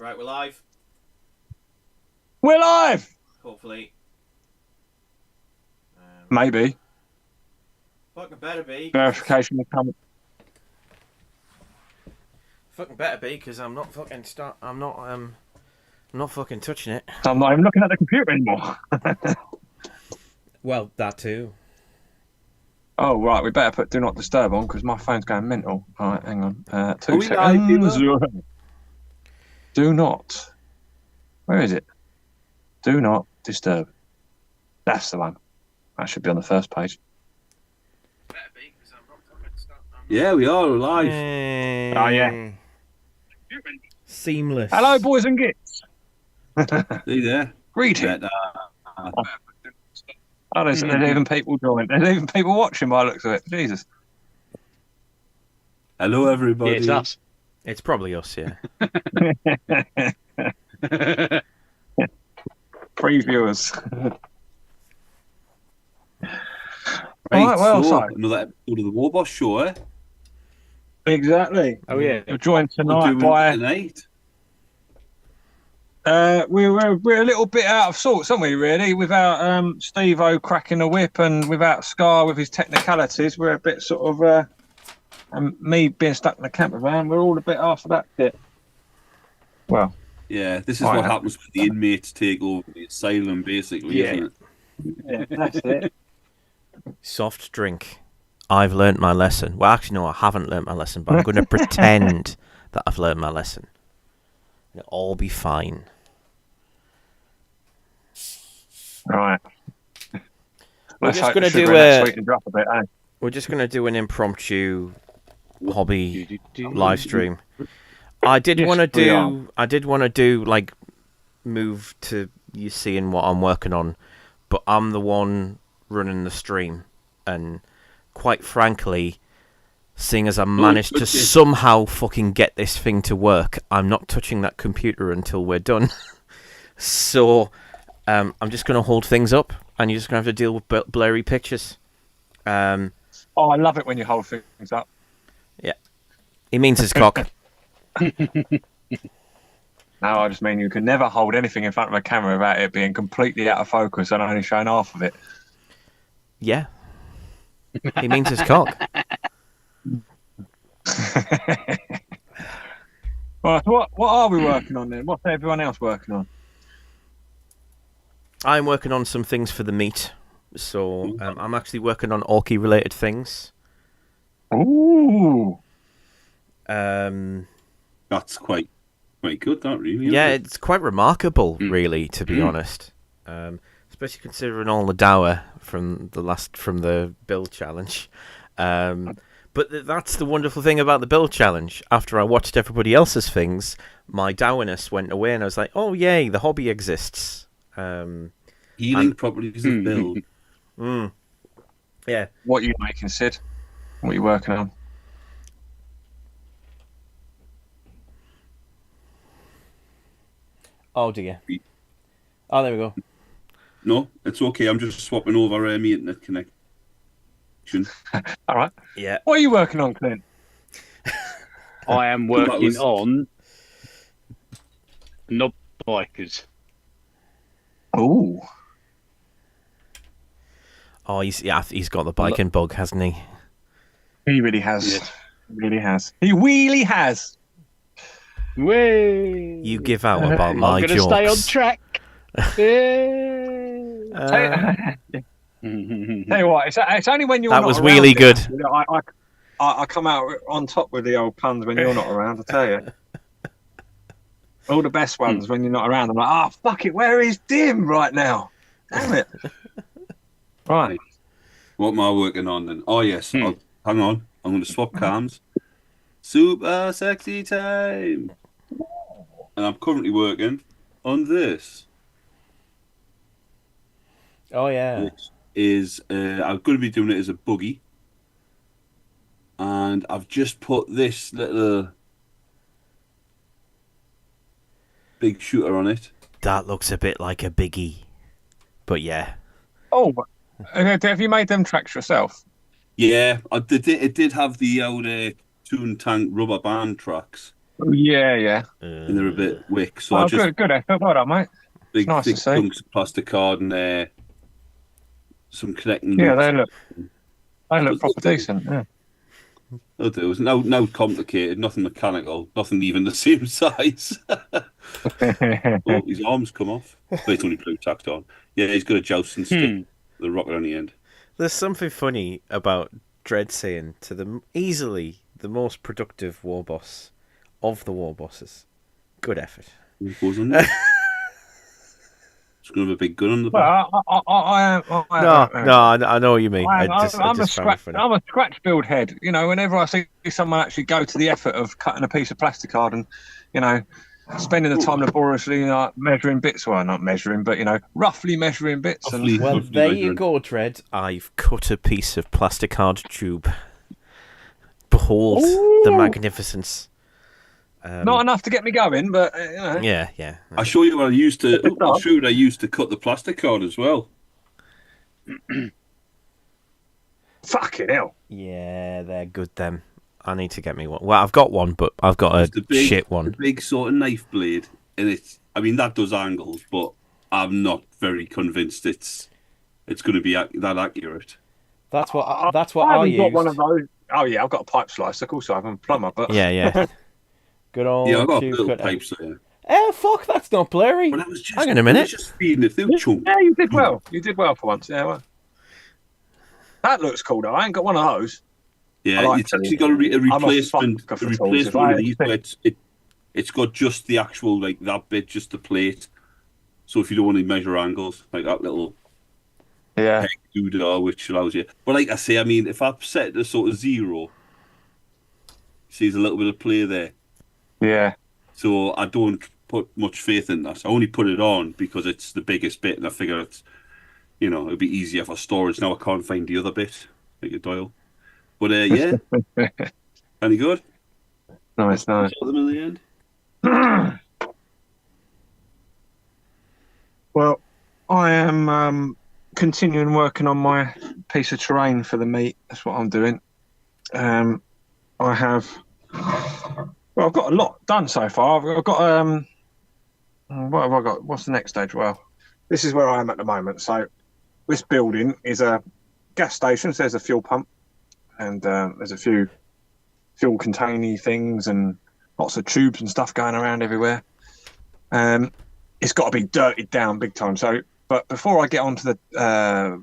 Right, we're live. We're live! Hopefully. Maybe. Fucking better be. Verification will come. Fucking better be, because I'm not fucking I'm not fucking touching it. So I'm not even looking at the computer anymore. Well, that too. Oh, right. We better put Do Not Disturb on because my phone's going mental. All right, hang on. 2 Are we live, seconds. Do not. Where is it? Do Not Disturb. That's the one. That should be on the first page. Better be, because I'm not fucking Yeah, we are live. Oh, yeah. Seamless. Hello, boys and gits. See there? Greetings. Better. Oh, there's even people joining. There's even people watching by the looks of it. Jesus. Hello, everybody. Yeah, it's us. It's probably us, yeah. 3 viewers. Right, Alright, well, so sorry. another episode of the Warboss show, eh? Exactly. Oh yeah. You're joined What tonight do we do by... tonight? We're a little bit out of sorts, aren't we? Really, without Steve-O cracking a whip and without Scar with his technicalities, we're a bit sort of. And me being stuck in the camper van, we're all a bit after that bit. Well, Yeah, this is Right. what happens when the inmates take over the asylum, basically, Yeah. isn't it? yeah, that's it. Soft drink. I've learnt my lesson. Well, actually, no, I haven't learnt my lesson, but I'm going to pretend that I've learnt my lesson. It'll all be fine. Right. We're Let's just hope gonna the sugar do in that a- sweeten drop a bit, eh? We're just going to do an impromptu hobby Do-do-do. live stream. I did Yes, want to we are. do. I did want to do like move to you seeing what I'm working on, but I'm the one running the stream, and quite frankly, seeing as I managed to okay. somehow fucking get this thing to work, I'm not touching that computer until we're done. So I'm just going to hold things up, and you're just going to have to deal with blurry pictures. Oh, I love it when you hold things up. He means his cock. No, I just mean you can never hold anything in front of a camera without it being completely out of focus and only showing half of it. Yeah. He means his cock. Right, so what are we working on then? What's everyone else working on? I'm working on some things for the meet. So I'm actually working on Orky related things. Ooh. That's quite good, that really. Yeah, Isn't it? it's quite remarkable, really, to be honest. Especially considering all the dower from the build challenge. But that's the wonderful thing about the build challenge. After I watched everybody else's things, my dourness went away, and I was like, "Oh yay, the hobby exists." Healing properties of build. Yeah. What are you making, Sid? What are you working on? Oh dear. Oh, there we go. No, it's okay. I'm just swapping over my internet connection. All right. Yeah. What are you working on, Clint? I am Well, that working was- on knob bikers. Ooh. Oh, he's got the biking bug, hasn't he? He really has. Yes. He really has. He really has. Way. You give out about my I'm gonna jokes. stay on track. Tell you what, it's only when you're That not was around really that, good. you know, I come out on top with the old puns when you're not around, I tell you. All the best ones when you're not around. I'm like, oh, fuck it, where is Dim right now? Damn it. Right. What am I working on then? Oh, yes. Hang on. I'm going to swap cams. Super sexy time. And I'm currently working on this. Oh yeah. Which is, I'm going to be doing it as a buggy. And I've just put this little big shooter on it. That looks a bit like a biggie. But yeah. Oh, have you made them tracks yourself? Yeah, it did have the old tune tank rubber band tracks. Yeah, yeah. and they're a bit wick. So I Oh, just good effort. Well done, mate. big nice to thick see. chunks of plastic card in there, some connecting Yeah, loops. they look proper decent. Yeah. They'll do. It's no complicated, nothing mechanical, nothing even the same size. Oh, his arms come off. But it's only blue tacked on. Yeah, he's got a jousting stick with a rocket on the end. There's something funny about Dredd saying to them easily the most productive warboss of the warbosses. Good effort. What goes on there? It's going to have a big gun on the back. Well, I know what you mean. I just found it funny. I'm a scratch build head. You know, whenever I see someone actually go to the effort of cutting a piece of plastic card and, you know, spending the time laboriously measuring bits. Well, not measuring, but, you know, roughly measuring bits. Well, there you go, Dredd. I've cut a piece of plastic card tube. Behold the magnificence. Not enough to get me going, but, you know. Yeah. I'll show you what I used to. I'll show you what I used to cut the plastic card as well. Fucking hell. Yeah, they're good, them. I need to get me one. Well, I've got one, but I've got a shit one. The big sort of knife blade, and it's. I mean, that does angles, but I'm not very convinced it's going to be that accurate. That's what I haven't got used. one of those. Oh yeah, I've got a pipe slicer. Of course, I'm a plumber, but Yeah. Good old. Yeah, I've got a little pipe slicer. Fuck, that's not blurry. But I was just, hang on a minute. I was just feeding it through chunk. Yeah, you did well. You did well for once. Yeah, well. That looks cool though. I ain't got one of those. Yeah, like it's actually got a replacement. A replacement underneath where it's got just the actual like that bit, just the plate. So if you don't want to measure angles, like that little peg doodah, which allows you. But like I say, I mean, if I set it to sort of 0, see there's a little bit of play there. Yeah. So I don't put much faith in that. I only put it on because it's the biggest bit, and I figure it's, you know, it'd be easier for storage. Now I can't find the other bit, like a dial. But yeah, any good? Nice. Saw them in the end. Well, I am continuing working on my piece of terrain for the meet. That's what I'm doing. I have. Well, I've got a lot done so far. I've got what have I got? What's the next stage? Well, this is where I am at the moment. So, this building is a gas station. So there's a fuel pump, and there's a few fuel containing things and lots of tubes and stuff going around everywhere. It's got to be dirtied down big time. So, but before I get onto the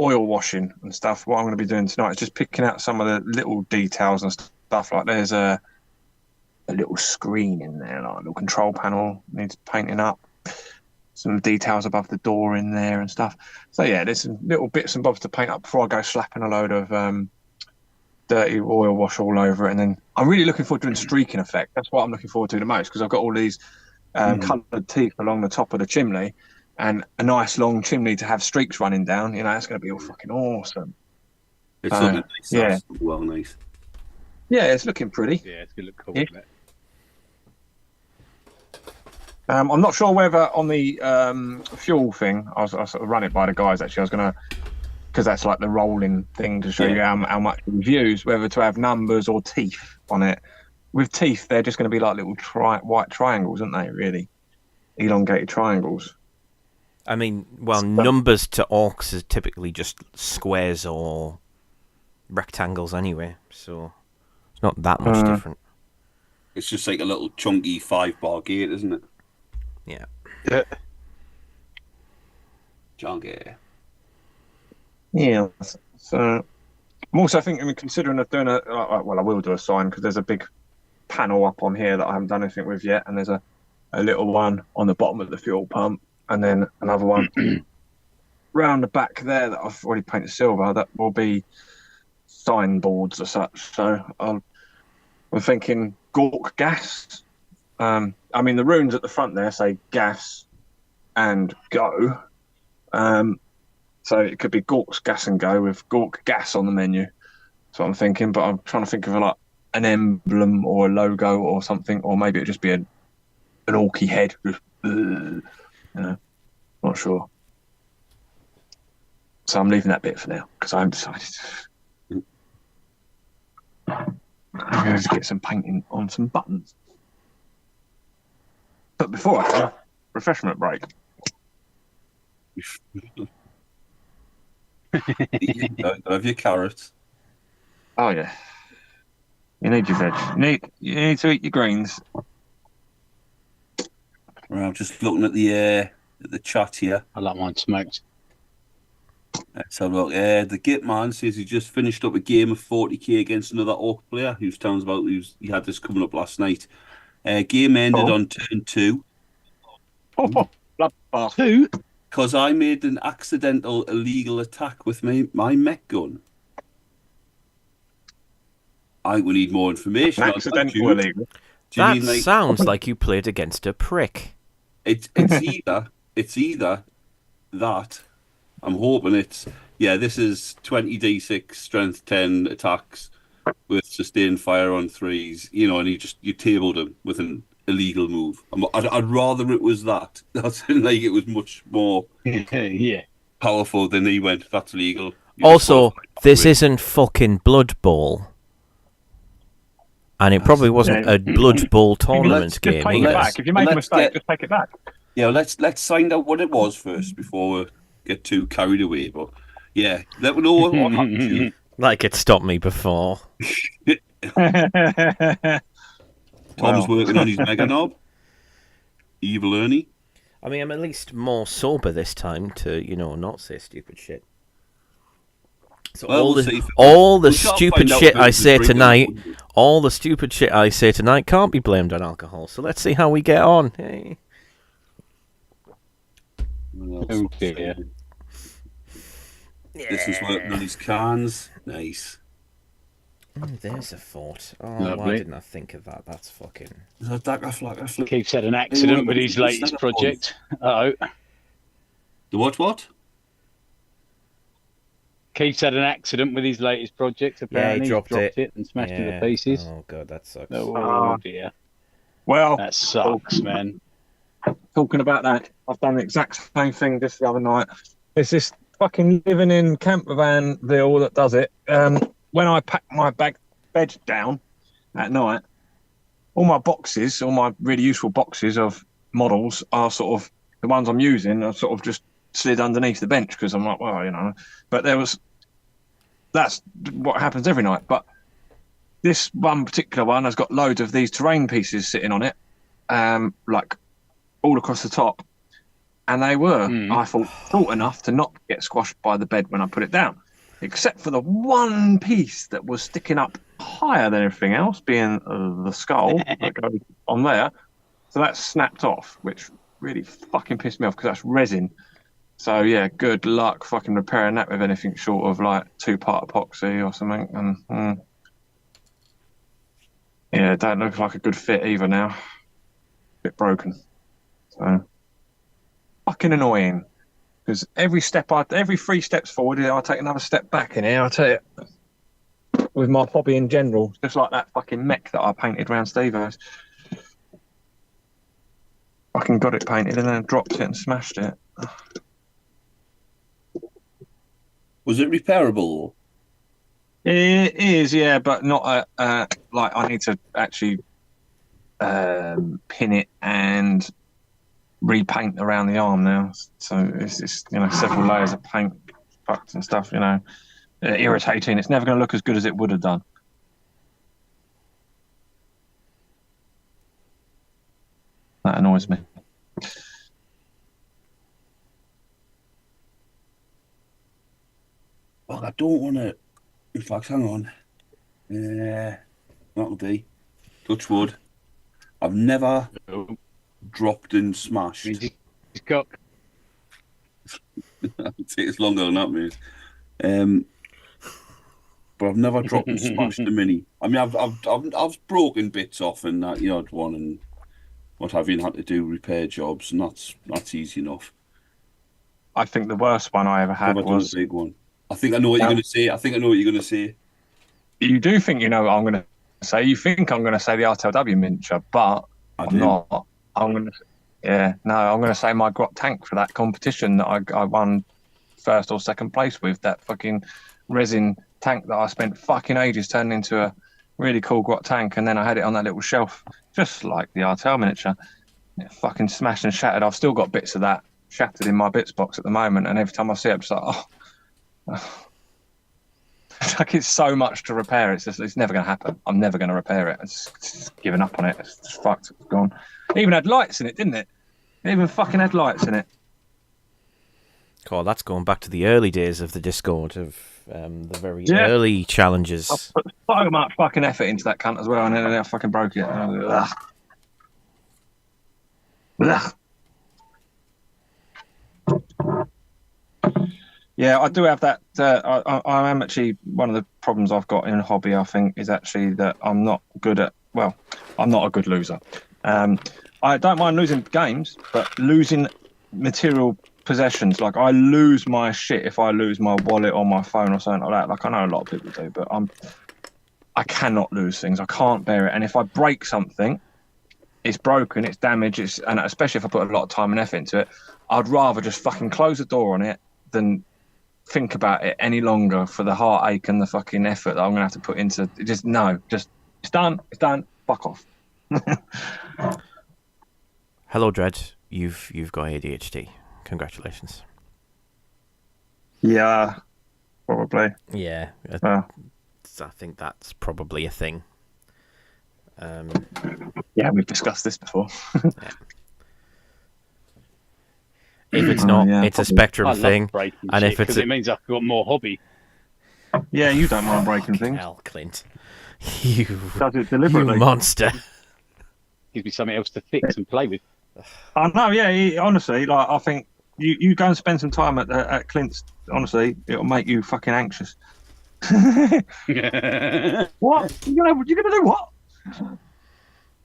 oil washing and stuff, what I'm going to be doing tonight is just picking out some of the little details and stuff. Like there's a little screen in there, like a little control panel needs painting up. Some details above the door in there and stuff. So yeah, there's some little bits and bobs to paint up before I go slapping a load of dirty oil wash all over it. And then I'm really looking forward to doing streaking effect. That's what I'm looking forward to the most, because I've got all these coloured teeth along the top of the chimney and a nice long chimney to have streaks running down. You know, that's going to be all fucking awesome. It's looking nice. Yeah. That's well nice. Yeah, it's looking pretty. Yeah, it's going to look cool. Yeah. Isn't it? I'm not sure whether on the fuel thing, I sort of run it by the guys actually. I was going to, because that's like the rolling thing to show you how much it reviews, whether to have numbers or teeth on it. With teeth, they're just going to be like little white triangles, aren't they, really? Elongated triangles. I mean, well, numbers to orcs is typically just squares or rectangles anyway, so it's not that much different. It's just like a little chunky 5-bar gate, isn't it? Yeah. Yeah. Chunky. Yeah. So I'm also thinking, considering of doing I will do a sign, because there's a big panel up on here that I haven't done anything with yet, and there's a little one on the bottom of the fuel pump, and then another one round the back there that I've already painted silver. That will be signboards or such. So I'm thinking Gork gas. I mean, the runes at the front there say gas and go. So it could be Gork's gas and go with Gork gas on the menu. That's what I'm thinking, but I'm trying to think of like an emblem or a logo or something, or maybe it'd just be an orky head. Just, you know, not sure. So I'm leaving that bit for now because I haven't decided. I'm going to get some painting on some buttons. but before I go, refreshment break. Have your carrots. Oh yeah. You need your veg. You need to eat your greens. Right, I'm just looking at the chat here. I like mine smoked. Let's have a look. The Git man says he just finished up a game of 40k against another Ork player who's telling us about he had this coming up last night. Game ended on turn 2. Bloodbath. 2? Because I made an accidental illegal attack with my mech gun. I think we need more information. Accidental illegal. That sounds like you played against a prick. It's either that. I'm hoping this is 20d6 strength 10 attacks with sustained fire on 3s, and you tabled him with an illegal move. I'd rather it was that. That's like it was much more powerful than he went. That's legal. Also, this isn't fucking Blood Bowl. And it probably wasn't a Blood Bowl tournament game take either. it back. If you make a mistake, just take it back. Yeah, let's find out what it was first before we get too carried away. But yeah, let me know what happened to you. Like it stopped me before. Tom's working on his mega knob. Evil Ernie. I mean, I'm at least more sober this time to, not say stupid shit. So all the stupid shit I say tonight, can't be blamed on alcohol. So let's see how we get on. Hey. Oh dear. This was working on his cans. Nice. Oh, there's a fort. Oh, Lovely. Why didn't I think of that? That's fucking... Keith's had an accident with his latest project. Uh-oh. The what? Keith's had an accident with his latest project. Apparently, he dropped it and smashed it to pieces. Oh god, that sucks. Oh dear. Well, that sucks, man. Talking about that, I've done the exact same thing just the other night. It's this fucking living in campervanville that does it. When I pack my bed down at night, all my really useful boxes of models are sort of the ones I'm using are sort of just slid underneath the bench because I'm like, well, But that's what happens every night. But this one particular one has got loads of these terrain pieces sitting on it, like all across the top. And they were, I thought, short enough to not get squashed by the bed when I put it down, except for the one piece that was sticking up higher than everything else, being the skull that goes on there. So that snapped off, which really fucking pissed me off because that's resin. So yeah, good luck fucking repairing that with anything short of like 2-part epoxy or something. And yeah, it don't look like a good fit either now. Bit broken. So fucking annoying. Because every 3 steps forward, I take another step back in here. I tell you, with my hobby in general, just like that fucking mech that I painted around Steve-O's. Fucking got it painted and then dropped it and smashed it. Was it repairable? It is, yeah, but not like I need to actually pin it and repaint around the arm now. So it's just, several layers of paint fucked and stuff, irritating. It's never going to look as good as it would have done. That annoys me. Well, I don't want to. In fact, hang on. That'll be. Touch wood. I've never dropped and smashed. He's cock. It takes longer than that, mate. But I've never dropped and smashed a mini. I mean, I've broken bits off and that the odd one and what have you, and had to do repair jobs, and that's easy enough. I think the worst one I ever had was a big one. I think I know what you're going to say. You do think you know what I'm going to say. You think I'm going to say the RTLW miniature, but I'm not. I'm going to say my Grot tank for that competition that I won first or second place with. That fucking resin tank that I spent fucking ages turning into a really cool Grot tank, and then I had it on that little shelf, just like the RTL miniature. fucking smashed and shattered. I've still got bits of that shattered in my bits box at the moment, and every time I see it, I'm just like, oh. It's like it's so much to repair. It's never going to happen. I'm never going to repair it. It's just given up on it. It's just fucked. It's gone. It even had lights in it, didn't it? It even fucking had lights in it. God, that's going back to the early days of the Discord, of the very early challenges. I put so much fucking effort into that cunt as well, and then I fucking broke it. Ugh. Ugh. Yeah, I do have that. I am actually, one of the problems I've got in a hobby, I think, is actually that I'm not good at. Well, I'm not a good loser. I don't mind losing games, but losing material possessions, like I lose my shit if I lose my wallet or my phone or something like that. Like I know a lot of people do, but I cannot lose things. I can't bear it. And if I break something, it's broken, it's damaged, and especially if I put a lot of time and effort into it, I'd rather just fucking close the door on it than think about it any longer for the heartache and the fucking effort that I'm gonna have to put into it. Just it's done, fuck off. Hello, Dread. You've got ADHD. Congratulations. Yeah, probably. Yeah, I think that's probably a thing. Yeah, we've discussed this before. Yeah. If it's not, it's probably a spectrum thing, and if it's it means I've got more hobby. Yeah, you don't mind breaking things. Hell, Clint, you Does it deliberately? You monster. Gives me something else to fix and play with. I know. Yeah, honestly, like I think you go and spend some time at Clint's. Honestly, it'll make you fucking anxious. What? You're gonna do what?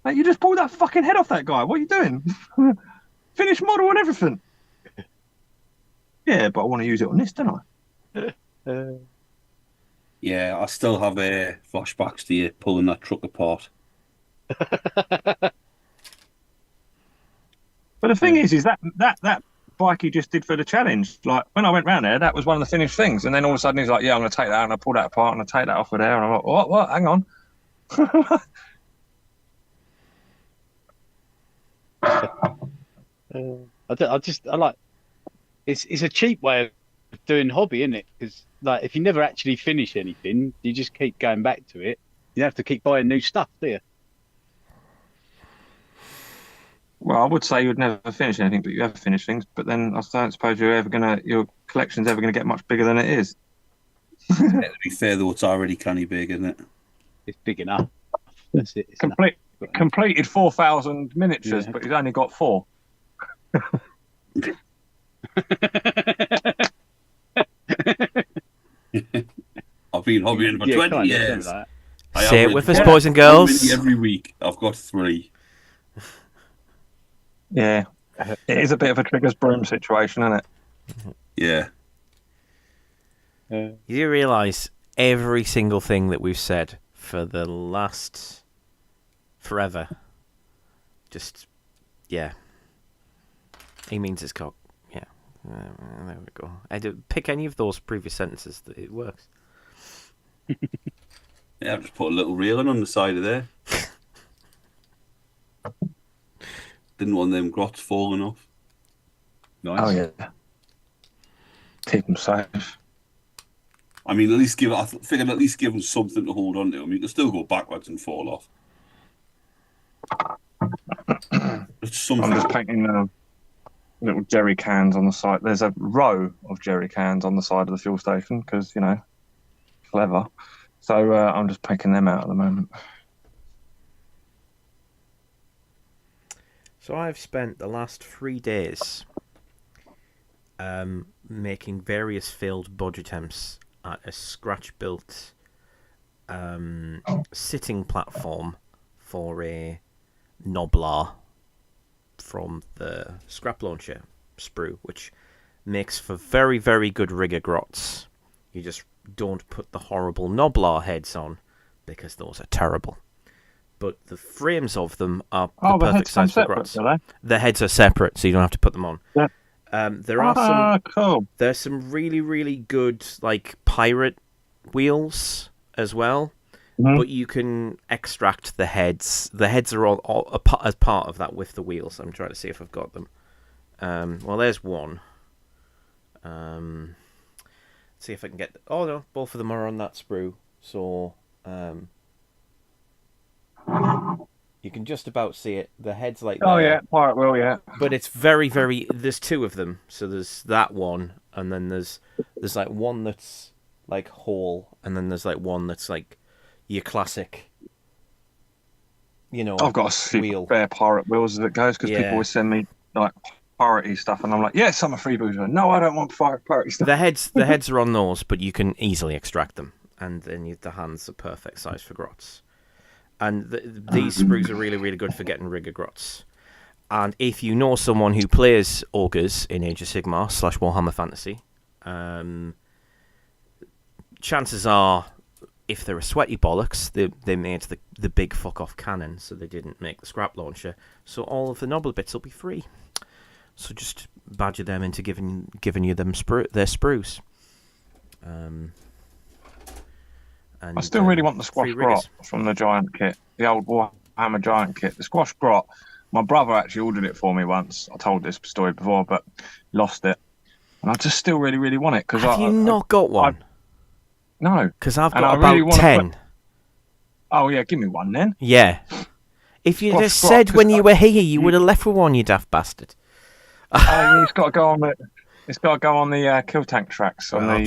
Like, you just pulled that fucking head off that guy. What are you doing? Finished model and everything. Yeah, but I want to use it on this, don't I? Yeah, I still have flashbacks to you pulling that truck apart. But the thing is that bike he just did for the challenge, like when I went round there, that was one of the finished things, and then all of a sudden he's like, yeah, I'm going to take that, and I pull that apart, and I take that off of there, and I'm like, what? Hang on. I like it's a cheap way of doing hobby, isn't it? Because like if you never actually finish anything, you just keep going back to it. You have to keep buying new stuff, do you? Well, I would say you would never finish anything, but you have finished things. But then I don't suppose your collection's ever gonna get much bigger than it is. Yeah, to be fair though, it's already canny big, isn't it? It's big enough. That's it. Completed 4,000 miniatures, but he's only got 4. I've been hobbying for 20 years. Say it with us, boys and girls. Every week, I've got 3. Yeah, it is a bit of a Triggers Broom situation, isn't it? Yeah. You realise every single thing that we've said for the last forever, just he means his cock. Yeah, there we go. I do pick any of those previous sentences. It works. Yeah, I've just put a little railing on the side of there. Didn't want them grots falling off. Nice. Oh yeah. Keep them safe. I mean, I figured at least give them something to hold on to. I mean, you can still go backwards and fall off. It's something. I'm just painting little jerry cans on the side. There's a row of jerry cans on the side of the fuel station because, clever. So I'm just picking them out at the moment. So I've spent the last 3 days making various failed budge attempts at a scratch-built sitting platform for a Noblar from the scrap launcher sprue, which makes for very, very good rigger grots. You just don't put the horrible Noblar heads on because those are terrible. But the frames of them are the perfect size for grots. The heads are separate, so you don't have to put them on. Yeah. There's some really, really good like pirate wheels as well. but you can extract the heads. The heads are all as part of that with the wheels. I'm trying to see if I've got them. Well, there's one. See if I can get. Oh no, both of them are on that sprue. So you can just about see it. The head's like Oh there. yeah, pirate wheel, yeah. But it's very, very. There's two of them. So there's that one, and then there's like one that's like whole, and then there's like one that's like your classic. You know, I've got a super wheel. spare pirate wheels as it goes because people always send me like piratey stuff, and I'm like, yes, I'm a freebooter. No, I don't want piratey stuff. The heads are on those, but you can easily extract them, and then the hands are perfect size for grots. And these sprues are really, really good for getting rigger grots. And if you know someone who plays ogres in Age of Sigmar / Warhammer Fantasy, chances are, if they're a sweaty bollocks, they made the big fuck off cannon, so they didn't make the scrap launcher. So all of the noble bits will be free. So just badger them into giving you them their sprues. I still really want the squash grot from the giant kit, the old Warhammer giant kit. The squash grot, my brother actually ordered it for me once. I told this story before, but lost it. And I just still really, really want it. Have you not got one? No. Because I've got about 10. Oh, yeah, give me one then. Yeah. If you just said when you were here, you would have left with one, you daft bastard. It's got to go on the. It's got to go on the kill tank tracks. Well, I'll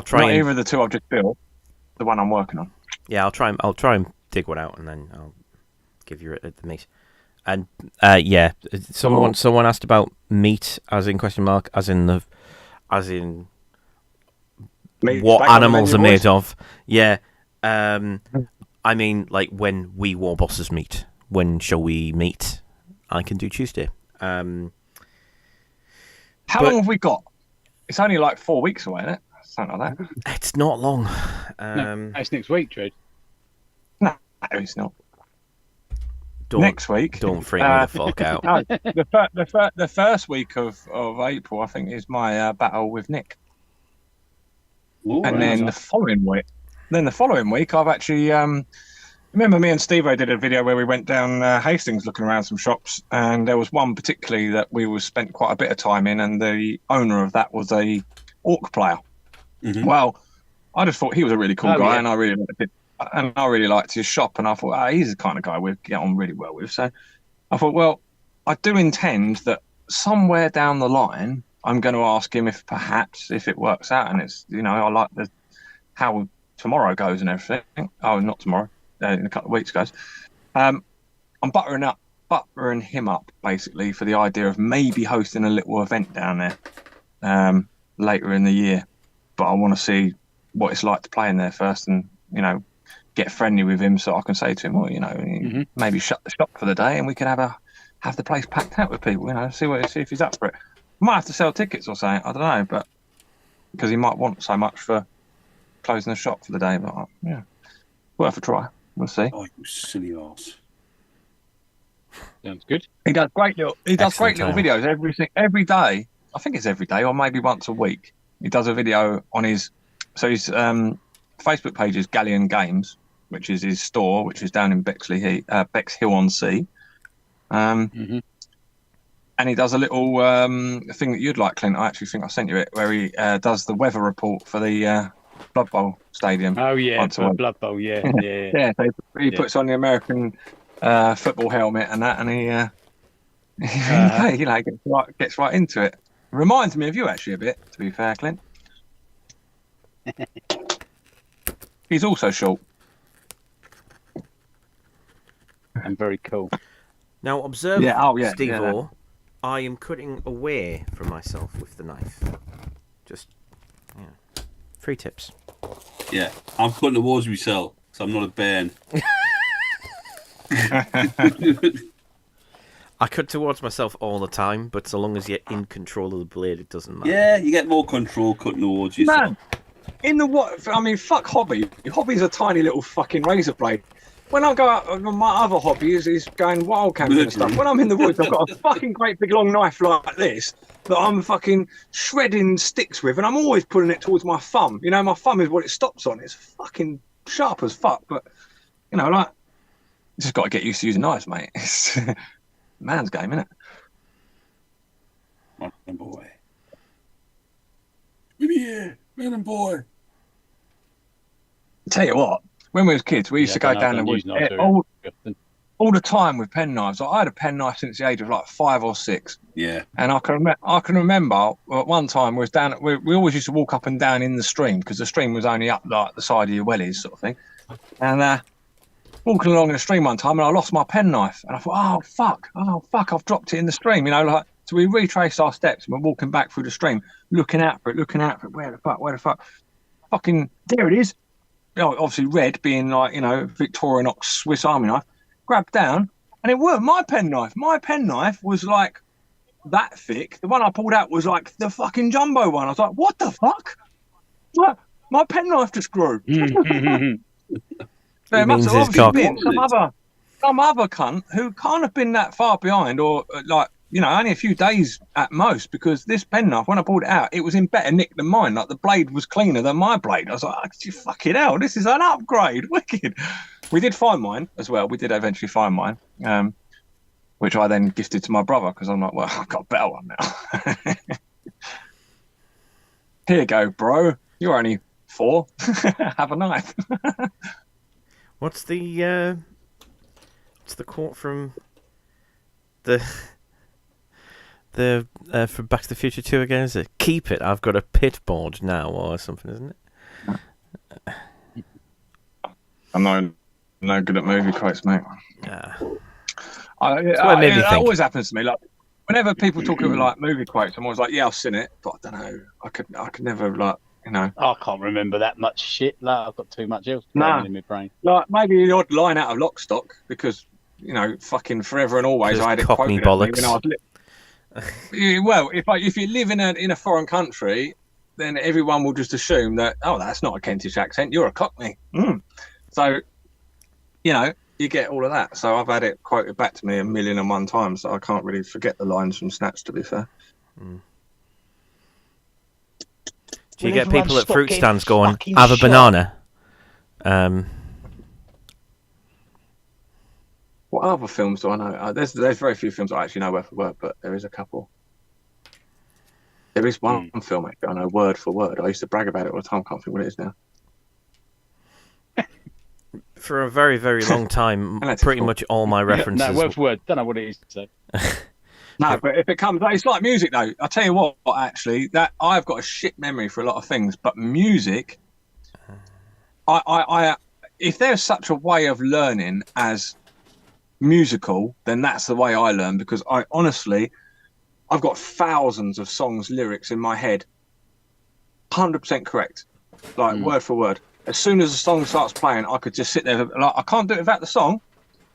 try either of the two I've just built. The one I'm working on. Yeah, I'll try and dig one out, and then I'll give you it at the meet. And someone asked about meat, as in question mark, as in Meat, what animals are made of. Yeah. I mean, like when we Warbosses meet. When shall we meet? I can do Tuesday. How long have we got? It's only like 4 weeks away, isn't it? Something like that. It's not long. No, it's next week, Dread. No, it's not. Next week. Don't freak me the fuck out. No, the first week of April, I think, is my battle with Nick. Ooh, and then the following week, I've actually remember me and Steve-O did a video where we went down Hastings looking around some shops, and there was one particularly that we spent quite a bit of time in, and the owner of that was a Ork player. Mm-hmm. Well, I just thought he was a really cool guy, and I really liked his shop, and I thought, he's the kind of guy we'd get on really well with. So I thought, well, I do intend that somewhere down the line, I'm going to ask him if perhaps, if it works out, and it's, I like how tomorrow goes and everything. Oh, not tomorrow, in a couple of weeks goes. I'm buttering him up basically for the idea of maybe hosting a little event down there later in the year. But I want to see what it's like to play in there first, and get friendly with him, so I can say to him, well, maybe shut the shop for the day, and we can have the place packed out with people. See if he's up for it. Might have to sell tickets or something. I don't know, but because he might want so much for closing the shop for the day. But worth a try. We'll see. Oh, you silly arse. Sounds good. He does great little videos every day. I think it's every day, or maybe once a week. He does a video on his Facebook page is Galleon Games, which is his store, which is down in Bexhill-on-Sea. And he does a little thing that you'd like, Clint. I actually think I sent you it, where he does the weather report for the Blood Bowl Stadium. Oh yeah, for Blood Bowl, yeah. Yeah. So he puts on the American football helmet and that, and he gets right into it. Reminds me of you actually a bit, to be fair, Clint. He's also short. And very cool. Now observe, Steve-O. I am cutting away from myself with the knife. Just, 3 tips. Yeah, I'm cutting towards myself, so I'm not a bairn. I cut towards myself all the time, but so long as you're in control of the blade, it doesn't matter. Yeah, you get more control cutting towards yourself. Man, fuck Hobby. Hobby's a tiny little fucking razor blade. when I go out, my other hobby is going wild camping and stuff. When I'm in the woods, I've got a fucking great big long knife like this that I'm fucking shredding sticks with, and I'm always pulling it towards my thumb. You know, my thumb is what it stops on. It's fucking sharp as fuck, but you know, like, you just got to get used to using knives, mate. It's man's game, isn't it? Man and boy. Yeah, man and boy. Tell you what, when we was kids, we used to go down the woods all the time with penknives. I had a penknife since the age of like 5 or 6. Yeah. And I can remember at one time we always used to walk up and down in the stream because the stream was only up like the side of your wellies sort of thing. And walking along in the stream one time and I lost my penknife and I thought, oh fuck, I've dropped it in the stream. You know, like, so we retraced our steps and we're walking back through the stream, looking out for it. Where the fuck? Fucking, there it is. You know, obviously red being like, you know, Victorinox Swiss Army knife. Grabbed down, and it weren't my penknife. My penknife was like that thick. The one I pulled out was like the fucking jumbo one. I was like, what the fuck? What? My penknife just grew. There must have obviously been some other cunt who can't have been that far behind, or like, you know, only a few days at most, because this penknife, when I pulled it out, it was in better nick than mine. Like, the blade was cleaner than my blade. I was like, oh, fucking hell, this is an upgrade. Wicked. We did find mine as well. We did eventually find mine, which I then gifted to my brother because I'm like, well, I've got a better one now. Here you go, bro. You're only 4. Have a knife. What's the quote from the from Back to the Future 2 again? Is it "Keep it? I've got a pit board now" or something, isn't it? I'm no good at movie quotes, mate. Yeah. It always happens to me. Like, whenever people talk about like movie quotes, I'm always like, yeah, I've seen it, but I don't know. I could never, like, you know. I can't remember that much shit. Like, I've got too much else going in my brain. Like, maybe the odd line out of Lock, Stock, because, you know, fucking forever and always I had it Cockney bollocks. When I was well, if you live in a foreign country, then everyone will just assume that, oh, that's not a Kentish accent, you're a Cockney. So, you know, you get all of that. So I've had it quoted back to me 1,000,001 times, so I can't really forget the lines from Snatch, to be fair. Do you get people at fruit stands going, have a banana? What other films do I know? There's very few films I actually know word for word, but there is a couple. There is one film actually I know word for word. I used to brag about it all the time. Can't think what it is now. For a very, very long time, pretty much all my references... No, word for word. Don't know what it is. So. No, but if it comes... It's like music, though. I'll tell you what, actually, that I've got a shit memory for a lot of things, but music... if there's such a way of learning as musical, then that's the way I learn, because I've got thousands of songs, lyrics in my head. 100% correct. Like, word for word. As soon as the song starts playing, I could just sit there. Like, I can't do it without the song.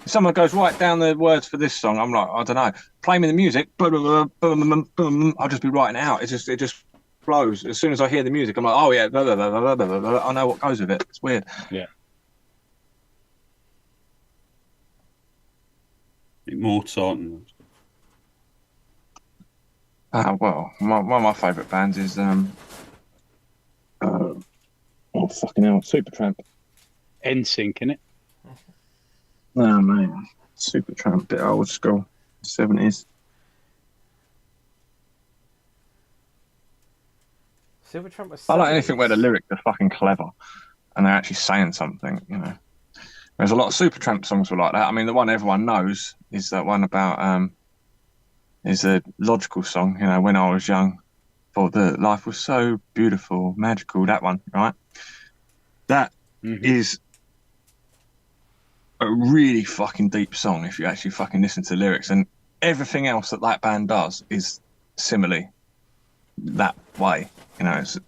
If someone goes, write down the words for this song, I'm like, I don't know. Play me the music. I'll just be writing it out. It just flows. As soon as I hear the music, I'm like, oh yeah, I know what goes with it. It's weird. Yeah. Mozart. Well, one of my favourite bands is oh, fucking hell, Supertramp. NSYNC, innit? No, man. Supertramp, bit old school. 70s. Supertramp was 70s. I like anything where the lyrics are fucking clever and they're actually saying something, you know. There's a lot of Supertramp songs were like that. I mean, the one everyone knows is that one about, is a logical song, you know, when I was young. For the life was so beautiful, magical, that one, right? That is a really fucking deep song if you actually fucking listen to the lyrics, and everything else that band does is similarly that way. You know, it's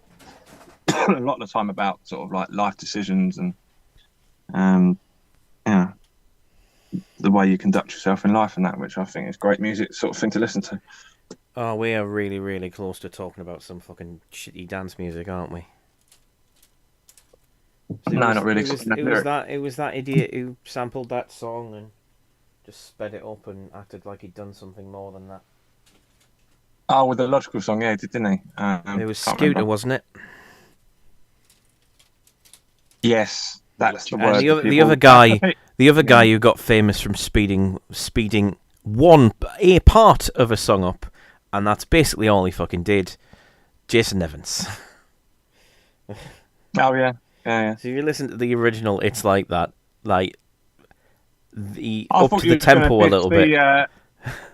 a lot of the time about sort of like life decisions and yeah, the way you conduct yourself in life and that, which I think is great music sort of thing to listen to. Oh, we are really, really close to talking about some fucking shitty dance music, aren't we? So No, not really. It was that idiot who sampled that song and just sped it up and acted like he'd done something more than that. Oh, with the logical song, yeah, he did, didn't he? It was Scooter, wasn't it? Yes, that's the word. And the other guy who got famous from speeding a part of a song up, and that's basically all he fucking did. Jason Evans. Oh yeah. So if you listen to the original, it's like that, like the I up to the tempo a little bit.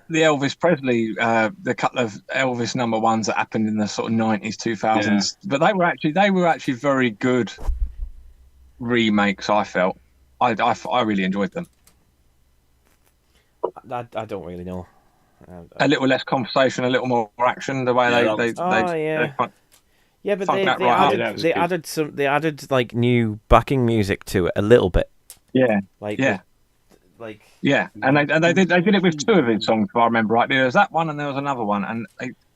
The Elvis Presley, the couple of Elvis number ones that happened in the sort of 90s, 2000s, but they were actually very good remakes. I felt, I really enjoyed them. I don't really know. A little less conversation, a little more action. The way they added like new backing music to it a little bit. Yeah, and they did it with two of his songs, if I remember right. There was that one, and there was another one, and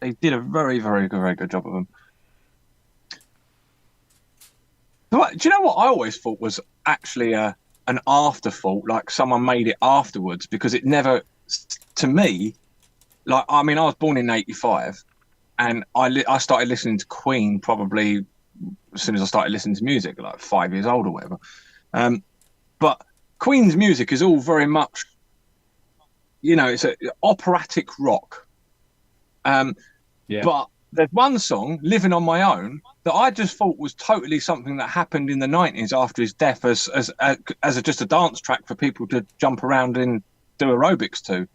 they did a very, very good job of them. Do you know what I always thought was actually an afterthought? Like someone made it afterwards, because it never, to me, like, I mean, I was born in '85, and I started listening to Queen probably as soon as I started listening to music, like 5 years old or whatever. But Queen's music is all very much, it's an operatic rock. But there's one song, Living on My Own, that I just thought was totally something that happened in the 90s after his death as just a dance track for people to jump around and do aerobics to,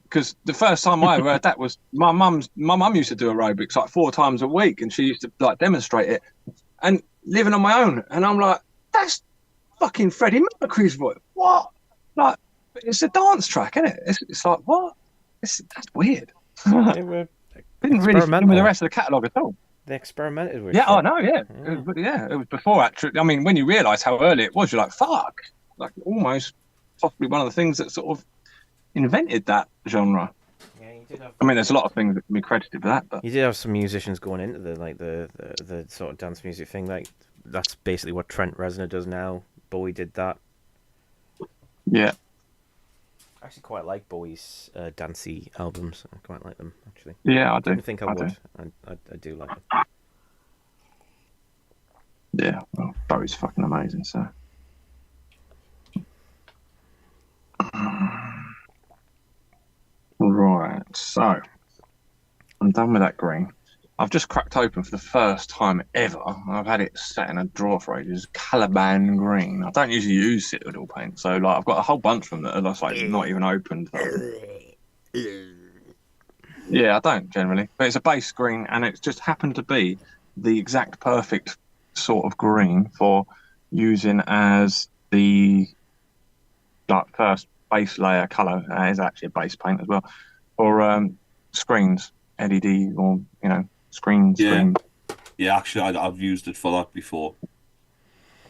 because the first time I ever heard that was my mum used to do aerobics like 4 times a week, and she used to like demonstrate it. And Living on My Own, and I'm like, that's fucking Freddie Mercury's voice. What? Like, it's a dance track, isn't it? It's like, what? That's weird. Didn't really fit in with the rest of the catalogue at all. They experimented with it. Oh no, yeah. It was before actually. I mean, when you realise how early it was, you're like, fuck. Like, almost possibly one of the things that sort of invented that genre. Yeah, you did have. I mean, there's a lot of things that can be credited for that, but you did have some musicians going into the sort of dance music thing. Like, that's basically what Trent Reznor does now. Bowie did that. Yeah. I actually quite like Bowie's dancey albums. I quite like them, actually. Yeah, I do. I didn't think I would. I do like them. Yeah, well, Bowie's fucking amazing, so. Right, so I'm done with that green. I've just cracked open for the first time ever. I've had it sat in a drawer for ages. Caliban green. I don't usually use Citadel paint, so like I've got a whole bunch of them that are just, like, not even opened. Yeah, I don't generally, but it's a base green, and it's just happened to be the exact perfect sort of green for using as the first base layer colour. Is actually a base paint as well for screens, LED, or screens. Yeah, actually, I've used it for that before.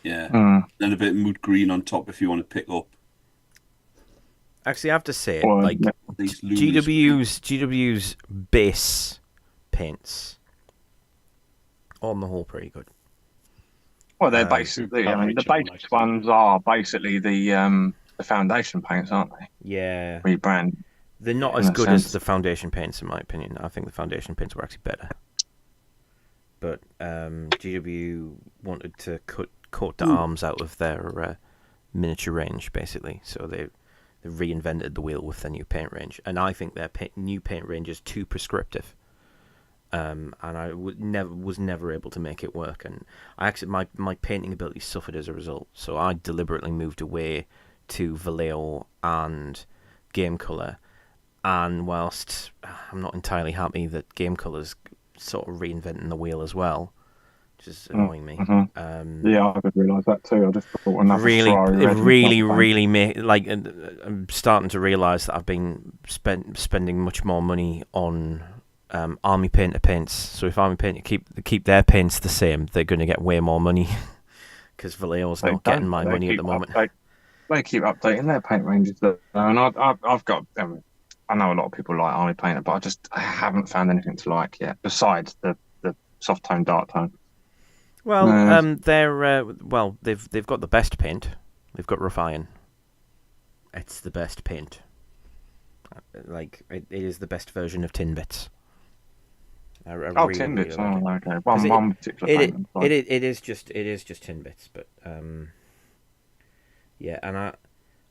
Yeah, then a bit of mood green on top if you want to pick up. Actually, I have to say, GW's base paints, on the whole, pretty good. Well, they're basically. I mean, the base ones are basically the foundation paints, aren't they? Yeah. Rebrand. They're not as good as the foundation paints, in my opinion. I think the foundation paints were actually better. But GW wanted to cut the arms out of their miniature range, basically. So they reinvented the wheel with their new paint range. And I think their new paint range is too prescriptive. And I was never able to make it work. And my painting ability suffered as a result. So I deliberately moved away to Vallejo and Game Colour. And whilst I'm not entirely happy that Game Colour's sort of reinventing the wheel as well, which is annoying me. Yeah, I did realise that too. I just thought I'm starting to realise that I've been spending much more money on Army Painter paints. So if Army Painter keep their paints the same, they're going to get way more money because Vallejo's not getting my money at the moment. They keep updating their paint ranges, and I've got. I know a lot of people like Army Painter, but I haven't found anything to like yet besides the soft tone, dark tone. Well, they've got the best paint. They've got rough iron. It's the best paint. Like it is the best version of Tin Bits. Really, Tin Bits. Really like okay. One particular paint. It is just Tin Bits, but yeah, and I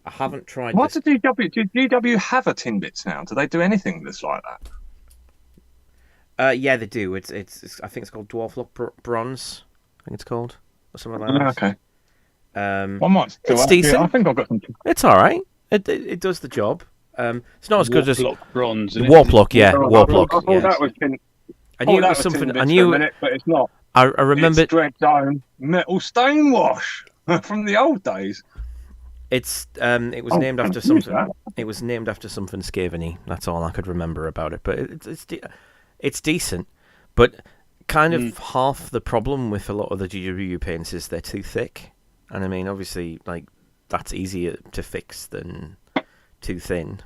haven't tried. What did GW? Do GW have a Tin Bits now? Do they do anything that's like that? Yeah, they do. It's I think it's called Dwarf Look Bronze. I think it's called or something like that. Okay. I might it's decent. I think I've got some. It's all right. It does the job. It's not as good as Bronze. Warplock, yeah, Warplock. I thought that was Tin. I knew it was something. I knew it, but it's not. I remember. It's Dread Dome metal stain wash from the old days. It was named after something. It was named after something Scaveny. That's all I could remember about it. But it's decent. But kind of half the problem with a lot of the GW paints is they're too thick. And I mean, obviously, like that's easier to fix than too thin.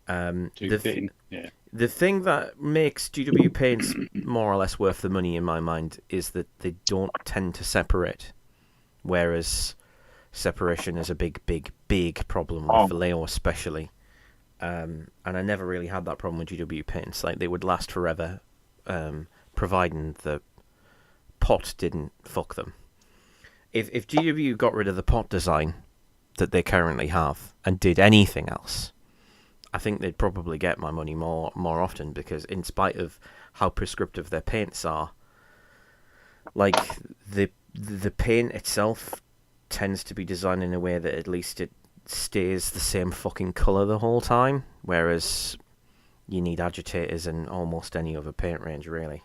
Too thin. Yeah. The thing that makes GW paints more or less worth the money in my mind is that they don't tend to separate, whereas separation is a big problem with Vallejo especially. And I never really had that problem with GW paints. Like they would last forever, providing the pot didn't fuck them. If GW got rid of the pot design that they currently have and did anything else, I think they'd probably get my money more often, because in spite of how prescriptive their paints are, like the paint itself tends to be designed in a way that at least it stays the same fucking colour the whole time, whereas you need agitators in almost any other paint range, really.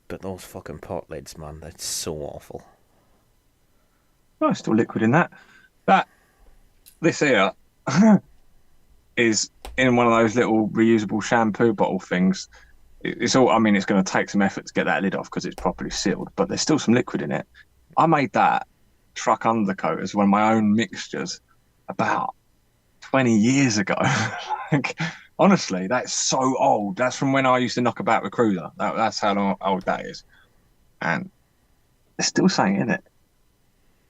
But those fucking pot lids, man, that's so awful. Oh, still liquid in that. This here is in one of those little reusable shampoo bottle things. It's all. I mean, it's going to take some effort to get that lid off because it's properly sealed, but there's still some liquid in it. I made that truck undercoat as one of my own mixtures about 20 years ago. Like, honestly, that's so old. That's from when I used to knock about with Cruiser. That's how old that is. And there's still something in it.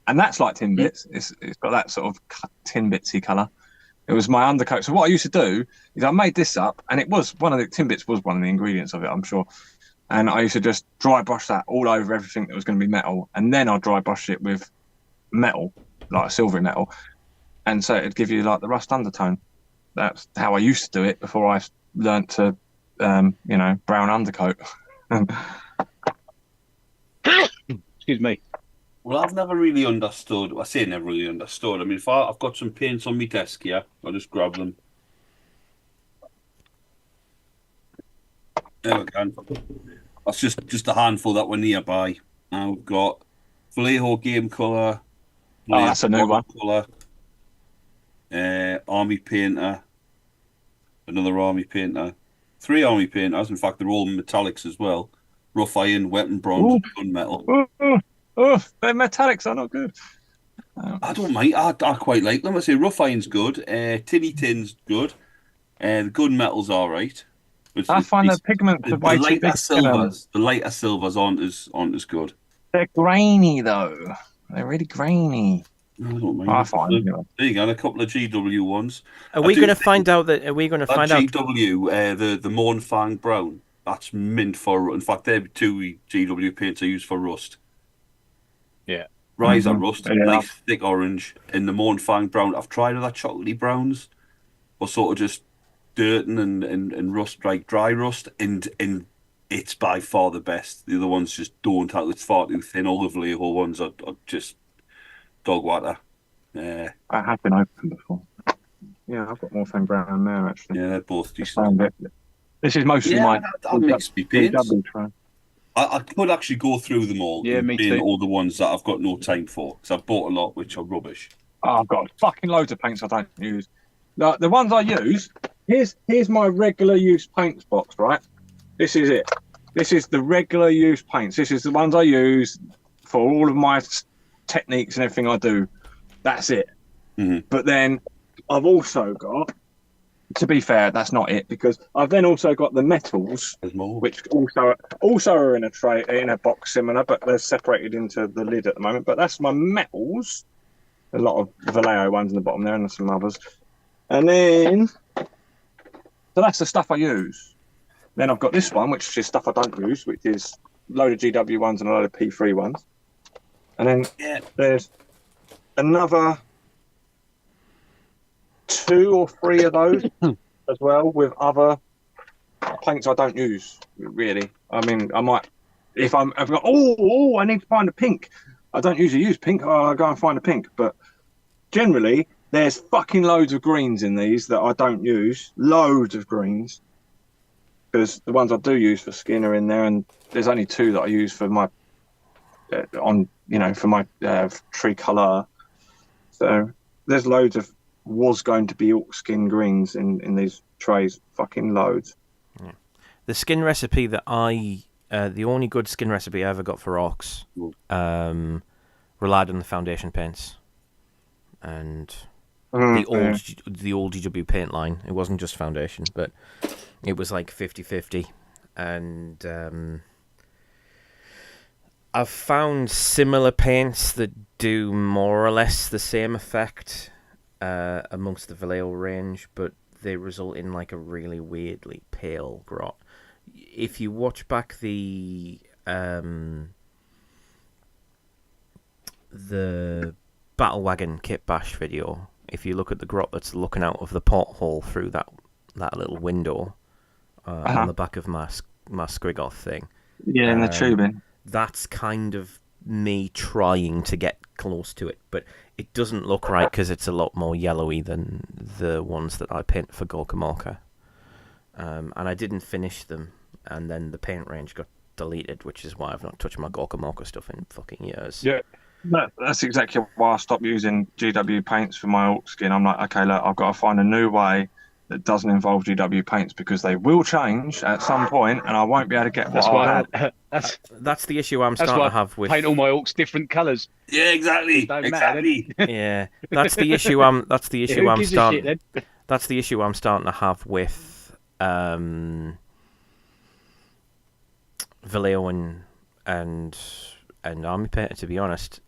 And that's like Tin Bits. It's got that sort of Tin Bitsy colour. It was my undercoat. So what I used to do is I made this up, and it was one of the Tin Bits was one of the ingredients of it, I'm sure. And I used to just dry brush that all over everything that was going to be metal, and then I'd dry brush it with metal, like silvery metal, and so it'd give you like the rust undertone. That's how I used to do it before I learnt to, brown undercoat. Excuse me. Well, I've never really understood. I say never really understood. I mean, if I've got some paints on my desk here, I'll just grab them. There we go. That's just a handful that were nearby. I've got Vallejo Game Colour. Oh, that's a new one. Colour. Army Painter. Another Army Painter. 3 Army Painters. In fact, they're all metallics as well. Rough Iron, Weapon Bronze, Gunmetal. Oh, their metallics are not good. I don't mind. I quite like them. I say Rough Iron's good. Tinny Tin's good. The Gunmetal's all right. I find the pigments are way too big. The lighter silvers aren't as good. They're grainy though. They're really grainy. I don't mind. I find there you go. A couple of GW ones. Are we going to find out that? Are we going to find out? GW, the Mornfang Brown. That's mint for. In fact, they're 2 GW paints I use for rust. Yeah. Riser rust, nice thick orange. In the Mornfang Brown, I've tried other chocolatey browns, or sort of just dirt and rust, like dry rust, and it's by far the best. The other ones just don't have. It's far too thin. All the Vallejo ones are just dog water. I have been open before. Yeah, I've got Mornfang Brown there actually. Yeah, they're both decent. This is mostly my that makes me paints. try. I could actually go through them all. Yeah, me too. All the ones that I've got no time for, because I've bought a lot which are rubbish. Oh, I've got fucking loads of paints I don't use. The ones I use, here's my regular use paints box, right? This is it. This is the regular use paints. This is the ones I use for all of my techniques and everything I do. That's it. Mm-hmm. But then I've also got to be fair, that's not it, because I've then also got the metals, which also are in a tray, in a box similar, but they're separated into the lid at the moment. But that's my metals. A lot of Vallejo ones in the bottom there, and some others. And then, so that's the stuff I use. Then I've got this one, which is stuff I don't use, which is a load of GW ones and a load of P3 ones. And then there's another 2 or 3 of those as well, with other paints I don't use, really. I mean, I might, if I've got, I need to find a pink. I don't usually use pink. I'll go and find a pink. But generally, there's fucking loads of greens in these that I don't use. Loads of greens. Because the ones I do use for skin are in there, and there's only 2 that I use for my for my tree colour. So there's loads of was going to be orc skin greens in these trays. Fucking loads. Yeah. The skin recipe that the only good skin recipe I ever got for orcs relied on the foundation paints and the old GW paint line. It wasn't just foundation, but it was like 50-50. And I've found similar paints that do more or less the same effect amongst the Vallejo range, but they result in like a really weirdly pale grot. If you watch back the Battle Wagon Kit Bash video, if you look at the grot that's looking out of the porthole through that little window on the back of my Squiggoth thing, in the tubing, that's kind of me trying to get close to it, but it doesn't look right because it's a lot more yellowy than the ones that I paint for Gorkamorka. And I didn't finish them, and then the paint range got deleted, which is why I've not touched my Gorkamorka stuff in fucking years. Yeah, that's exactly why I stopped using GW paints for my orc skin. I'm like, okay, look, I've got to find a new way that doesn't involve GW paints, because they will change at some point, and I won't be able to get that's the issue I'm starting to have with paint all my orcs different colours. Yeah, exactly. Yeah, that's the issue. That's the issue I'm starting. That's the issue I'm starting to have with Vallejo and Army Painter, to be honest.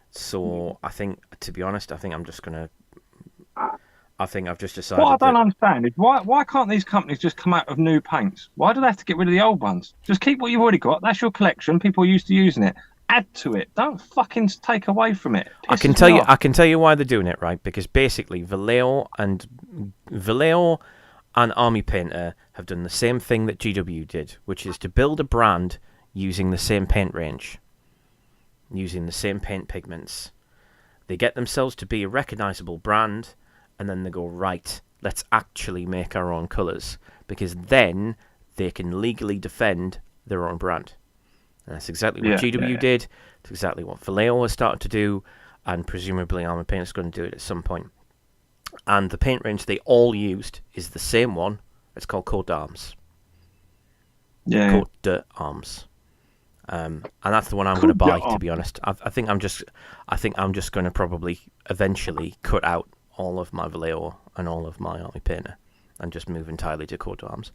So I think I'm just gonna. I think I've just decided. What I don't understand is why can't these companies just come out with new paints? Why do they have to get rid of the old ones? Just keep what you've already got. That's your collection. People are used to using it. Add to it. Don't fucking take away from it. I can tell you why they're doing it, right? Because basically Vallejo and Army Painter have done the same thing that GW did, which is to build a brand using the same paint range, using the same paint pigments. They get themselves to be a recognizable brand, and then they go, right, let's actually make our own colours, because then they can legally defend their own brand. And that's exactly what GW did. It's exactly what Vallejo has started to do, and presumably Army Painter is going to do it at some point. And the paint range they all used is the same one. It's called Coat d'Arms. Yeah. Coat d'Arms. And that's the one I'm going to buy, to be honest. I think I'm just going to probably eventually cut out all of my Vallejo and all of my Army Painter and just move entirely to Coat d'Arms.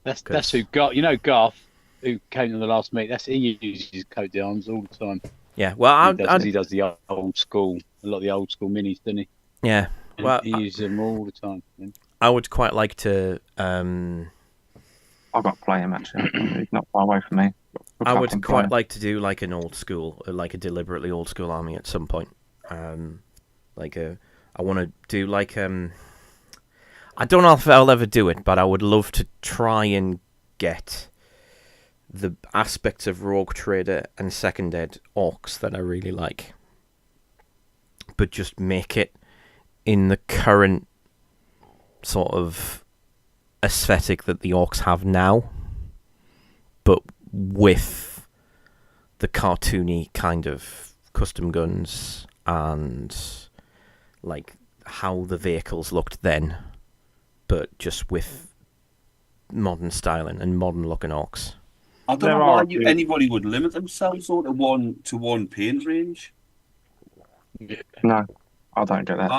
That's who Garth, who came to the last meet. He uses Coat d'Arms all the time. Yeah, well, he does the old school, a lot of the old school minis, doesn't he? Yeah, well, he uses them all the time. I would quite like to. I've got to play him actually. He's not far away from me. I would quite like to do like an old school, like a deliberately old school army at some point. I want to do like I don't know if I'll ever do it, but I would love to try and get the aspects of Rogue Trader and Second Ed orcs that I really like, but just make it in the current sort of aesthetic that the orcs have now, but with the cartoony kind of custom guns and like how the vehicles looked then, but just with modern styling and modern looking orcs. I don't know why anybody would limit themselves to one paint range. No. I don't get that.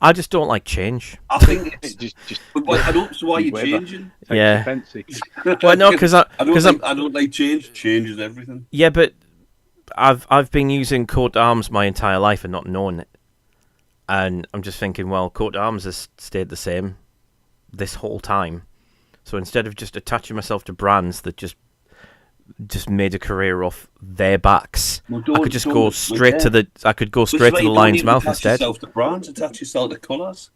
I just don't like change. I think it's just. I don't. So why are you changing? Yeah. Fancy. Well, no, because I don't like change. Change is everything. Yeah, but I've been using coat arms my entire life and not knowing it, and I'm just thinking, well, coat arms has stayed the same this whole time. So instead of just attaching myself to brands that just made a career off their backs, I could just go straight to the. I could go straight to the lion's mouth instead. Attach yourself to brands. Attach yourself to colours.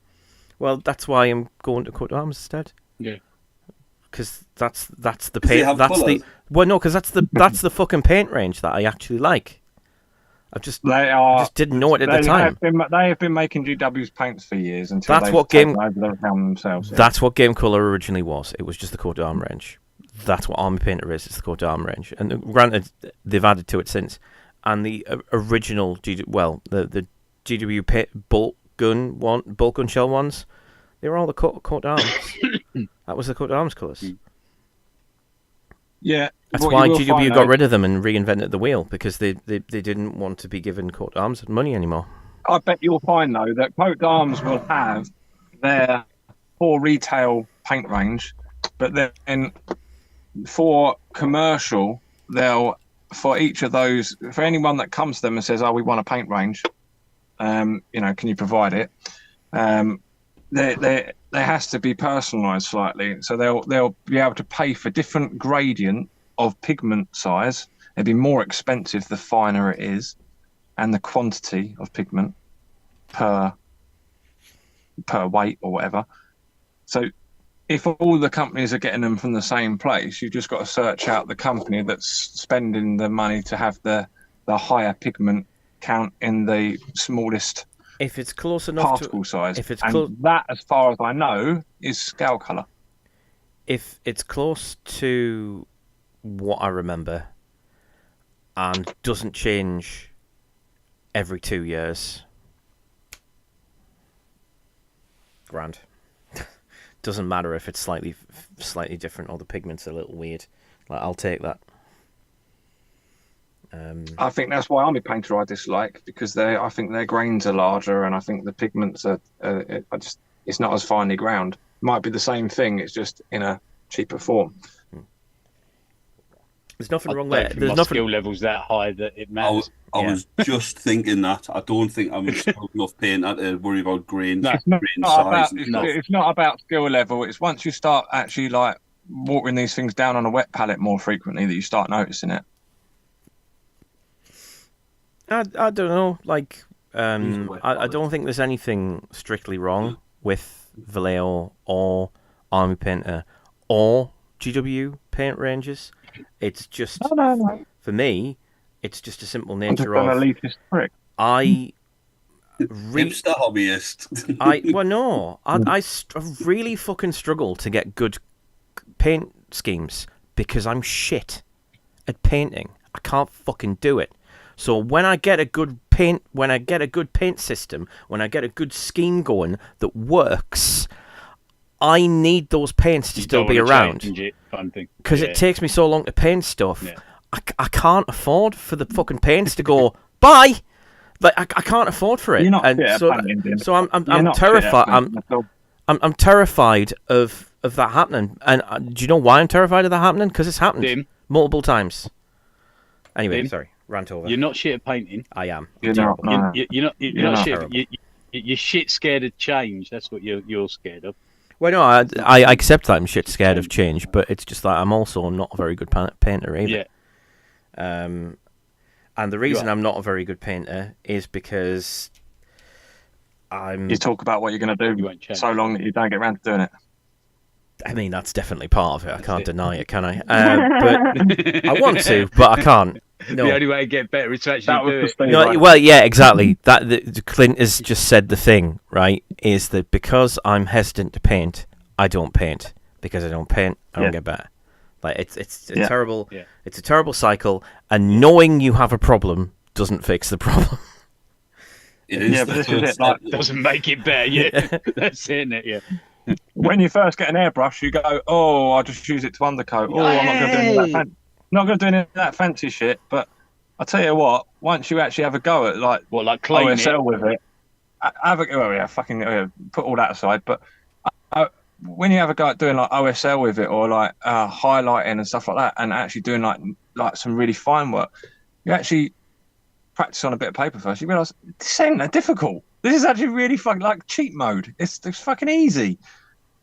Well, that's why I'm going to coat arms instead. Yeah. Because that's the paint. That's the no, because that's the fucking paint range that I actually like. I just didn't know it at the time. They have been making GW's paints for years until that's what game over the helm themselves. Yeah. That's what Game Colour originally was. It was just the coat arm range. That's what Army Painter is. It's the coat arm range. And granted, they've added to it since. And the original the GW bolt gun shell ones, they were all the coat arms. That was the coat arms colours. Yeah. That's why GW got rid of them and reinvented the wheel, because they didn't want to be given coat arms money anymore. I bet you'll find, though, that coat arms will have their core retail paint range, but then for commercial, for each of those, for anyone that comes to them and says, "Oh, we want a paint range," can you provide it? There has to be personalised slightly, so they'll be able to pay for different gradient of pigment size. It'd be more expensive the finer it is, and the quantity of pigment per weight or whatever. So if all the companies are getting them from the same place, you've just got to search out the company that's spending the money to have the higher pigment count in the smallest if it's close enough particle size. If it's that, as far as I know, is scale colour. If it's close to what I remember and doesn't change every 2 years, grand. Doesn't matter if it's slightly different or the pigment's a little weird. I'll take that. I think that's why Army Painter I dislike, because I think their grains are larger, and I think the pigments are it's not as finely ground. Might be the same thing, it's just in a cheaper form. There's nothing wrong there. There's nothing. Skill levels that high that it matters. I was just thinking that. I don't think I'm enough painter to worry about grain size. It's not about skill level. It's once you start actually watering these things down on a wet palette more frequently that you start noticing it. I don't know. I don't think there's anything strictly wrong with Vallejo or Army Painter or GW paint ranges. It's just for me, it's just a simple nature of elitist prick. I hipster hobbyist. I really fucking struggle to get good paint schemes because I'm shit at painting. I can't fucking do it. So when I get a good paint system, when I get a good scheme going that works, I need those paints to still be around. Because it takes me so long to paint stuff. Yeah. I can't afford for the fucking paints to go bye. Like I can't afford for it. You're not so I'm terrified. I'm terrified of that happening. And do you know why I'm terrified of that happening? Because it's happened multiple times. Anyway, sorry. Rant over. You're not shit at painting. I am. You're not shit. You're shit scared of change. That's what you're scared of. Well, no, I accept that I'm shit scared of change, but it's just that I'm also not a very good painter either. Yeah. And the reason I'm not a very good painter is because You talk about what you're going to do so long that you don't get around to doing it. I mean, that's definitely part of it. I can't deny it, can I? But I want to, but I can't. No. The only way to get better is to actually do it. No, well, yeah, exactly. Clint has just said the thing, right? Is that because I'm hesitant to paint, I don't paint. Because I don't paint, I don't get better. Like it's a terrible, it's a terrible cycle. And knowing you have a problem doesn't fix the problem. It is. Yeah, but this is it. Like, doesn't make it better. Yeah, that's it, isn't it? Yeah. When you first get an airbrush, you go, "Oh, I'll just use it to undercoat. Oh, I'm not going to do any of that fancy shit." But I tell you what, once you actually have a go at like clean OSL it? with it, put all that aside. But when you have a go at doing like OSL with it or like highlighting and stuff like that, and actually doing like some really fine work, you actually practice on a bit of paper first. You realise this ain't that difficult. This is actually really fucking like cheat mode. It's fucking easy,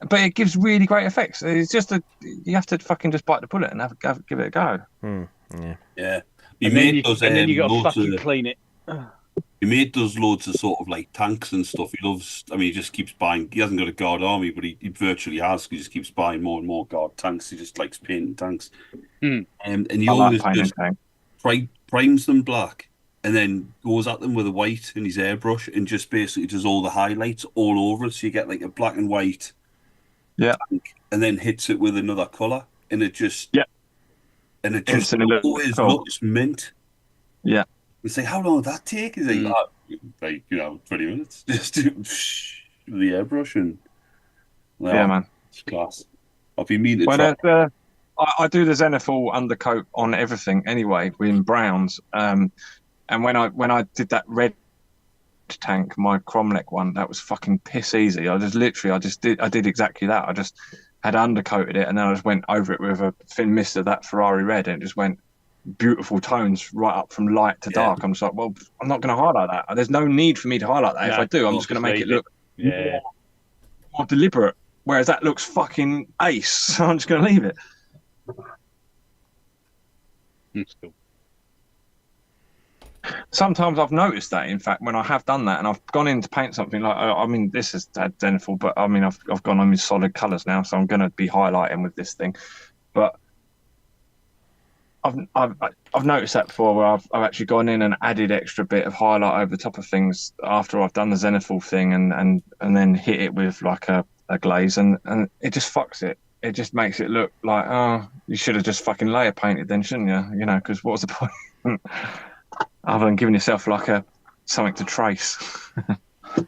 but it gives really great effects. It's just you have to fucking just bite the bullet and give it a go. Yeah. And then you got to fucking clean it. Your mate does loads of sort of like tanks and stuff. He loves. I mean, he just keeps buying. He hasn't got a guard army, but he virtually has. He just keeps buying more and more guard tanks. He just likes painting tanks. And he always just primes them black, and then goes at them with a white in his airbrush, and just basically does all the highlights all over it. So you get like a black and white, tank, and then hits it with another color, and it just and it just always looks mint. Yeah. We say, how long did that take? He's like, 20 minutes. Just do the airbrush and man, it's class. I've been meaning to try. I do the Zenithal undercoat on everything anyway, in browns. And when I did that red tank, my Cromlech one, that was fucking piss easy. I did exactly that. I just had undercoated it, and then I just went over it with a thin mist of that Ferrari red, and it just went beautiful tones right up from light to dark. I'm just like, well, I'm not going to highlight that. There's no need for me to highlight that. If I do, I'm just going to make it look more deliberate. Whereas that looks fucking ace, so I'm just going to leave it. That's cool. Sometimes I've noticed that, in fact, when I have done that and I've gone in to paint something like, I mean, this is Zenithal, but I mean, I've gone on with solid colours now, so I'm going to be highlighting with this thing. But I've noticed that before, where I've actually gone in and added extra bit of highlight over the top of things after I've done the Zenithal thing, and then hit it with like a glaze, and it just fucks it. It just makes it look like, oh, you should have just fucking layer painted then, shouldn't you? You know, because what was the point? Other than giving yourself like something to trace. I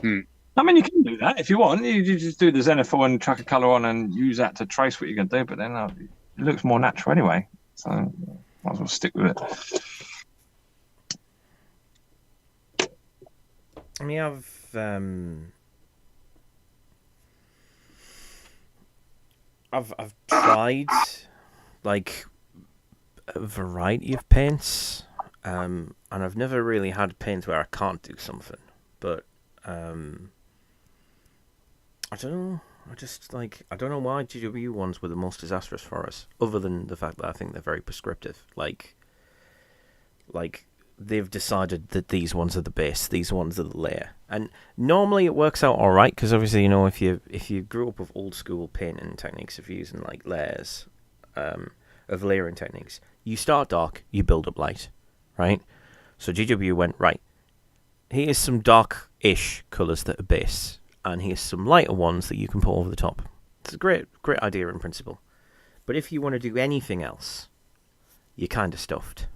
mean, you can do that if you want. You just do the Zenithal and chuck a colour on and use that to trace what you're going to do, but then it looks more natural anyway, so might as well stick with it. I mean, I've tried like a variety of paints, and I've never really had paints where I can't do something. But I don't know. I don't know why GW ones were the most disastrous for us, other than the fact that I think they're very prescriptive. Like they've decided that these ones are the base, these ones are the layer, and normally it works out all right, because obviously, you know, if you grew up with old school painting techniques of using like layers, of layering techniques, you start dark, you build up light, right? So GW went, right, here's some dark-ish colours that are base, and here's some lighter ones that you can put over the top. It's a great idea in principle. But if you want to do anything else, you're kind of stuffed.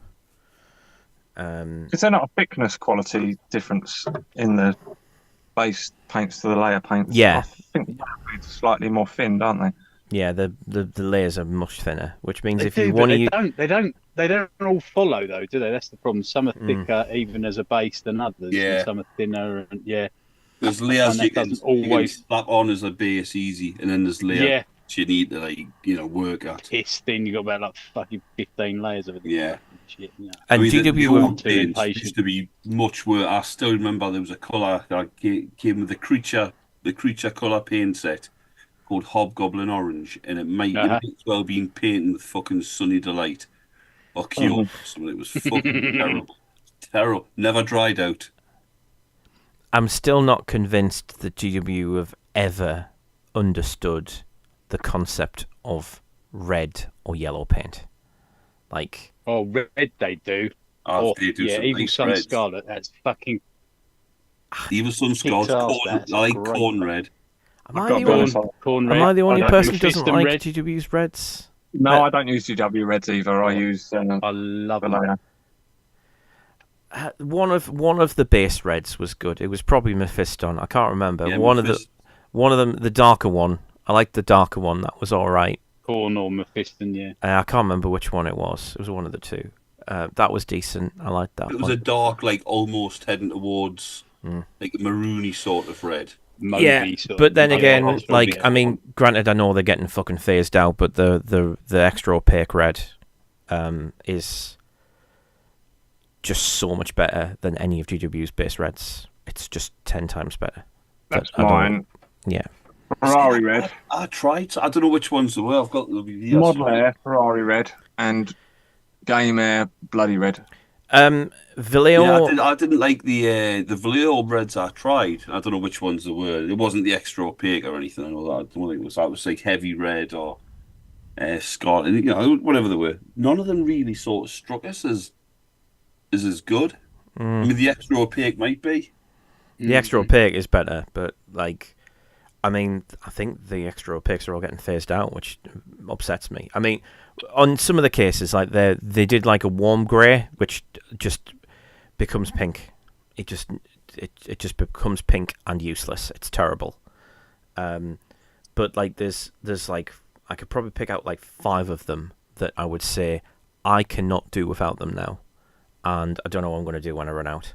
Is there not a thickness quality difference in the base paints to the layer paints? Yeah. I think they're slightly more thin, aren't they? Yeah, the layers are much thinner, which means if you want to... They don't all follow, though, do they? That's the problem. Some are thicker even as a base than others. Yeah. And some are thinner. And, there's layers you can always slap on as a base easy, and then there's layers you need to, like, you know, work at. Piss thin. You got about like fucking 15 layers of it. Yeah. Shit, you know. And I mean, the old paints used to be much worse. I still remember there was a colour that came with the creature colour paint set called Hobgoblin Orange, and it might as well been painted with fucking Sunny Delight or Cure or something. It was fucking terrible. Never dried out. I'm still not convinced that GW have ever understood the concept of red or yellow paint. Like, red they do. They do Evil Sun reds. Scarlet. That's fucking. Evil Sun Scarlet. I like corn red. Am I the only person who doesn't like red. GW's reds? No, I don't use GW reds either. I use. I love them. One of the base reds was good. It was probably Mephiston. I can't remember. Yeah, one of them, the darker one. I liked the darker one. That was all right. Corn or Mephiston, yeah. I can't remember which one it was. It was one of the two. That was decent. I liked that It was one. a dark, like almost heading towards like a maroony sort of red. Movie sort but of then thing. again, That's like probably- I mean, granted, I know they're getting fucking phased out, but the extra opaque red is just so much better than any of GW's base reds. It's just 10 times better. That's I don't know. mine. Yeah. Ferrari red. I tried. I don't know which ones there were. I've got the Model Air, Ferrari red, and Game Air, bloody red. Vallejo. Yeah, I didn't like the Vallejo reds. I tried. I don't know which ones there were. It wasn't the extra opaque or anything. I know that. I don't think it was. That was like heavy red or scarlet. You know, whatever they were. None of them really sort of struck us as good. I mean, the extra opaque might be. The extra opaque is better, but like, I mean, I think the extra opaques are all getting phased out, which upsets me. I mean, on some of the cases, like they did like a warm grey, which just becomes pink. It just becomes pink and useless. It's terrible. But like there's like I could probably pick out like 5 of them that I would say I cannot do without them now, and I don't know what I'm going to do when I run out.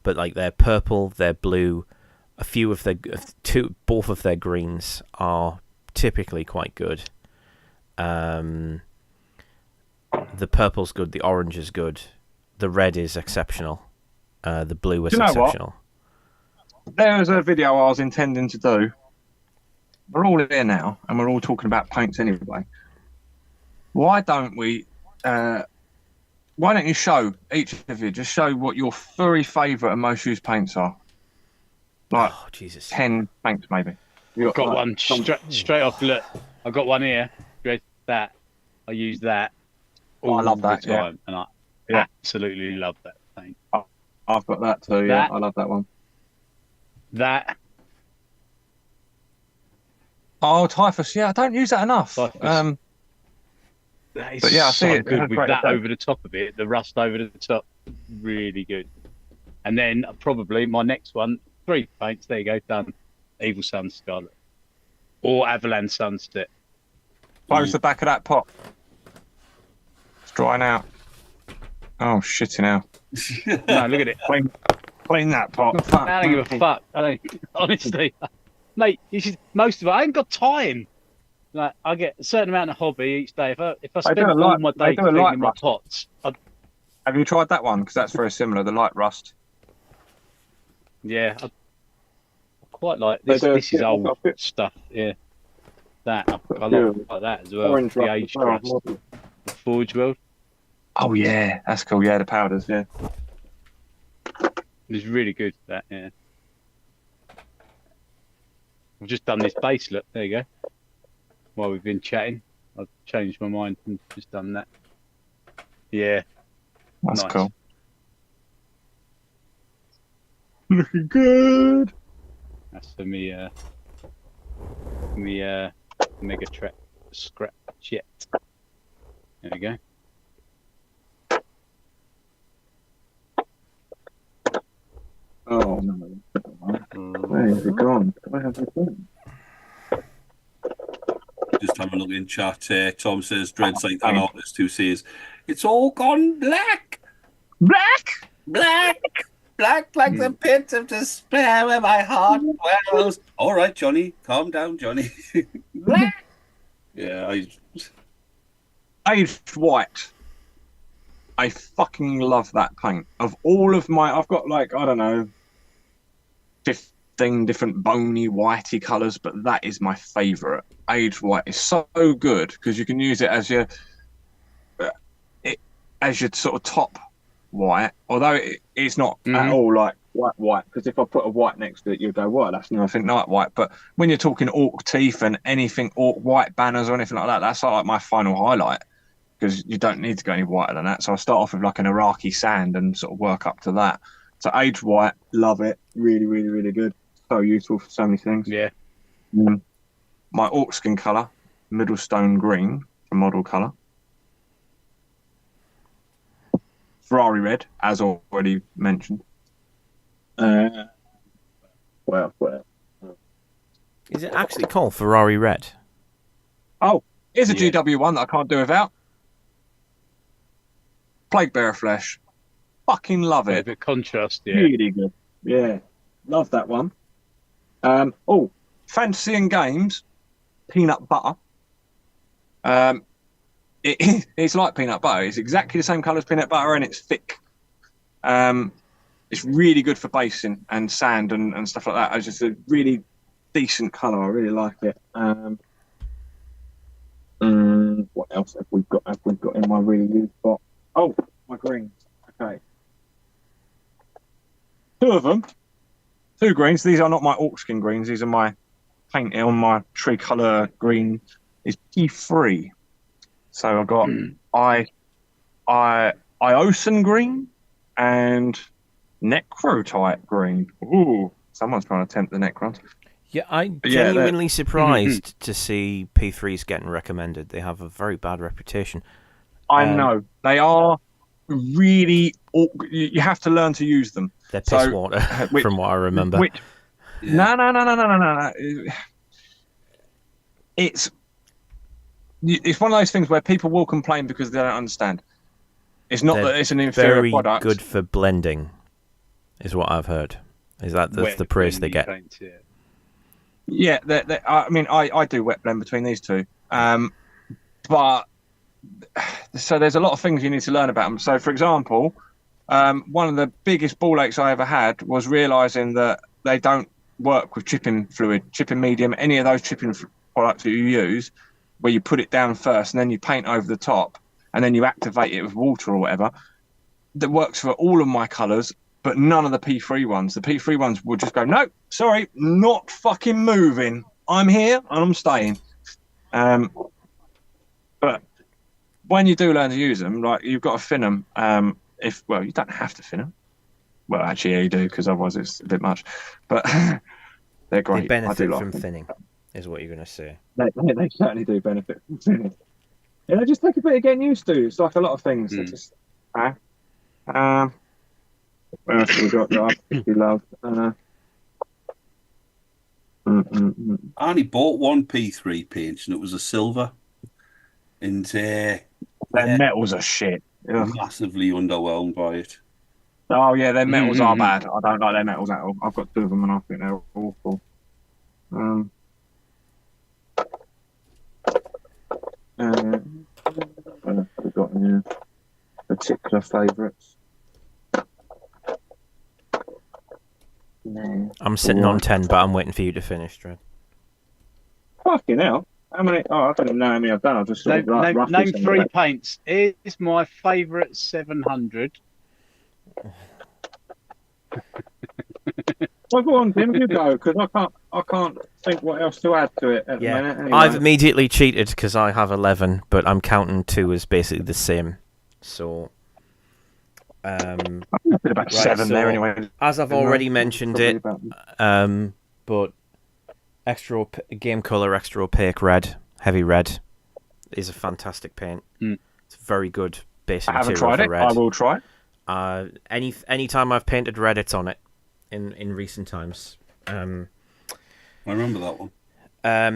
But like they're purple, they're blue. A few of their both of their greens are typically quite good. The purple's good, the orange is good, the red is exceptional, the blue is Do you know what? exceptional. There was a video I was intending to do. We're all here now, and we're all talking about paints anyway. Why don't we? Why don't you show each of you just show what your very favourite and most used paints are? Like Oh Jesus! 10 paints maybe. I've got one straight off. Look, I've got one here. That I use that all I love that, the time, and I absolutely love that paint. I've got that too. Yeah, I love that one. That. Oh, Typhus. Yeah, I don't use that enough. Typhus. That is But yeah, I so see it. good That's with great that effect. over the top of it, the rust over the top, really good. And then probably my next one, 3 paints. There you go, done. Evil Sun Scarlet or Avalanche Sunset. Close the back of that pot. It's drying out. Oh, shitting out. No, look at it. Clean that pot. I don't give a fuck. I don't, honestly, mate. You should, most of it. I ain't got time. Like I get a certain amount of hobby each day. If I spend all my day cleaning my pots, Have you tried that one? Because that's very similar. The light rust. yeah, I quite like this. This is old stuff. Yeah, that I like that as well. Orange The rust age as well. trust, the Forge World. Oh yeah, that's cool. Yeah, the powders. Yeah. It's really good. That yeah. I've just done this base look. There you go. While we've been chatting, I've changed my mind and just done that. Yeah, That's nice. cool. Looking good. That's for me. Mega Trek scrap jet. There we go. Oh no. Where has it gone? Where have it gone? Just have a look in chat. Tom says, Dread's like an artist who says, it's all gone black. Black. Black. Black like the pit of despair where my heart dwells. All right, Johnny. Calm down, Johnny. Black. Yeah, Aged white. I fucking love that paint. Of all of my, I've got like, I don't know, 15 different bony whitey colours, but that is my favourite. Aged white is so good because you can use it as your sort of top white, although it's not at all like white, because if I put a white next to it, you'd go, well, that's nothing like white. But when you're talking Ork teeth and anything Ork white banners or anything like that, that's like my final highlight, because you don't need to go any whiter than that. So I start off with like an Iraqi sand and sort of work up to that. So aged white, love it. Really, really, really good. So useful for so many things. Yeah. My Ork skin colour, Middlestone green, a model colour. Ferrari red, as already mentioned. Well. Is it actually called Ferrari red? Oh, here's a GW one that I can't do without. Plague Bearer Flesh. Fucking love A it. bit of contrast, yeah. Really good. Yeah, love that one. Fantasy and Games, Peanut Butter. It's like peanut butter. It's exactly the same colour as peanut butter, and it's thick. It's really good for basing and sand and stuff like that. It's just a really decent colour. I really like it. What else have we got? In my really used box? Oh, my greens. Okay, two of them. Two greens. These are not my Ork skin greens. These are my paint on my tree colour green. Is P3. So I've got Iosan green and Necrotype green. Ooh, someone's trying to tempt the Necrons. Yeah, I'm genuinely surprised to see P3s getting recommended. They have a very bad reputation. I know. They are really... You have to learn to use them. They're piss water, from what I remember. No. It's one of those things where people will complain because they don't understand. It's not that it's an inferior product. Very good for blending, is what I've heard. That's the praise they get. Paints, yeah. Yeah, I mean, I do wet blend between these two, but so there's a lot of things you need to learn about them. So, for example, one of the biggest ball aches I ever had was realizing that they don't work with chipping fluid, chipping medium, any of those chipping products that you use, where you put it down first and then you paint over the top and then you activate it with water or whatever. That works for all of my colours, but none of the P3 ones. The P3 ones will just go, no, sorry, not fucking moving. I'm here and I'm staying. But when you do learn to use them, like, you've got to thin them. You don't have to thin them. Well, actually, yeah, you do, because otherwise it's a bit much. But they're great. They benefit I do like from them. thinning, is what you're going to say. They certainly do benefit from thinning. Yeah, they just take a bit of getting used to. It's like a lot of things. They just, what else have we got that I particularly love? I only bought one P3 paint, and it was a silver. And their metals are shit. Ugh. Massively underwhelmed by it. Oh yeah, their metals are bad. I don't like their metals at all. I've got two of them, and I think they're awful. What have we got in here? Particular favourites. No. I'm sitting on 10, but I'm waiting for you to finish, Dread. Fucking hell. How many? Oh, I don't even know how many I've done. I've just sort of name three paints. It's my favourite 700. Well, go on, Tim, you go, because I can't think what else to add to it at the minute. Anyway. I've immediately cheated because I have 11, but I'm counting 2 as basically the same. So, I think I did about 7 there anyway. As I've already mentioned it, but game color extra opaque red, heavy red, is a fantastic paint. It's very good basic material. I haven't tried it. Red. I will try it. Any time I've painted red, it's on it. In recent times, I remember that one.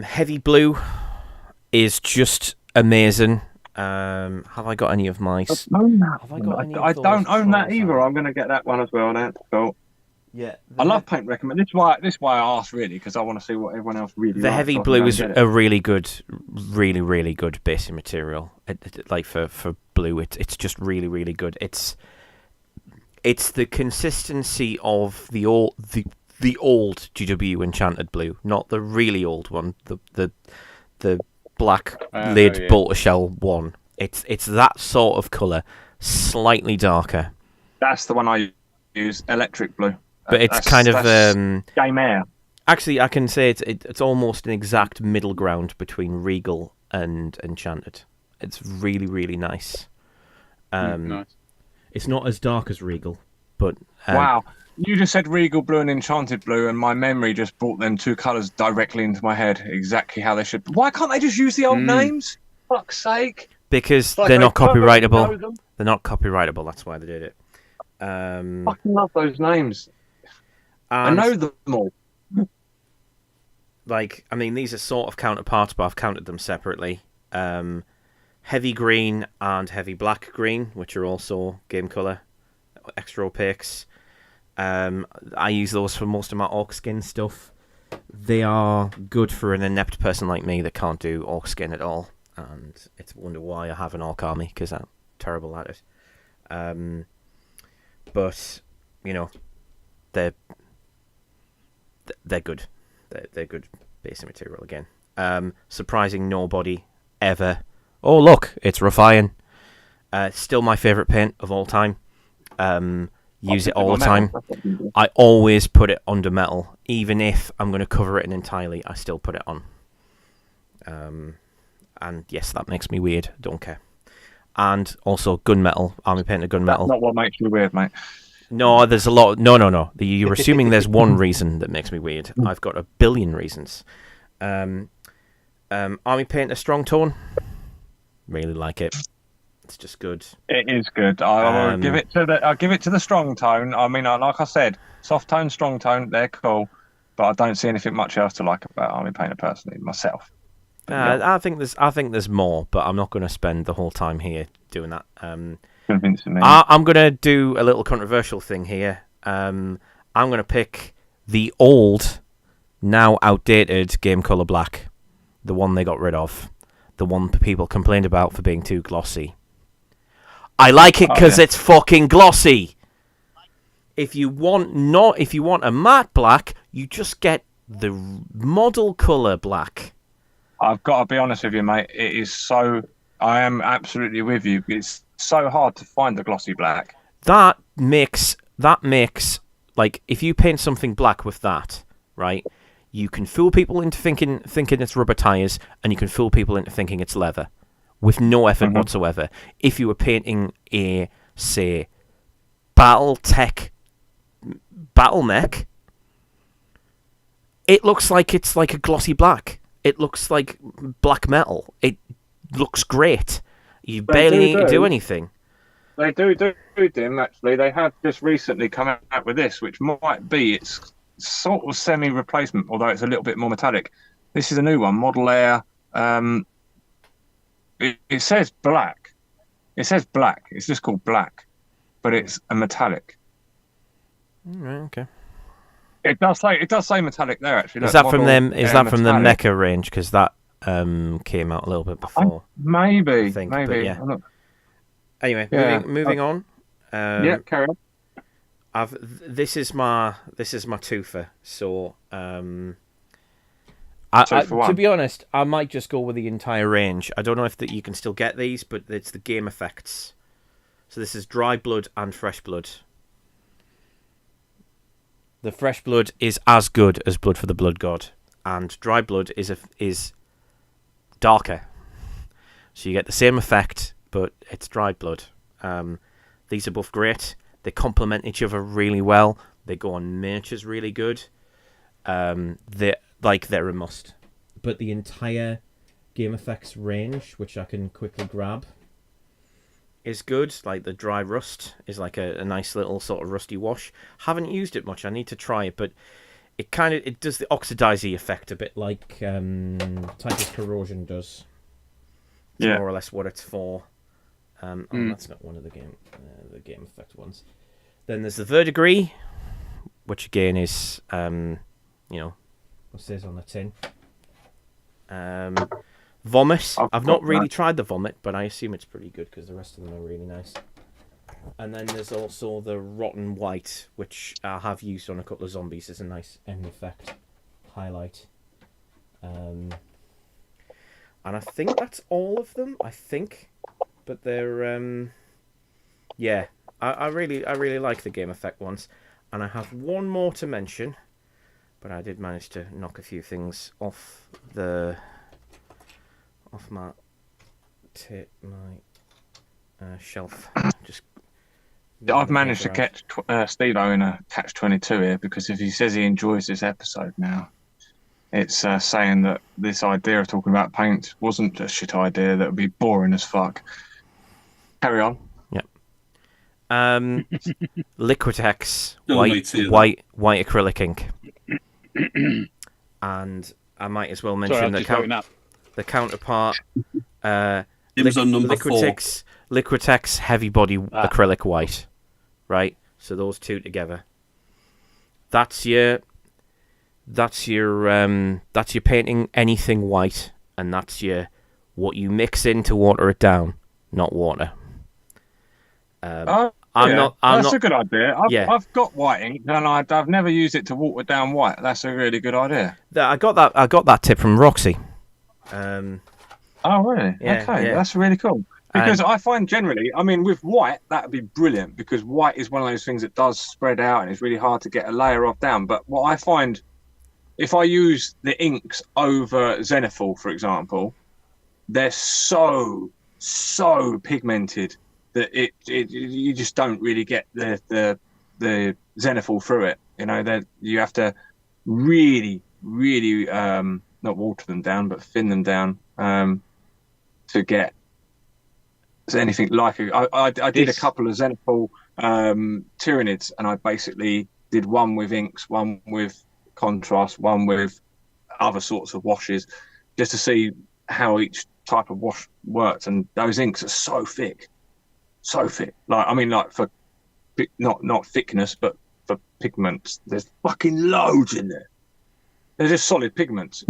Heavy blue is just amazing. Have I got any of my? I don't own that either. I'm going to get that one as well. Now, cool. Yeah, I love paint recommend. This is why I asked, really, because I want to see what everyone else really. The heavy blue is a really good, really good basic material. Like for blue, it's just really good. It's the consistency of the old GW Enchanted Blue, not the really old one, the black lid bolter shell one. It's that sort of colour, slightly darker. That's the one I use, electric blue. But it's kind of game air. Actually, I can say it's almost an exact middle ground between Regal and Enchanted. It's really nice. Nice. It's not as dark as Regal, but... wow. You just said Regal Blue and Enchanted Blue, and my memory just brought them two colours directly into my head, exactly how they should... Why can't they just use the old names? Fuck's sake. Because they're not copyrightable. They're not copyrightable, that's why they did it. I fucking love those names. I know them all. Like, I mean, these are sort of counterparts, but I've counted them separately. heavy green and heavy black green, which are also game colour, extra opaques. I use those for most of my orc skin stuff. They are good for an inept person like me that can't do orc skin at all, and it's a wonder why I have an orc army, because I'm terrible at it. But you know, they're good. They're good basic material again. Surprising nobody ever. Oh look, it's Raffian. Still my favourite paint of all time. Use it all the time. I always put it under metal, even if I'm going to cover it in entirely. I still put it on. And yes, that makes me weird. Don't care. And also gunmetal, army painted gunmetal. That's not what makes you weird, mate. No, there's a lot. No. You're assuming there's one reason that makes me weird. I've got a billion reasons. Army paint a strong tone. Really like it. It's just good. It is good. I'll give it to the strong tone. I mean, like I said, soft tone, strong tone, they're cool, but I don't see anything much else to like about army painter personally myself. I think there's more, but I'm not going to spend the whole time here doing that. Convincing me. I'm going to do a little controversial thing here. I'm going to pick the old, now outdated game color black, the one they got rid of, the one people complained about for being too glossy. I like it because it's fucking glossy. If you want a matte black, you just get the model color black. I've got to be honest with you, mate. It is so. I am absolutely with you. It's so hard to find the glossy black. That makes like if you paint something black with that, right? You can fool people into thinking it's rubber tires, and you can fool people into thinking it's leather, with no effort whatsoever. If you were painting a, say, Battletech battle mech, it looks like it's like a glossy black. It looks like black metal. It looks great. You barely need to do anything. They do, Dim, actually. They have just recently come out with this, which might be its sort of semi-replacement, although it's a little bit more metallic. This is a new one, Model Air. It says black. It says black. It's just called black, but it's a metallic. Right, okay. It does say metallic there, actually. Is that from them? Is that from the Mecha range? Because that came out a little bit before. Maybe. I think, maybe. yeah. Anyway, Yeah. moving on. Yeah, carry on. This is my twofer. So to be honest, I might just go with the entire range. I don't know if that you can still get these, but it's the game effects. So this is dry blood and fresh blood. The fresh blood is as good as blood for the blood god, and dry blood is darker. So you get the same effect, but it's dry blood. These are both great. They complement each other really well. They go on miniatures really good. They're a must. But the entire game effects range, which I can quickly grab, is good. Like the dry rust is like a nice little sort of rusty wash. Haven't used it much. I need to try it, but it does the oxidizing effect a bit like Titus Corrosion does. It's more or less what it's for. That's not one of the game effect ones. Then there's the Verdigris, which again is what says on the tin. Vomit. I've not really tried the Vomit, but I assume it's pretty good because the rest of them are really nice. And then there's also the Rotten White, which I have used on a couple of zombies as a nice end effect highlight. And I think that's all of them. I think, but they're I really like the game effect ones, and I have one more to mention, but I did manage to knock a few things off my shelf. Just I've managed to catch Steve-O in a catch-22 here, because if he says he enjoys this episode now, it's saying that this idea of talking about paint wasn't a shit idea, that would be boring as fuck. Carry on. Yep. Liquitex white acrylic ink. And I might as well mention the counterpart, Tim's on number 4. Liquitex Heavy Body Acrylic White, right? So those two together. That's your painting anything white, and that's what you mix in to water it down, not water. That's a good idea. I've got white ink, and I've never used it to water down white. That's a really good idea. I got that tip from Roxy. Oh, really? Yeah, okay, yeah. That's really cool. Because I find generally, I mean, with white, that would be brilliant because white is one of those things that does spread out and it's really hard to get a layer of down. But what I find, if I use the inks over Zenithal, for example, they're so pigmented that you just don't really get the Zenithal through it. You know, that you have to really not water them down, but thin them down to get anything like it. I did a couple of Zenithal Tyranids, and I basically did one with inks, one with contrast, one with other sorts of washes, just to see how each type of wash worked. And those inks are so thick. Like, I mean, like for not thickness, but for pigments, there's fucking loads in there. They're just solid pigments.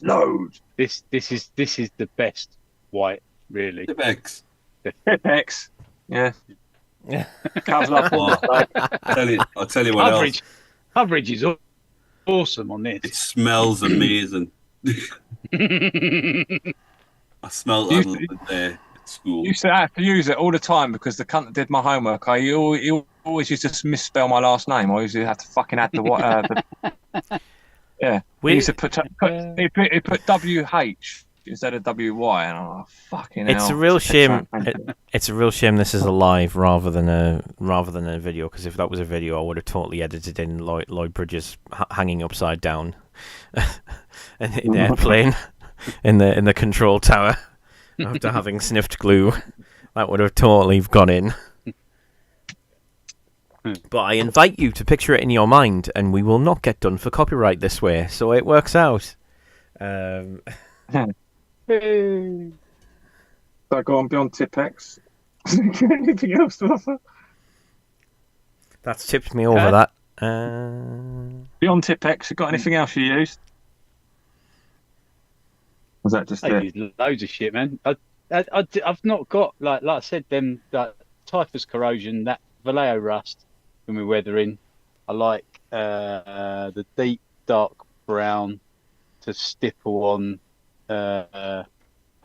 Loads. This is the best white, really. Tipex. Yeah. Covers up all I'll tell you what else. Coverage is awesome on this. It smells amazing. I smelled that a little bit there at school. Used to have to use it all the time because the cunt that did my homework, he always used to misspell my last name. I used to have to fucking add the yeah. He used to put WH instead of WY, and fucking hell. It's a real shame. It's a real shame this is a live rather than a video. Because if that was a video, I would have totally edited in Lloyd Bridges hanging upside down in the airplane in the control tower after having sniffed glue. That would have totally gone in. But I invite you to picture it in your mind, and we will not get done for copyright this way, so it works out. So go on beyond Tipex. Anything else to offer? That's tipped me over that. Beyond Tipex, you got anything else you used? Was that just I use loads of shit, man. I've not got like I said, them typhus corrosion, that Vallejo rust when we're weathering. I like the deep dark brown to stipple on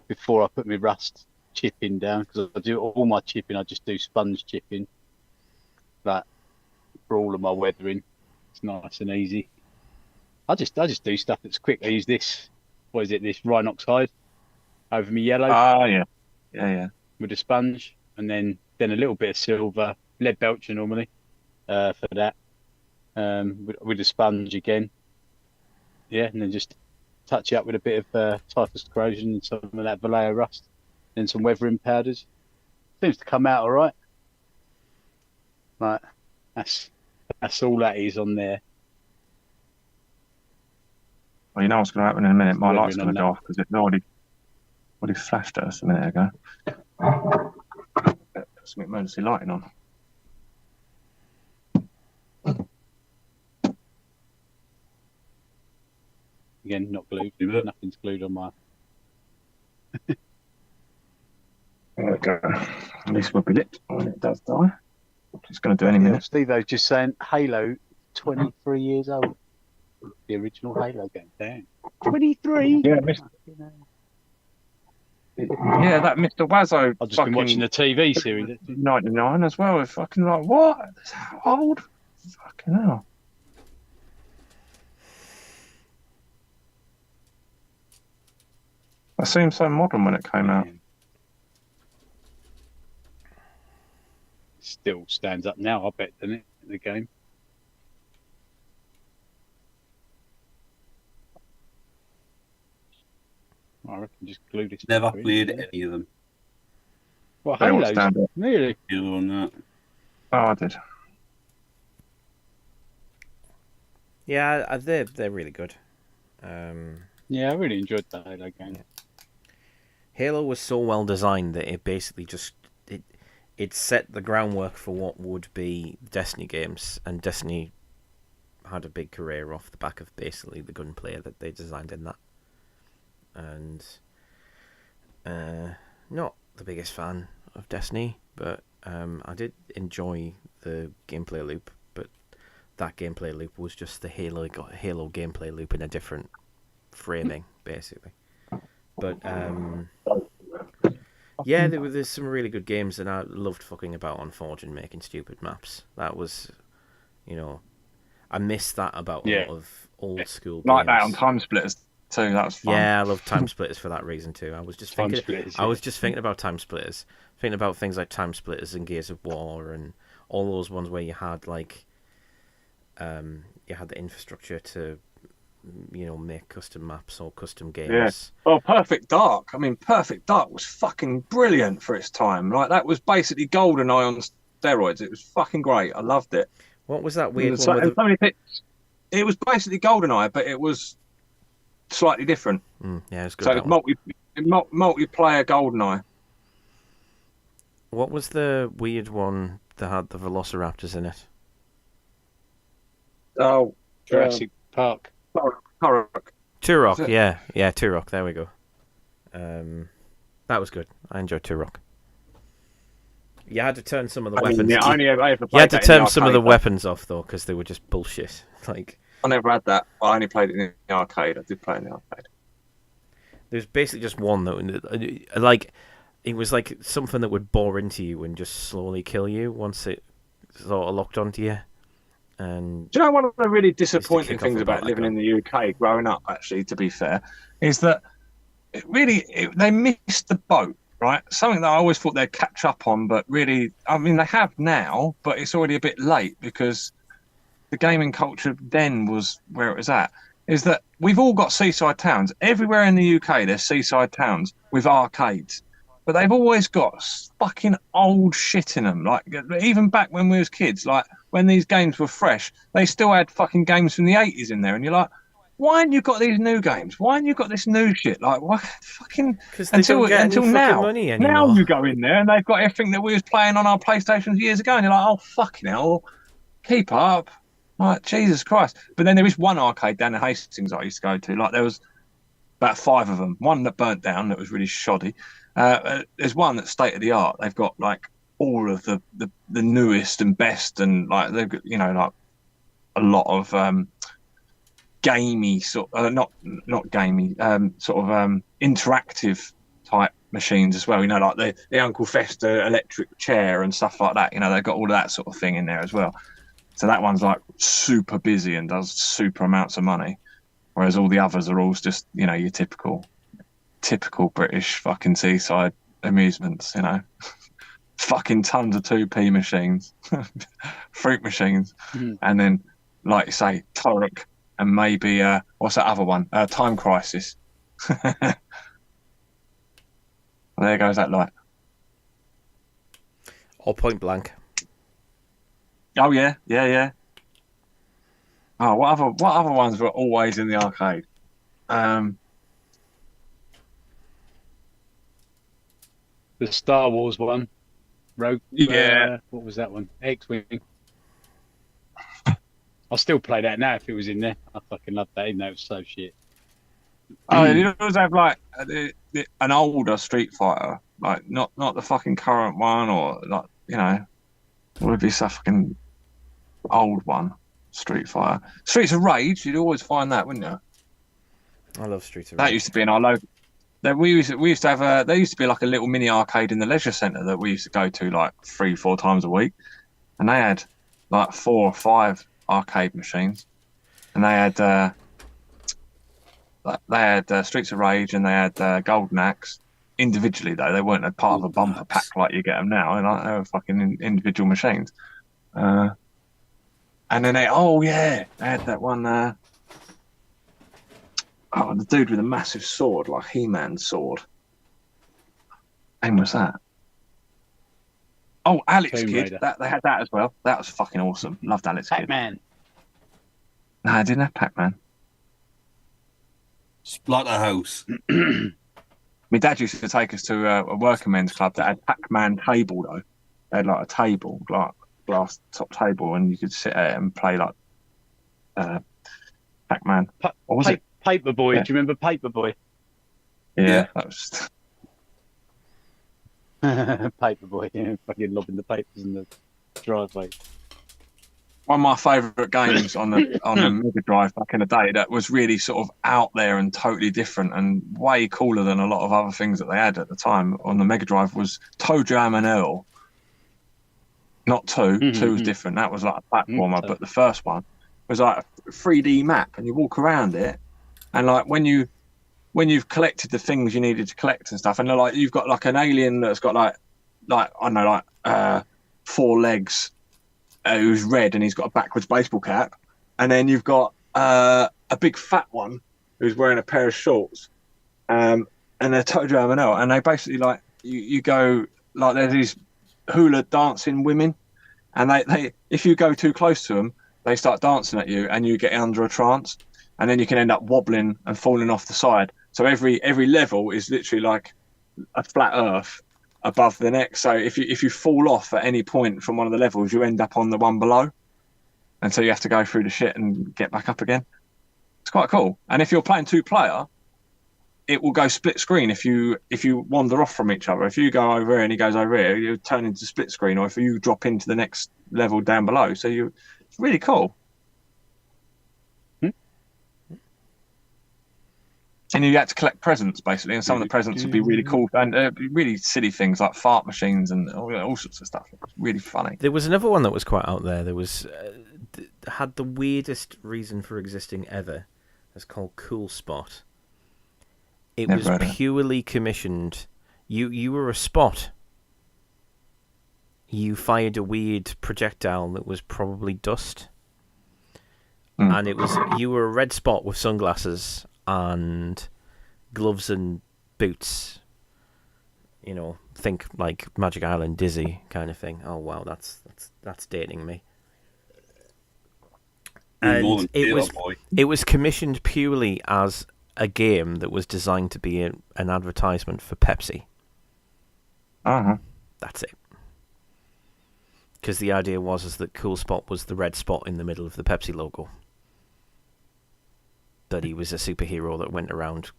before I put my rust chipping down, because I do all my chipping. I just do sponge chipping, like for all of my weathering. It's nice and easy. I just do stuff that's quick. I use this. What is it? This Rhinox hide over me yellow. Yeah. With a sponge, and then a little bit of silver, lead belcher normally, for that. With a sponge again. Yeah, and then just touch it up with a bit of typhus corrosion and some of that Vallejo rust, then some weathering powders. Seems to come out all right. Right, that's all that is on there. Well, you know what's going to happen in a minute. My light's going to go off because it already flashed at us a minute ago. Put some emergency lighting on. Again, not glued. Nothing's glued on my. There we go. At least we'll be lit when it does die. It's going to do any minute. Steve was just saying Halo, 23 years old. The original Halo game. Damn. 23? Yeah, yeah, that Mr. Wazzo. I've just been watching the TV series. 99 as well. It's fucking like, what? That's how old? Fucking hell. That seemed so modern when it came out. Still stands up now, I bet, doesn't it, in the game? I reckon just glue this. Never played any of them. What, Halos? Really? Halo on that. Oh, I did. Yeah, they're really good. Yeah, I really enjoyed the Halo game. Halo was so well designed that it basically just it set the groundwork for what would be Destiny games, and Destiny had a big career off the back of basically the gunplay that they designed in that. And not the biggest fan of Destiny, but I did enjoy the gameplay loop. But that gameplay loop was just the Halo gameplay loop in a different framing, basically. But yeah, there's some really good games, and I loved fucking about on Forge and making stupid maps. That was, I miss that about a lot of old school games. Like that on Time Splitters too. That was fun. Yeah, I love Time Splitters for that reason too. I was just thinking about Time Splitters, thinking about things like Time Splitters and Gears of War and all those ones where you had like, you had the infrastructure to, make custom maps or custom games. Yeah. Well, Perfect Dark. I mean, Perfect Dark was fucking brilliant for its time. Like that was basically GoldenEye on steroids. It was fucking great. I loved it. What was that weird one? It was basically GoldenEye, but it was slightly different. Yeah, it's good. So it was multiplayer GoldenEye. What was the weird one that had the Velociraptors in it? Oh, Jurassic Park. Turok, yeah, Turok. There we go. That was good. I enjoyed Turok. You had to turn some of the weapons. You had to turn some of the weapons off though, because they were just bullshit. Like I never had that. I only played it in the arcade. I did play in the arcade. There's basically just one that, like, it was like something that would bore into you and just slowly kill you once it sort of locked onto you. And do you know one of the really disappointing things about living in the UK growing up, actually, to be fair, is that they missed the boat, right? Something that I always thought they'd catch up on, but really, I mean, they have now, but it's already a bit late because the gaming culture then was where it was at, is that we've all got seaside towns. Everywhere in the UK, there's seaside towns with arcades. But they've always got fucking old shit in them. Like, even back when we was kids, like, when these games were fresh, they still had fucking games from the 80s in there. And you're like, why haven't you got these new games? Why haven't you got this new shit? Like, what fucking... Until now. Money anymore. Now you go in there and they've got everything that we was playing on our PlayStations years ago. And you're like, oh, fucking hell, keep up. Like, Jesus Christ. But then there is one arcade down in Hastings that I used to go to. Like, there was about 5 of them. One that burnt down that was really shoddy. There's one that's state of the art. They've got like all of the newest and best, and like they've got like a lot of gamey sort, not gamey, sort of interactive type machines as well. Like the Uncle Fester electric chair and stuff like that. They've got all of that sort of thing in there as well. So that one's like super busy and does super amounts of money, whereas all the others are all just your typical British fucking seaside amusements, fucking tons of 2p machines, fruit machines, and then, like you say, Torok, and maybe what's that other one? Time Crisis. There goes that light. Or Point Blank. Oh yeah. Oh, what other ones were always in the arcade? The Star Wars one. Rogue. Yeah. What was that one? X-Wing. I'll still play that now if it was in there. I fucking love that, even though it was so shit. Oh, you always have like an older Street Fighter, like not the fucking current one, or like what would be some fucking old one? Street Fighter, Streets of Rage. You'd always find that, wouldn't you? I love Streets of Rage. That used to be in our local. We used to have there used to be like a little mini arcade in the leisure centre that we used to go to like 3-4 times a week, and they had like 4 or 5 arcade machines, and they had Streets of Rage and they had Golden Axe individually though. They weren't a part of a bumper pack like you get them now. They were fucking individual machines. And then they had that one. The dude with a massive sword, like He-Man's sword. Name was that? Oh, Alex Tomb Kidd. Raider. They had that as well. That was fucking awesome. Loved Alex Kidd. Pac-Man. No, I didn't have Pac-Man. Splatterhouse. My dad used to take us to a working men's club that had Pac-Man table though. They had like a table, like glass top table, and you could sit at it and play like Pac-Man. What was it? Paperboy. Yeah. Do you remember Paperboy? Yeah, that was. Paperboy, yeah, fucking lobbing the papers in the driveway. One of my favourite games on the Mega Drive back in the day that was really sort of out there and totally different and way cooler than a lot of other things that they had at the time on the Mega Drive was Toe Jam and Earl. Not 2. 2 was different. That was like a platformer, but the first one was like a 3D map, and you walk around it, and like when you've collected the things you needed to collect and stuff, and like you've got like an alien that's got like I don't know, like 4 legs. Who's red and he's got a backwards baseball cap, and then you've got a big fat one who's wearing a pair of shorts, and they're totally out, and they basically like you go like there's these hula dancing women, and they if you go too close to them, they start dancing at you, and you get under a trance, and then you can end up wobbling and falling off the side. So every level is literally like a flat Earth above the next. So if you fall off at any point from one of the levels, you end up on the one below, and so you have to go through the shit and get back up again. It's quite cool. And if you're playing 2-player, it will go split screen if you wander off from each other. If you go over here and he goes over here, you turn into split screen, or if you drop into the next level down below. So it's really cool. And you had to collect presents, basically, and some of the presents would be really cool and really silly things like fart machines and all sorts of stuff. It was really funny. There was another one that was quite out there. There was had the weirdest reason for existing ever. It's called Cool Spot. It was purely commissioned. You were a spot. You fired a weird projectile that was probably dust, and you were a red spot with sunglasses and gloves and boots. You know, think like Magic Island Dizzy kind of thing. Oh wow, that's dating me. And it was commissioned purely as a game that was designed to be an advertisement for Pepsi. That's it. Because the idea was that Cool Spot was the red spot in the middle of the Pepsi logo. That he was a superhero that went around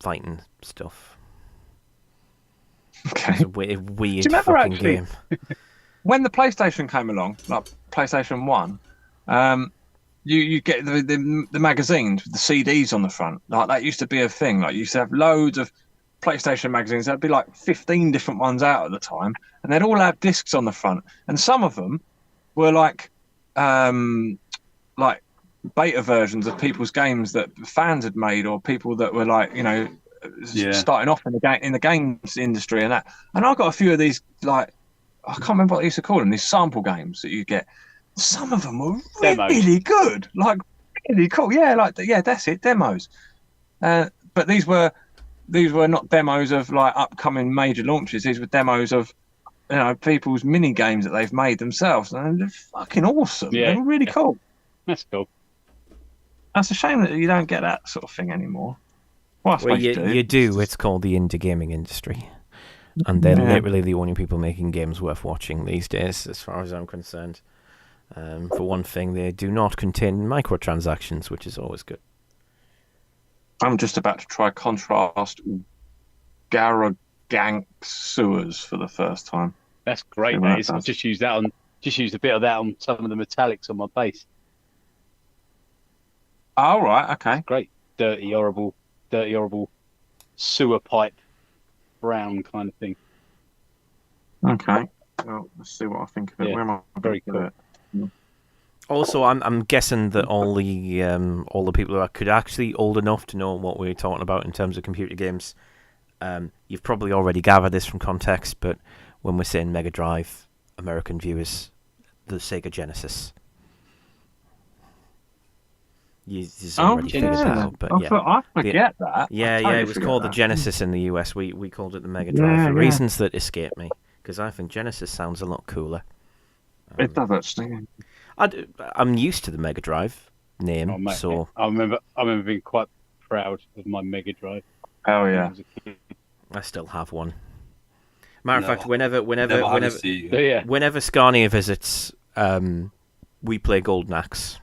fighting stuff. Okay. It's a weird fucking game. When the PlayStation came along, like PlayStation 1, you get the magazines with the CDs on the front. Like that used to be a thing. Like you used to have loads of PlayStation magazines. There'd be like 15 different ones out at the time, and they'd all have discs on the front. And some of them were like beta versions of people's games that fans had made, or people that were like, you know, starting off in the games industry and that. And I got a few of these, like, I can't remember what they used to call them, these sample games that you get. Some of them were really good, like really cool. Yeah, that's it, demos. But these were not demos of like upcoming major launches. These were demos of, you know, people's mini games that they've made themselves, and they're fucking awesome. Yeah, they're really cool. That's cool. That's a shame that you don't get that sort of thing anymore. Well, you do. It's called the indie gaming industry, and they're literally the only people making games worth watching these days, as far as I'm concerned. For one thing, they do not contain microtransactions, which is always good. I'm just about to try Contrast Garagank Sewers for the first time. That's great, mate. I've just used a bit of that on some of the metallics on my bass. Oh, right, okay. Great. Dirty, horrible sewer pipe brown kind of thing. Okay. Well, let's see what I think of it. Where am I? Very cool. Also, I'm guessing that all the people who are actually old enough to know what we're talking about in terms of computer games, you've probably already gathered this from context, but when we're saying Mega Drive, American viewers, the Sega Genesis. You've already figured that out, but I forget that. It was called the Genesis in the US. We called it the Mega Drive for reasons that escape me, because I think Genesis sounds a lot cooler. It does actually. I'm used to the Mega Drive name, so I remember being quite proud of my Mega Drive. Oh when I yeah. was a kid. I still have one. Matter of No, fact, whenever Never had a Sega. But yeah. whenever Scania visits, we play Golden Axe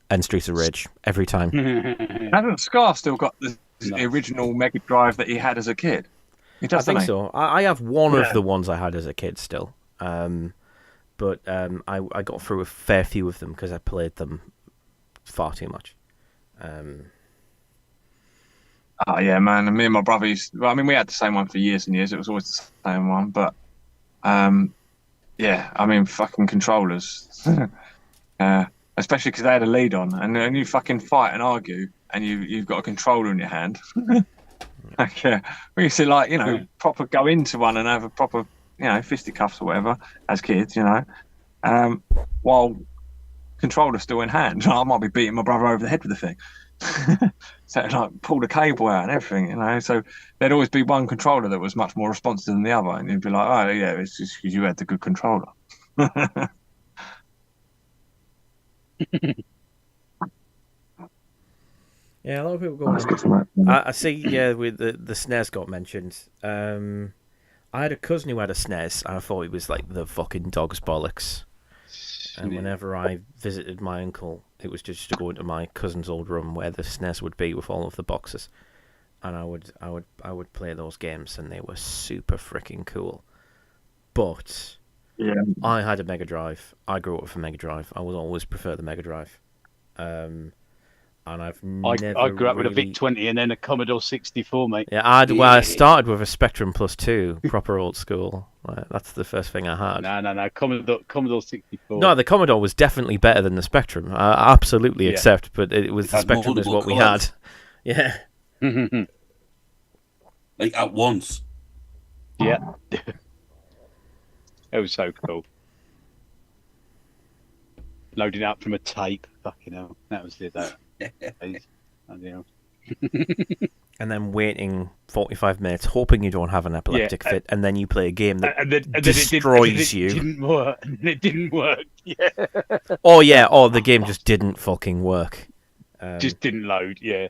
and Streets of Rage every time. Hasn't Scar still got the Nice. original Mega Drive that he had as a kid? He does, I think doesn't he? so. I have one of Yeah. the ones I had as a kid still, but I got through a fair few of them because I played them far too much. Oh yeah, man. And me and my brother well, I mean, we had the same one for years and years. It was always the same one, but yeah, I mean, fucking controllers. Especially because they had a lead on, and you fucking fight and argue, and you've got a controller in your hand. Like, we used to proper go into one and have a proper fisticuffs or whatever as kids, while controller's still in hand. I might be beating my brother over the head with the thing. So like pull the cable out and everything, So there'd always be one controller that was much more responsive than the other, and you'd be like, oh yeah, it's just because you had the good controller. Yeah, a lot of people go. I see. Yeah, with the SNES got mentioned. I had a cousin who had a SNES, and I thought he was like the fucking dog's bollocks. And whenever I visited my uncle, it was just to go into my cousin's old room where the SNES would be with all of the boxes, and I would play those games, and they were super freaking cool. But Yeah. I had a Mega Drive. I grew up with a Mega Drive. I would always prefer the Mega Drive. And I've never. I grew up with a really... VIC-20 and then a Commodore 64, mate. Yeah, I started with a Spectrum Plus 2, proper old school. That's the first thing I had. No, Commodore 64. No, the Commodore was definitely better than the Spectrum. I absolutely accept, but it was the Spectrum is what we had. Yeah. Like at once. Yeah. It was so cool. Loading up from a tape. Fucking hell. That was it, that. And then waiting 45 minutes, hoping you don't have an epileptic fit, and then you play a game that destroys you. It didn't work. Yeah. Oh, the game just didn't fucking work. Just didn't load, yeah.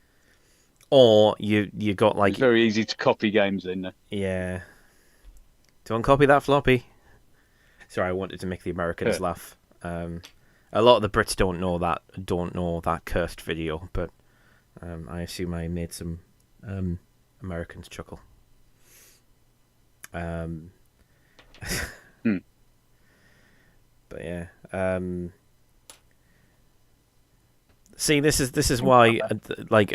Or you got like... It's very easy to copy games in. Yeah. Don't copy that floppy. Sorry, I wanted to make the Americans laugh. A lot of the Brits don't know that cursed video, but I assume I made some Americans chuckle. But yeah, see, this is why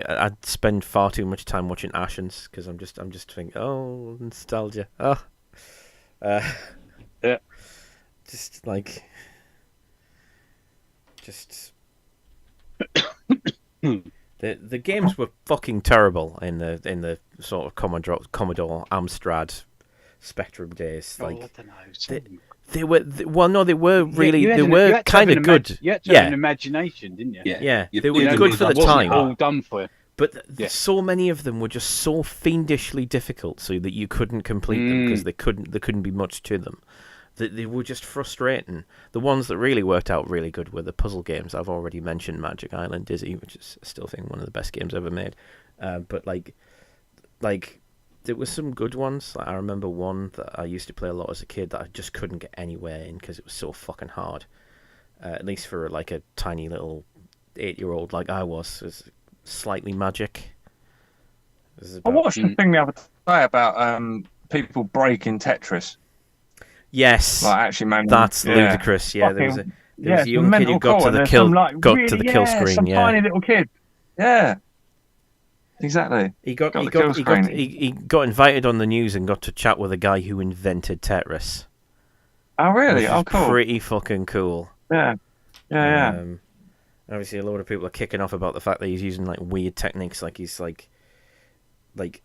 I'd spend far too much time watching Ashens, because I'm just thinking, oh, nostalgia, yeah, just like. Just the games were fucking terrible in the sort of Commodore Amstrad Spectrum days. Like I don't know. they were really they were kind of good. You had to have an imagination, didn't you? Yeah, they were good for the time. All done for you. But so many of them were just so fiendishly difficult, so that you couldn't complete them because there couldn't be much to them. They were just frustrating. The ones that really worked out really good were the puzzle games. I've already mentioned Magic Island Dizzy, which is I still think one of the best games ever made. But like there were some good ones. Like, I remember one that I used to play a lot as a kid that I just couldn't get anywhere in because it was so fucking hard. At least for like a tiny little 8-year-old like I was. It was Slightly Magic. I watched the thing the other day about people breaking Tetris. Yes, like actually, man, that's ludicrous. Yeah, there was a young kid who got to the kill screen. Some tiny little kid. Yeah, exactly. He got invited on the news and got to chat with a guy who invented Tetris. Oh really? Oh cool. Pretty fucking cool. Yeah. Obviously, a lot of people are kicking off about the fact that he's using like weird techniques, like he's like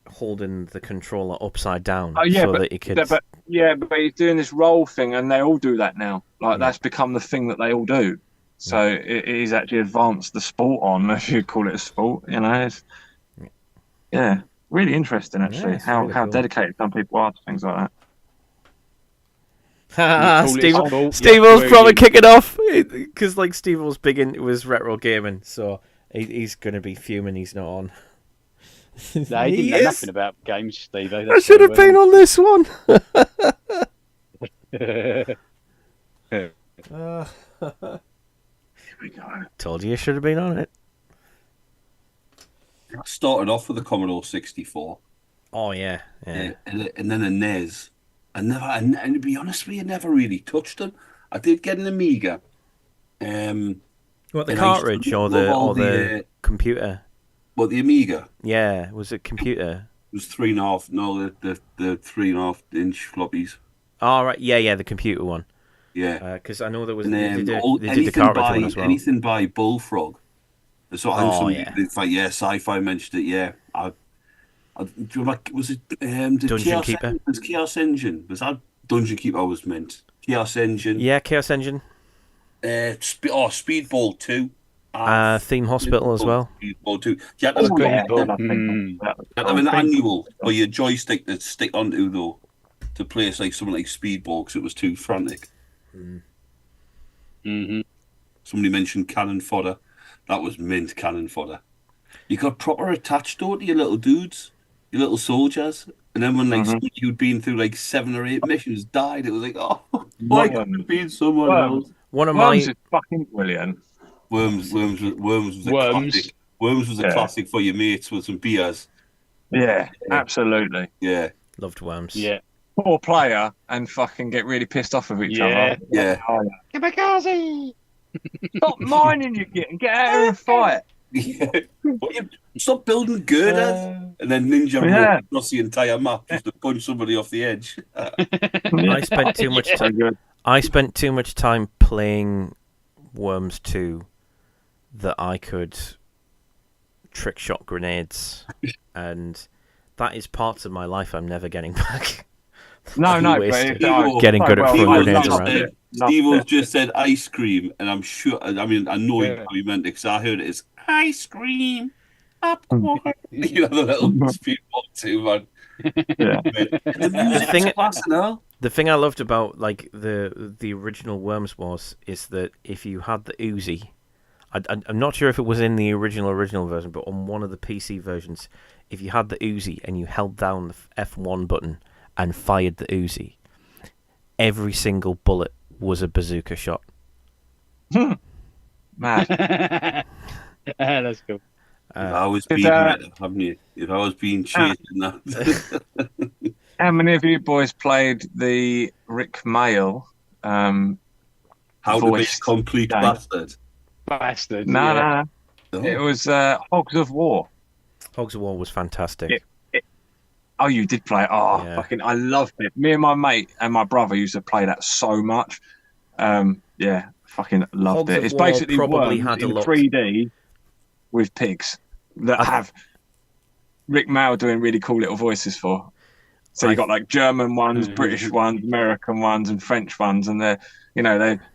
holding the controller upside down. Oh yeah, so but, that he could... but he's doing this roll thing, and they all do that now. Like that's become the thing that they all do. So it is actually advanced the sport on, if you call it a sport. It's, really interesting actually how really cool. dedicated some people are to things like that. Steve-O's probably kicking off because like Steve-O's big into his retro gaming, so he's gonna be fuming he's not on. No, he didn't know nothing about games, Steve. I should have been on this one. Here we go. Told you should have been on it. I started off with the Commodore 64. Oh yeah. And then a NES. And to be honest with you, I never really touched them. I did get an Amiga. What, the cartridge or the computer? Well, the Amiga. Yeah, was it computer? It was 3.5. No, the 3.5-inch floppies. Oh right, yeah, the computer one. Yeah, because I know there was and, they did the cartridge one as well. Anything by Bullfrog. So Sci-Fi mentioned it. Yeah, was it Dungeon Keeper? Was Chaos Engine? Was that Dungeon Keeper? I was meant Chaos Engine. Yeah, Chaos Engine. Speedball 2. Theme Hospital as well. Speedball 2. Yeah, that was good. I mean, annual or your joystick to stick onto though to place like something like Speedball because it was too frantic. Mm-hmm. Somebody mentioned cannon fodder. That was mint cannon fodder. You got proper attached though to your little dudes, your little soldiers, and then when like somebody who'd been through like 7 or 8 missions died, it was like, oh, why couldn't it be someone else? One of Worms is fucking brilliant. Worms was a classic. Worms was a classic for your mates with some beers. Yeah, absolutely. Yeah, loved Worms. Yeah, 4 player and fucking get really pissed off with each other. Yeah. Kamikaze! Stop mining you get and get out here and fight. Stop building girders and then ninja roll across the entire map just to punch somebody off the edge. I spent too much time. I spent too much time playing Worms 2 that I could trick shot grenades, and that is parts of my life I'm never getting back. No, getting good at throwing grenades around. Steve just said ice cream, and I'm sure. I mean, I know he probably meant it because I heard it as ice cream. Popcorn. You know the little speedball too, man. Yeah. The thing I loved about like the original Worms is that if you had the Uzi, I'm not sure if it was in the original version, but on one of the PC versions, if you had the Uzi and you held down the F1 button and fired the Uzi, every single bullet was a bazooka shot. Mad. That's cool. I was being haven't you? If I was being chased in that. How many of you boys played the Rick Mail? How to be a complete bastard? Bastard. No. It was Hogs of War. Hogs of War was fantastic. Oh, you did play it? Oh, yeah. Fucking, I loved it. Me and my mate and my brother used to play that so much. Yeah, fucking loved it. It's basically probably had in 3D with pigs that have Rick Mail doing really cool little voices for. So you got like German ones, British ones, American ones, and French ones, and they're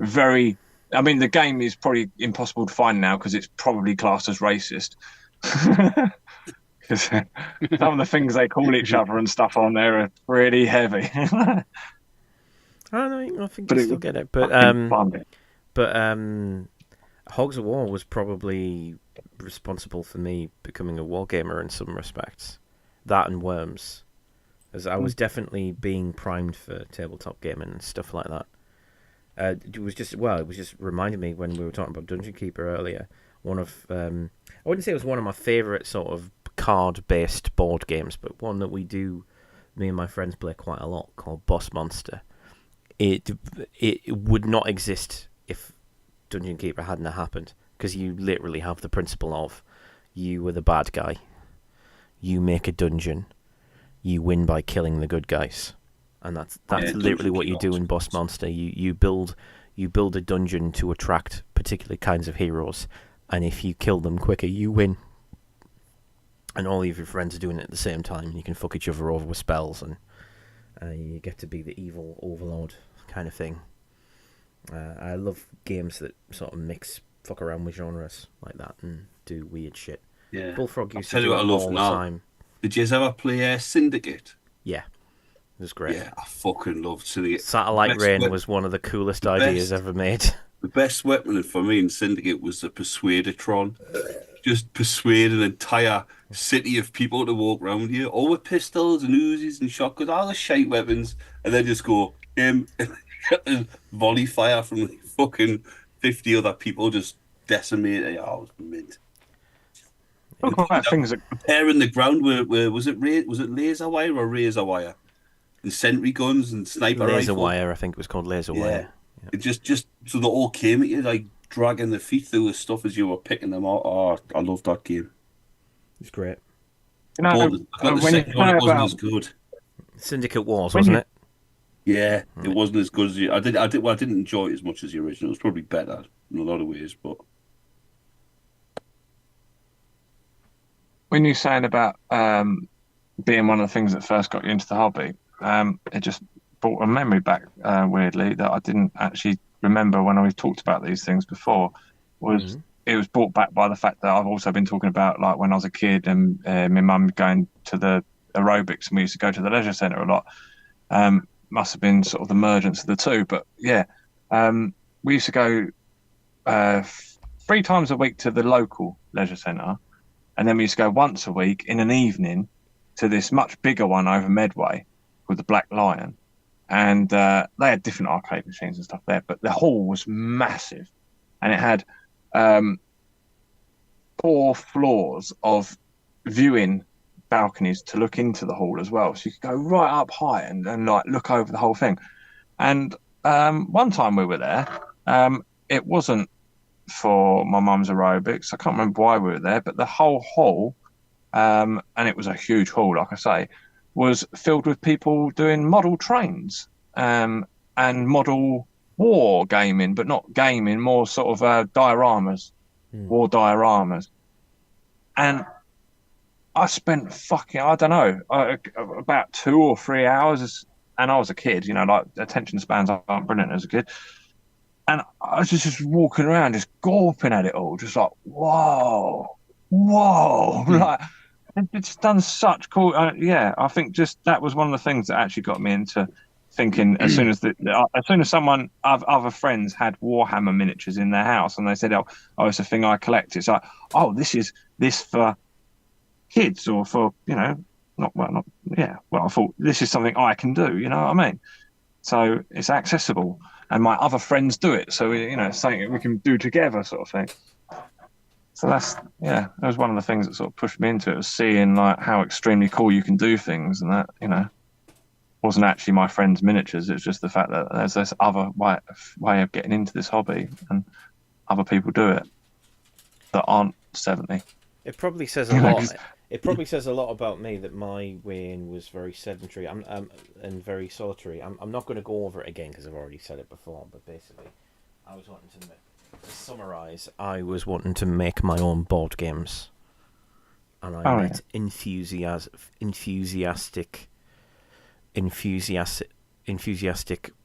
very. I mean, the game is probably impossible to find now because it's probably classed as racist. Because some of the things they call each other and stuff on there are pretty heavy. I think I still get it, but Hogs of War was probably responsible for me becoming a wargamer in some respects. That and Worms, as I was definitely being primed for tabletop gaming and stuff like that. It was just reminding me when we were talking about Dungeon Keeper earlier. One of I wouldn't say it was one of my favourite sort of card-based board games, but one that me and my friends play quite a lot, called Boss Monster. It would not exist if Dungeon Keeper hadn't happened, because you literally have the principle of you were the bad guy, you make a dungeon, you win by killing the good guys, and that's literally what you do in Boss Monster. You build a dungeon to attract particular kinds of heroes, and if you kill them quicker, you win. And all of your friends are doing it at the same time, and you can fuck each other over with spells, and you get to be the evil overlord kind of thing. I love games that sort of fuck around with genres like that and do weird shit. Yeah. Bullfrog used to do it all the time. Did you ever play Syndicate? Yeah. It was great. Yeah, I fucking loved Syndicate. Satellite Rain was one of the coolest ideas ever made. The best weapon for me in Syndicate was the Persuadertron. Just persuade an entire city of people to walk around you, all with pistols and Uzis and shotguns, all the shite weapons, and then just go and volley fire from like fucking 50 other people just decimated. Yeah, I was mint. Talk about things that Preparing the ground where was it laser wire or razor wire? And sentry guns and sniper Laser rifles. wire, I think it was called laser wire. Yeah. It just so they all came at you like dragging their feet through the stuff as you were picking them out. Oh, I love that game. It's great. you know I got the when you second one, say it wasn't about as good. Syndicate Wars, When wasn't you- it? Yeah, it wasn't as good as I did. Well, I didn't enjoy it as much as the original. It was probably better in a lot of ways, but when you're saying about being one of the things that first got you into the hobby, it just brought a memory back weirdly that I didn't actually remember when we talked about these things before. Was It was brought back by the fact that I've also been talking about like when I was a kid and my mum going to the aerobics and we used to go to the leisure centre a lot. Must have been sort of the mergence of the two, but yeah, we used to go 3 times a week to the local leisure centre. And then we used to go once a week in an evening to this much bigger one over Medway called the Black Lion. And they had different arcade machines and stuff there, but the hall was massive. And it had 4 floors of viewing balconies to look into the hall as well. So you could go right up high and like look over the whole thing. And one time we were there, it wasn't for my mum's aerobics. I can't remember why we were there, but the whole hall, and it was a huge hall, like I say, was filled with people doing model trains and model war gaming, but not gaming, more sort of dioramas, war dioramas. And I spent I don't know, about 2 or 3 hours, and I was a kid, like attention spans aren't brilliant as a kid. And I was just walking around, just gawping at it all, just like, whoa, like it's done such cool. I think just that was one of the things that actually got me into thinking. As soon as someone, other friends had Warhammer miniatures in their house, and they said, "Oh, it's a thing I collect." It's like, "Oh, this for kids or for Well, I thought this is something I can do. You know what I mean? So it's accessible. And my other friends do it, so it's something we can do together, sort of thing. So that was one of the things that sort of pushed me into it, was seeing like how extremely cool you can do things, and that wasn't actually my friend's miniatures. It was just the fact that there's this other way of getting into this hobby, and other people do it that aren't 70. It probably says a lot. It probably says a lot about me that my way in was very sedentary and very solitary. I'm not going to go over it again because I've already said it before, but basically, I was wanting to summarise. I was wanting to make my own board games, and I met enthusiastic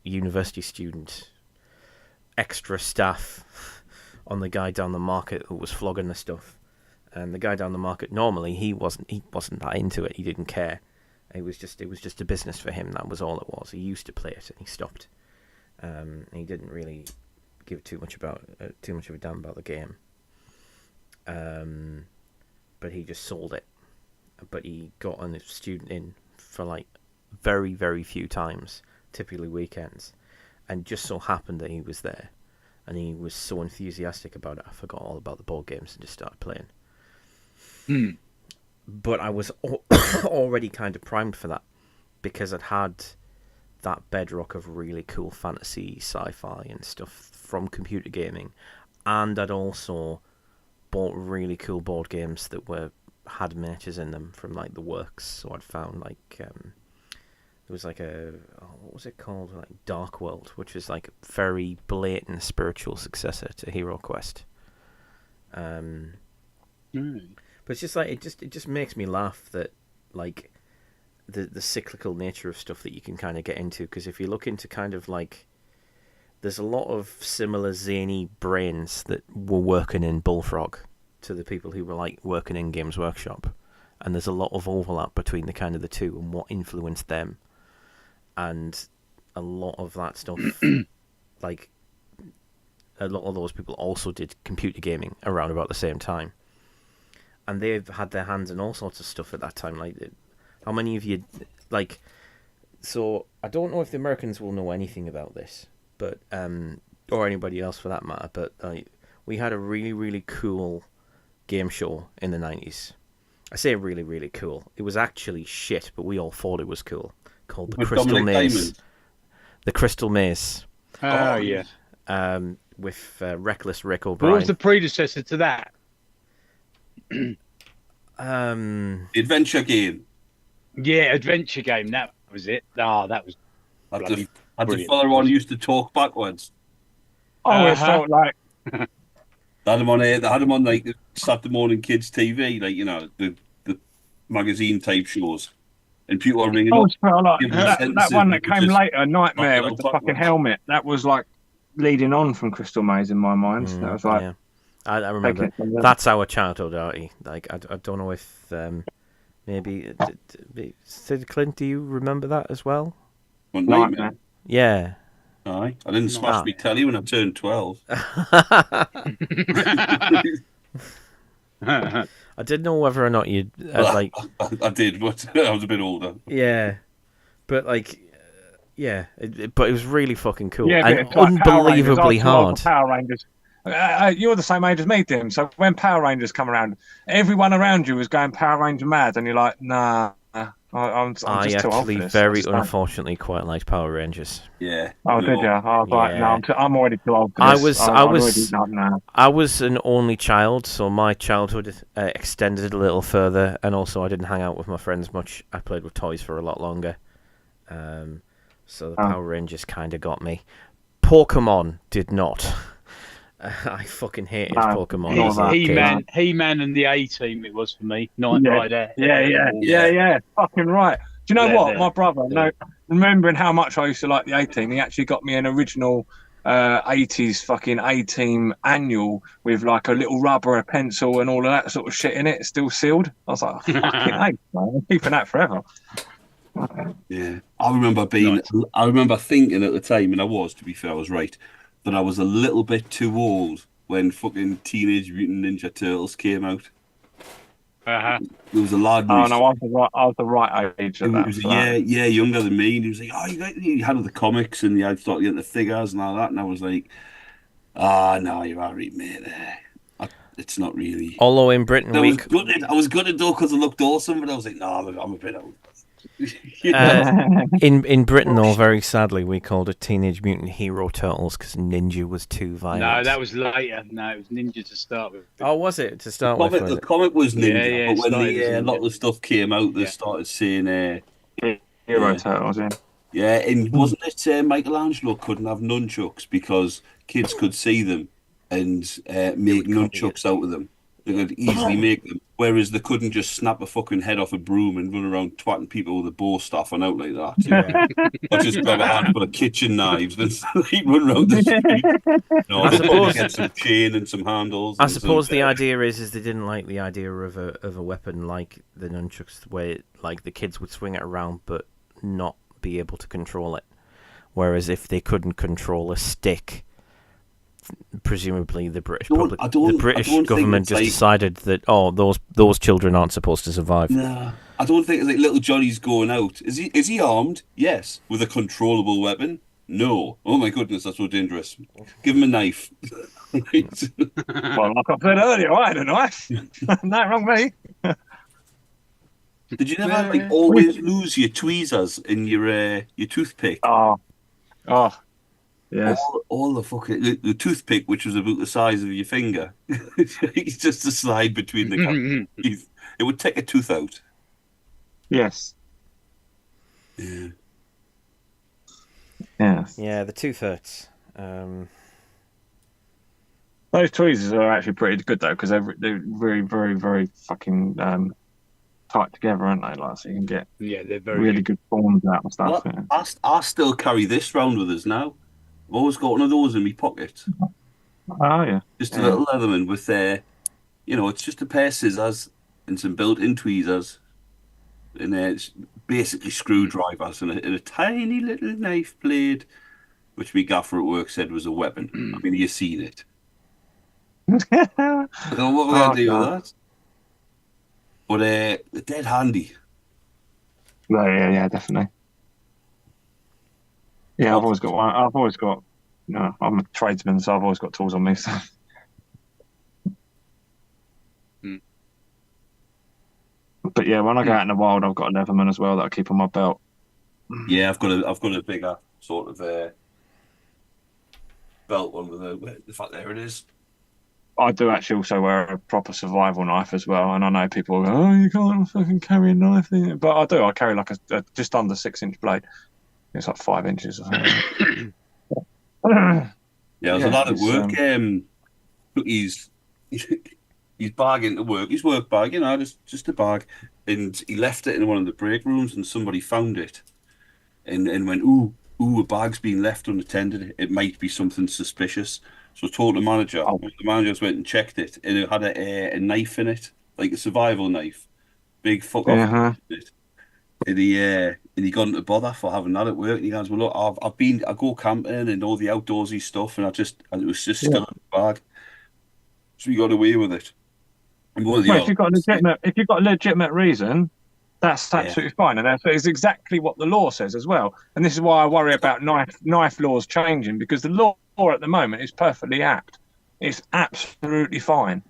university student, extra staff on the guy down the market who was flogging the stuff. And the guy down the market, normally he wasn't that into it. He didn't care. It was just a business for him. That was all it was. He used to play it and he stopped. He didn't really give too much of a damn about the game. But he just sold it. But he got a student in for like very, very few times, typically weekends, and just so happened that he was there, and he was so enthusiastic about it. I forgot all about the board games and just started playing. But I was already kind of primed for that because I'd had that bedrock of really cool fantasy, sci-fi and stuff from computer gaming, and I'd also bought really cool board games that had miniatures in them from like the works. So I'd found like there was like what was it called, like Dark World, which was like a very blatant spiritual successor to Hero Quest. But it's just like it just makes me laugh that like the cyclical nature of stuff that you can kind of get into, because if you look into kind of like there's a lot of similar zany brains that were working in Bullfrog to the people who were like working in Games Workshop, and there's a lot of overlap between the kind of the two and what influenced them, and a lot of that stuff like a lot of those people also did computer gaming around about the same time, and they've had their hands in all sorts of stuff at that time. Like, how many of you like? So I don't know if the Americans will know anything about this, but or anybody else for that matter. But we had a really, really cool game show in the 90s. I say really, really cool. It was actually shit, but we all thought it was cool. Called the Crystal Maze. The Crystal Maze. Oh, yeah. With Reckless Rick O'Brien. What was the predecessor to that? The adventure game. Yeah, adventure game. That was it. Oh, that was. Had the fella on used to talk backwards. I always felt like they had him on like Saturday morning kids TV, like, you know, the magazine type shows, and people are ringing I up. always felt like that one that came later, Nightmare with the fucking helmet. That was like leading on from Crystal Maze in my mind. That was like, yeah. I remember. That's our childhood, Artie. Like, I don't know if maybe Sid Clint, do you remember that as well? Nightmare. Yeah. Aye, I didn't smash my telly when I turned 12. I didn't know whether or not you'd like. I did, but I was a bit older. Yeah, but like, but it was really fucking cool and unbelievably hard. Power Rangers. You're the same age as me, Tim. So when Power Rangers come around, everyone around you was going Power Ranger mad, and you're like, nah. I'm just too old for this. Very unfortunately quite liked Power Rangers. Yeah. Oh, did you? I was like, no, I'm already too old for this. I was an only child, so my childhood extended a little further, and also I didn't hang out with my friends much. I played with toys for a lot longer. So the Power Rangers kind of got me. Pokemon did not. I fucking hated Pokemon. He-Man and the A-Team it was for me. Knight Rider. Yeah. Fucking right. Do you know what? My brother, remembering how much I used to like the A-Team, he actually got me an original 80s fucking A-Team annual with like a little rubber, a pencil and all of that sort of shit in it, still sealed. I was like, fucking A, man. I'm keeping that forever. Yeah. I remember thinking at the time, and I was, to be fair, I was right, that I was a little bit too old when fucking Teenage Mutant Ninja Turtles came out. There was a lad. Oh no, I was the right age. He was a year younger than me, and he was like, "Oh, you had the comics, and you had started getting the figures and all that." And I was like, no, you're all right, mate. It's not really." Although in Britain, I was gutted though because it looked awesome, but I was like, "No, I'm a bit old." In Britain, though, very sadly, we called it Teenage Mutant Hero Turtles because Ninja was too violent. No, that was later. No, it was Ninja to start with. Oh, was it to start with? The comic was Ninja, but when a lot of the stuff came out, they started saying Hero Turtles. Yeah, and wasn't it Michelangelo couldn't have nunchucks because kids could see them and make nunchucks out of them. They could easily make them, whereas they couldn't just snap a fucking head off a broom and run around twatting people with a bow staff and out like that. Yeah. Or just grab a handful of kitchen knives and run around the street. No, I suppose get some chain and some handles. I suppose the idea is they didn't like the idea of a weapon like the nunchucks, where like the kids would swing it around but not be able to control it. Whereas if they couldn't control a stick, presumably the British government just decided that those children aren't supposed to survive. Nah, I don't think it's like little Johnny's going out. Is he armed? Yes. With a controllable weapon? No. Oh my goodness, that's so dangerous. Give him a knife. Well, like I said earlier, I had a knife. Not wrong, me. Did you never always lose your tweezers in your toothpick? Oh. Yes. All the fucking the toothpick, which was about the size of your finger, it's just a slide between the teeth. It would take a tooth out. Yes. Yeah. Yes. Yeah, the tooth hurts. Those tweezers are actually pretty good though, because they're very, very, very fucking tight together, aren't they? Like, so you can get they're very really good forms out and stuff. Well, I still carry this round with us now. I've always got one of those in my pocket. Oh, yeah. Just a little Leatherman with it's just a pair of scissors and some built-in tweezers. And it's basically screwdrivers and a tiny little knife blade. which my gaffer at work said was a weapon. I mean, you seen it. I thought, what we're going to do with that? But they're dead handy. No, yeah, definitely. Yeah, I've always got one. I've always got. No, I'm a tradesman, so I've always got tools on me. So. But yeah, when I go out in the wild, I've got a Leatherman as well that I keep on my belt. Yeah, I've got a bigger sort of belt one with the fact there it is. I do actually also wear a proper survival knife as well, and I know people go, "Oh, you can't fucking carry a knife," but I do. I carry like a just under 6-inch blade. It's like 5 inches or something. Yeah, there's a lot at work. He's bag into work. His work bag, just a bag, and he left it in one of the break rooms, and somebody found it, and went, "Ooh, a bag's been left unattended. It might be something suspicious." So I told the manager. Oh. The manager went and checked it, and it had a knife in it, like a survival knife, big fuck off. And he got into bother for having that at work. And he goes, "Well, look, I go camping and all the outdoorsy stuff, and it was just still in the bag." So he got away with it. And well, if you've got a legitimate reason, that's absolutely fine, and that is exactly what the law says as well. And this is why I worry about knife laws changing, because the law at the moment is perfectly apt. It's absolutely fine,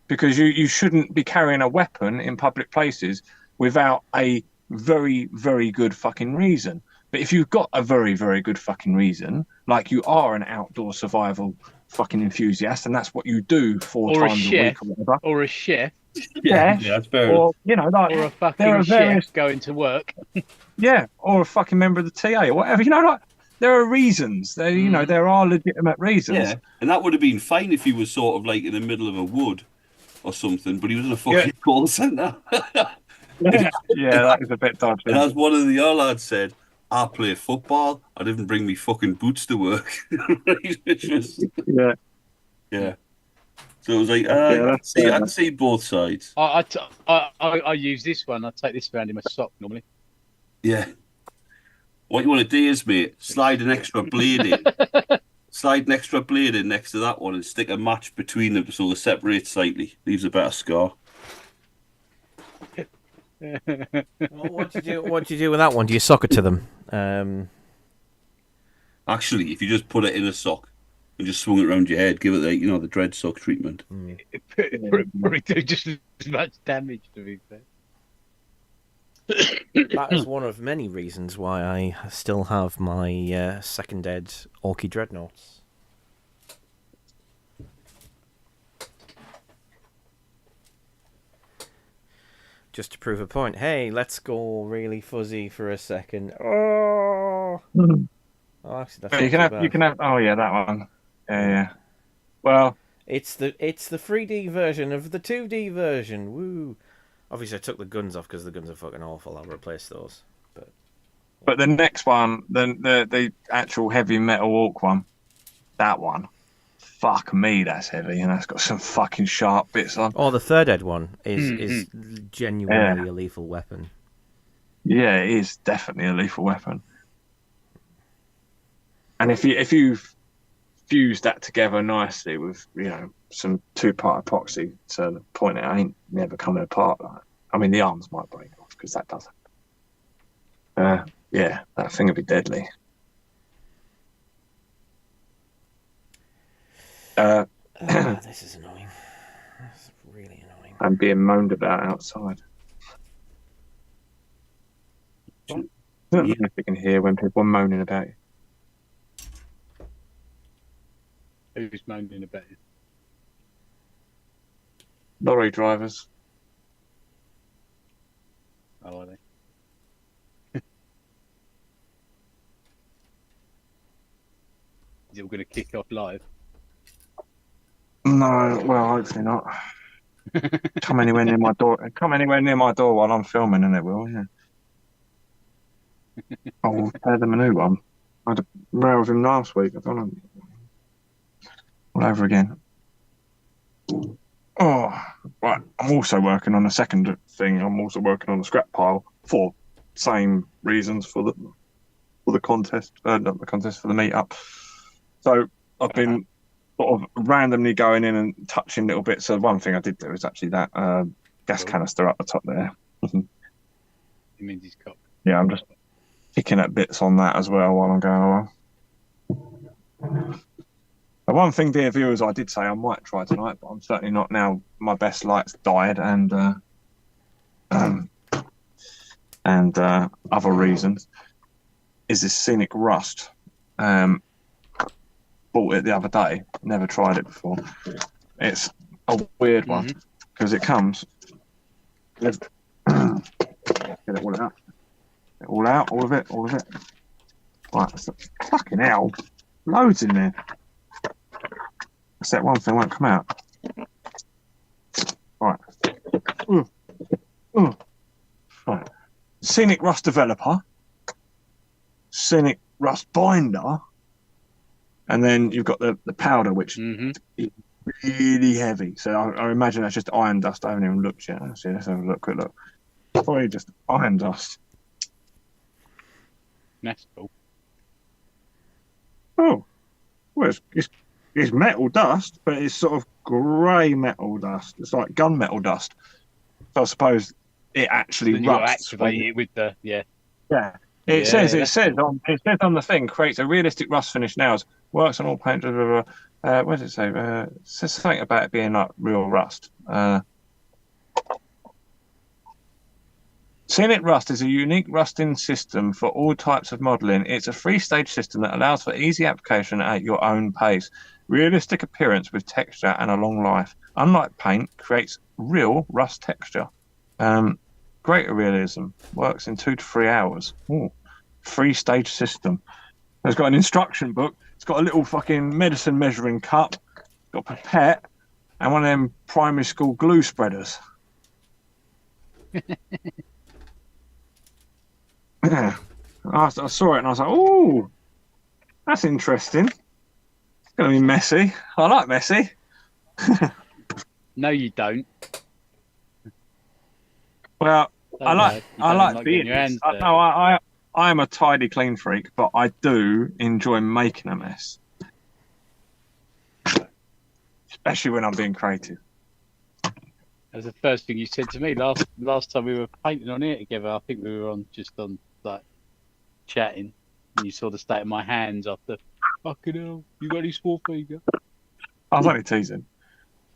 because you shouldn't be carrying a weapon in public places without a very, very good fucking reason. But if you've got a very, very good fucking reason, like you are an outdoor survival fucking enthusiast, and that's what you do 4 times a week or whatever, or a chef. Yeah, that's fair. Or like, or a fucking chef going to work. Yeah, or a fucking member of the TA or whatever. Like there are reasons. There, there are legitimate reasons. Yeah, and that would have been fine if he was sort of like in the middle of a wood or something, but he was in a fucking call centre. Yeah, that is a bit dodgy. And as one of the other lads said, "I play football. I didn't bring me fucking boots to work." Yeah. So it was like, I'd see both sides. I use this one. I take this around in my sock normally. Yeah. What you want to do is, mate, slide an extra blade in. Slide an extra blade in next to that one and stick a match between them so they separate slightly. Leaves a better scar. Well, what do you do with that one? Do you sock it to them? Actually, if you just put it in a sock and just swung it around your head, give it the dread sock treatment. Probably do just as much damage, to be fair. That is one of many reasons why I still have my second ed Orky Dreadnoughts. Just to prove a point. Hey, let's go really fuzzy for a second. Oh, actually, that's you can have. Oh yeah, that one. Yeah. Well, it's the 3D version of the 2D version. Woo! Obviously, I took the guns off because the guns are fucking awful. I'll replace those. But the next one, the actual heavy metal orc one, that one, fuck me, that's heavy, and that's got some fucking sharp bits on. Oh, the third ed one is genuinely a lethal weapon. Yeah, it is definitely a lethal weapon. And if you fuse that together nicely with some 2-part epoxy to the point it ain't never coming apart. I mean, the arms might break off because that does happen. Yeah, that thing would be deadly. This is annoying. That's really annoying. I'm being moaned about outside. I don't know if you can hear when people are moaning about you. Who's moaning about you? Lorry drivers. Oh, are they? Is it all going to kick off live? No, well, hopefully not. Come anywhere near my door while I'm filming, and it will. Yeah. I'll pay them a new one. I had a row with him last week. I don't know. All over again. Oh, right. I'm also working on a second thing. I'm also working on a scrap pile for same reasons for the the contest, not the contest, for the meetup. So I've been sort of randomly going in and touching little bits. So one thing I did do is actually that gas canister up the top there. He means he's cocked. Yeah, I'm just picking at bits on that as well while I'm going along. The one thing, dear viewers, I did say I might try tonight, but I'm certainly not now. My best light's died, and other reasons, is this Scenic Rust. Bought it the other day. Never tried it before. It's a weird one because it comes with get it all out. Get it all out, all of it. Right, so, fucking hell, loads in there. Except one thing won't come out. Right. Right. Scenic Rust Developer, Scenic Rust Binder, and then you've got the powder, which is really heavy. So I imagine that's just iron dust. I haven't even looked yet. See, let's have a quick look. Probably just iron dust. That's cool. Oh, well, it's metal dust, but it's sort of grey metal dust. It's like gunmetal dust. So I suppose it actually rusts. Activate it with the Yeah. It says on the thing, creates a realistic rust finish nails. Works on all paint. What does it say? It says something about it being like real rust. Scenic Rust is a unique rusting system for all types of modelling. It's a three-stage system that allows for easy application at your own pace. Realistic appearance with texture and a long life. Unlike paint, creates real rust texture. Greater realism. Works in 2 to 3 hours. Ooh. 3-stage system. It's got an instruction book. It's got a little fucking medicine measuring cup. It's got a pipette and one of them primary school glue spreaders. Yeah. I saw it and I was like, "Ooh, that's interesting. It's going to be messy. I like messy." No, you don't. Well, I like being. I am a tidy, clean freak, but I do enjoy making a mess, especially when I'm being creative. That was the first thing you said to me last time we were painting on here together. I think we were on like chatting, and you saw the state of my hands after. Fucking hell, you got any small finger? I was only teasing.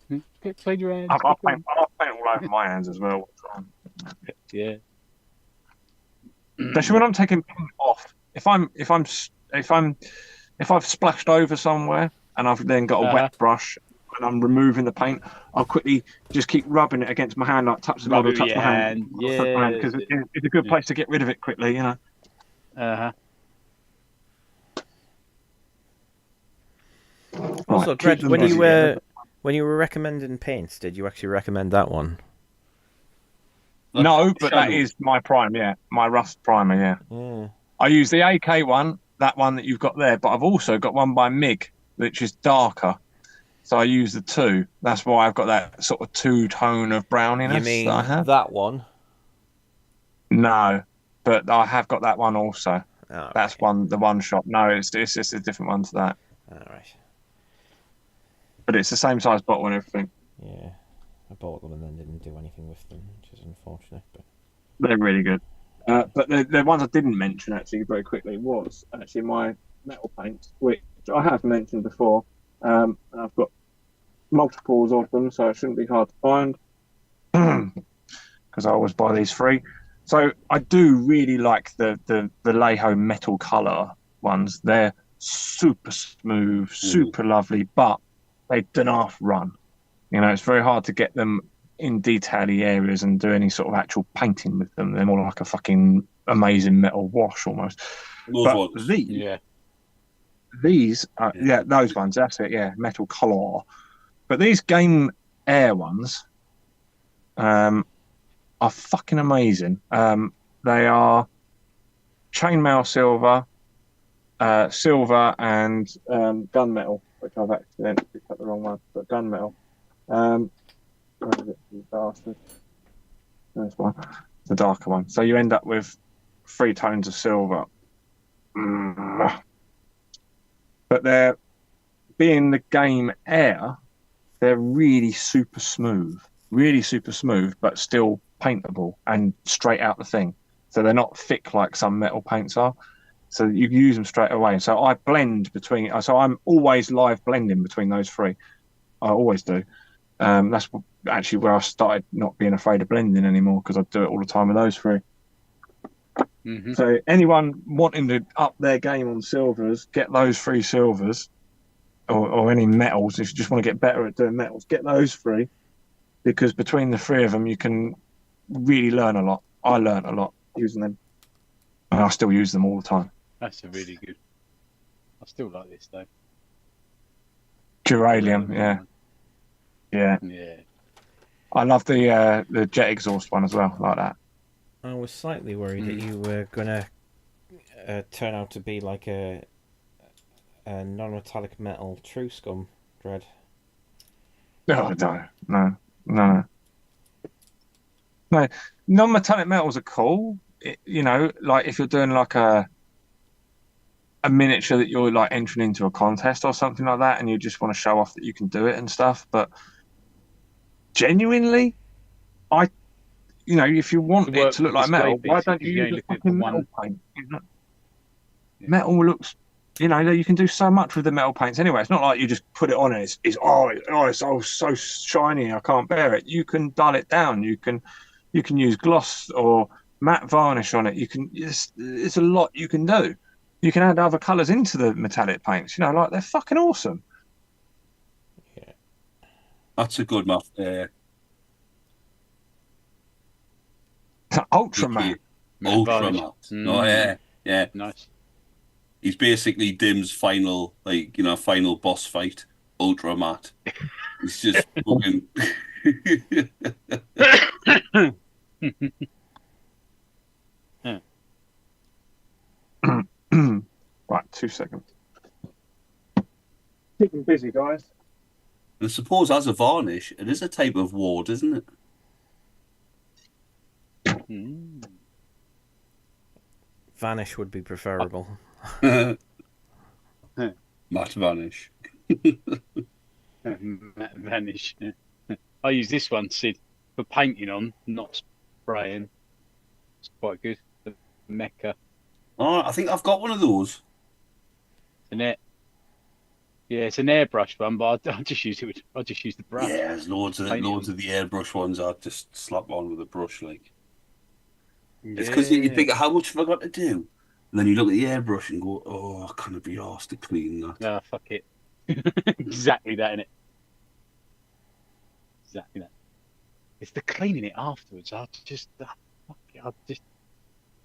Clean your hands. I paint all over my hands as well. Yeah. Especially when I'm taking paint off. If I've splashed over somewhere and I've then got a wet brush and I'm removing the paint, I'll quickly just keep rubbing it against my hand, like touch my hand. Yeah, because it's a good place to get rid of it quickly, you know. Also, Greg, when you were recommending paints, did you actually recommend that one? No, but that is my prime, yeah. My rust primer, yeah. I use the AK one, that one that you've got there, but I've also got one by MIG, which is darker. So I use the two. That's why I've got that sort of two-tone of browniness. You mean that I have. That one? No, but I have got that one also. Oh, that's the one shot. No, it's just a different one to that. All right. But it's the same size bottle and everything. Yeah. I bought them and then didn't do anything with them, which is unfortunate. But they're really good. But the ones I didn't mention actually very quickly was actually my metal paints, which I have mentioned before. And I've got multiples of them, so it shouldn't be hard to find because I always buy these free. So I do really like the Leho metal colour ones. They're super smooth, super lovely, but they don't half run. You know, it's very hard to get them in detaily areas and do any sort of actual painting with them. They're more like a fucking amazing metal wash almost. But these are, those ones, that's it, yeah, metal colour. But these Game Air ones are fucking amazing. They are chainmail silver, silver and gunmetal, which I've accidentally picked up the wrong one, but gunmetal. Where is it, you bastard? There's one, the darker one. So you end up with 3 tones of silver Mm. But they're being the game air, they're really super smooth, but still paintable and straight out the thing. So they're not thick like some metal paints are. So you use them straight away. So I blend between. So I'm always live blending between those three. I always do. That's actually where I started not being afraid of blending anymore because I do it all the time with those three. Mm-hmm. So anyone wanting to up their game on silvers, get those three silvers, or any metals. If you just want to get better at doing metals, get those three because between the three of them, you can really learn a lot. I learned a lot using them, and I still use them all the time. That's a really good. I still like this though. Duralium, yeah. I love the jet exhaust one as well, like that. I was slightly worried that you were gonna turn out to be like a non-metallic metal true scum, Dread. No, no. Non-metallic metals are cool. Like if you're doing like a miniature that you're like entering into a contest or something like that, and you just want to show off that you can do it and stuff. But genuinely, if you want it to look like metal, why don't you use a fucking metal paint? Metal looks, you can do so much with the metal paints anyway. It's not like you just put it on and it's so shiny, I can't bear it. You can dull it down. You can use gloss or matte varnish on it. It's a lot you can do. You can add other colours into the metallic paints. Like they're fucking awesome. Yeah, that's a good math. Ultra matte. Ultra matte. Oh yeah. Nice. He's basically Dim's final boss fight. Ultra matte. He's just fucking. Right, 2 seconds. Keeping busy, guys. I suppose as a varnish, it is a type of ward, isn't it? Vanish would be preferable. Matte varnish. Matte vanish. I use this one, Sid, for painting on, not spraying. It's quite good. The Mecha. Oh, I think I've got one of those. It's an airbrush one, but I just use it. I just use the brush. Yeah, there's loads of the airbrush ones. I just slap on with a brush, like. It's because you think, how much have I got to do? And then you look at the airbrush and go, oh, I can't be arsed to clean that. No, fuck it. Exactly that, innit? Exactly that. It's the cleaning it afterwards.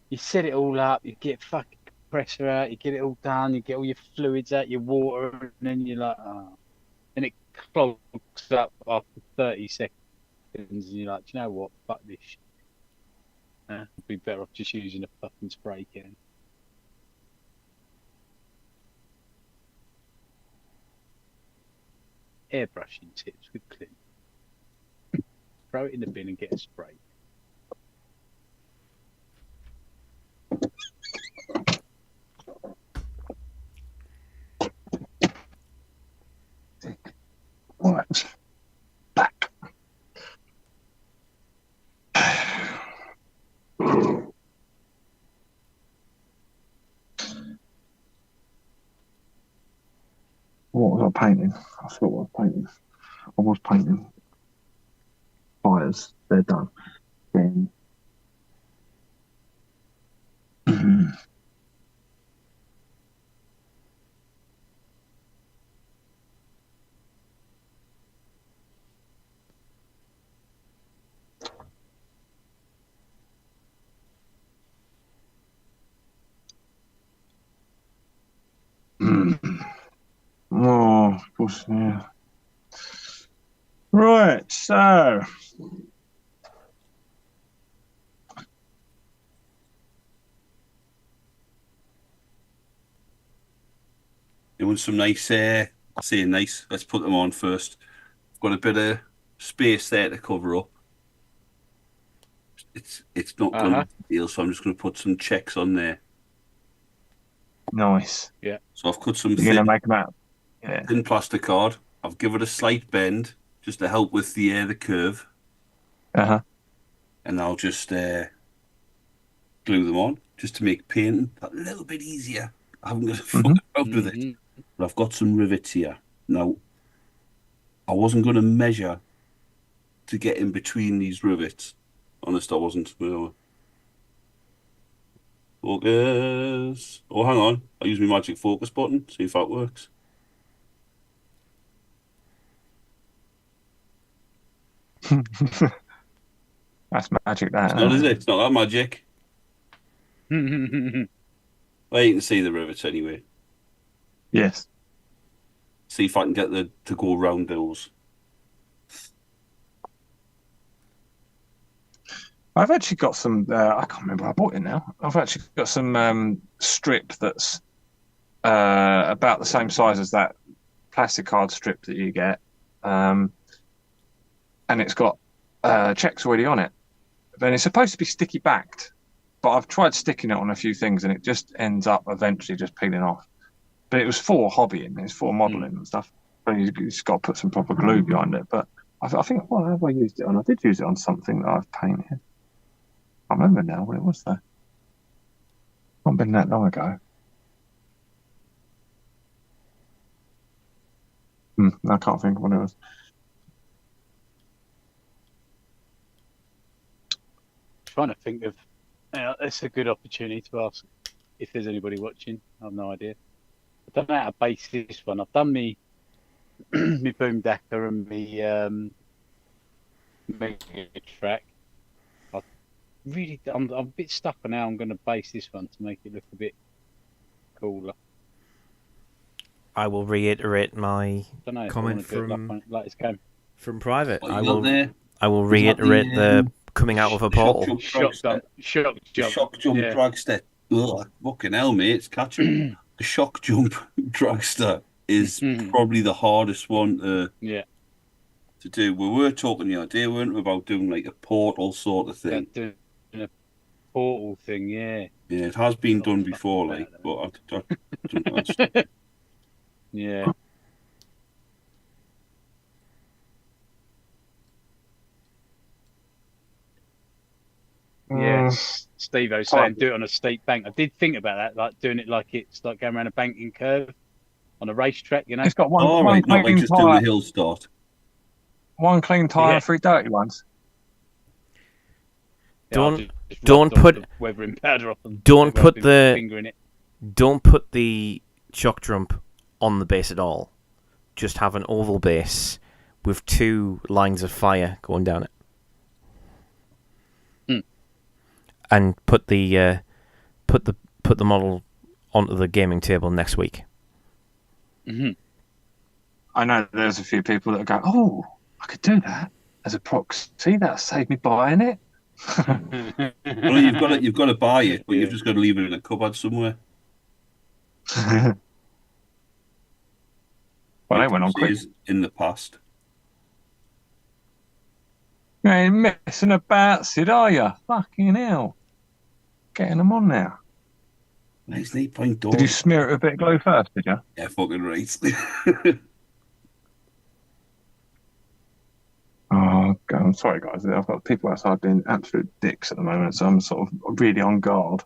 You set it all up, you get fucking compressor out, you get it all done, you get all your fluids out, your water, and then you're like, oh. And it clogs up after 30 seconds, and you're like, do you know what? Fuck this shit. I'd be better off just using a fucking spray can. Airbrushing tips with clean. Throw it in the bin and get a spray. Right. Back. What was I painting? I forgot what I was painting. I was painting fires. They're done. Then oh, of course, yeah. Right, so Doing some nice, saying nice. Let's put them on first. I've got a bit of space there to cover up. It's not going to deal, so I'm just going to put some checks on there. Nice. Yeah. So I've cut some You're going to make them out. Yeah. thin plastic card. I've given it a slight bend just to help with the curve. Uh-huh. And I'll just glue them on just to make painting a little bit easier. I haven't got to fuck around with it. But I've got some rivets here. Now, I wasn't going to measure to get in between these rivets. Honest, I wasn't. Focus. Oh, hang on. I use my magic focus button. See if that works. That's magic, that. It's not, is it? It's not that magic. Well, you can see the rivets anyway. Yes. See if I can get to go around those. I've actually got some. I can't remember. I bought it now. I've actually got some strip that's about the same size as that plastic card strip that you get, and it's got checks already on it. Then it's supposed to be sticky backed, but I've tried sticking it on a few things, and it just ends up eventually just peeling off. But it was for hobbying. It's for modelling and stuff. But you just got to put some proper glue behind it. But I think, what have I used it on? I did use it on something that I've painted. I remember now what it was though. Not been that long ago. I can't think of what it was. Trying to think of. It's a good opportunity to ask if there's anybody watching. I have no idea. I don't know how to base this one. I've done me boom decker and me mega track. I'm a bit stuck on how I'm going to base this one to make it look a bit cooler. I will reiterate my comment from private. I will reiterate the coming out of a portal. Shock jump Yeah. dragster. Ugh, fucking hell, mate, it's catching. The shock jump dragster is probably the hardest one to do. We were talking the idea, weren't we, about doing like a portal sort of thing. Doing a portal thing, yeah. Yeah, it has been done before, like, but I don't know. Yeah. Yeah, Steve-O's saying do it on a steep bank. I did think about that, like doing it like it's like going around a banking curve on a racetrack, you know. It's got one not like clean just doing tyre. the hill start. One clean tyre, 3 dirty ones. Don't put the weathering powder off them. Don't put the finger in it. Don't put the shock jump on the base at all. Just have an oval base with 2 lines of fire going down it. And put the model onto the gaming table next week. I know there's a few people that go, "Oh, I could do that as a proxy. That saved me buying it." Well, you've got to buy it, but you've just got to leave it in a cupboard somewhere. Well, they went on quick. In the past. You ain't messing about, Sid, are you? Fucking hell. Getting them on now. Nice 8-point door. Did you smear it with a bit of glue first, did you? Yeah, fucking right. Oh, God, I'm sorry, guys. I've got people outside being absolute dicks at the moment, so I'm sort of really on guard.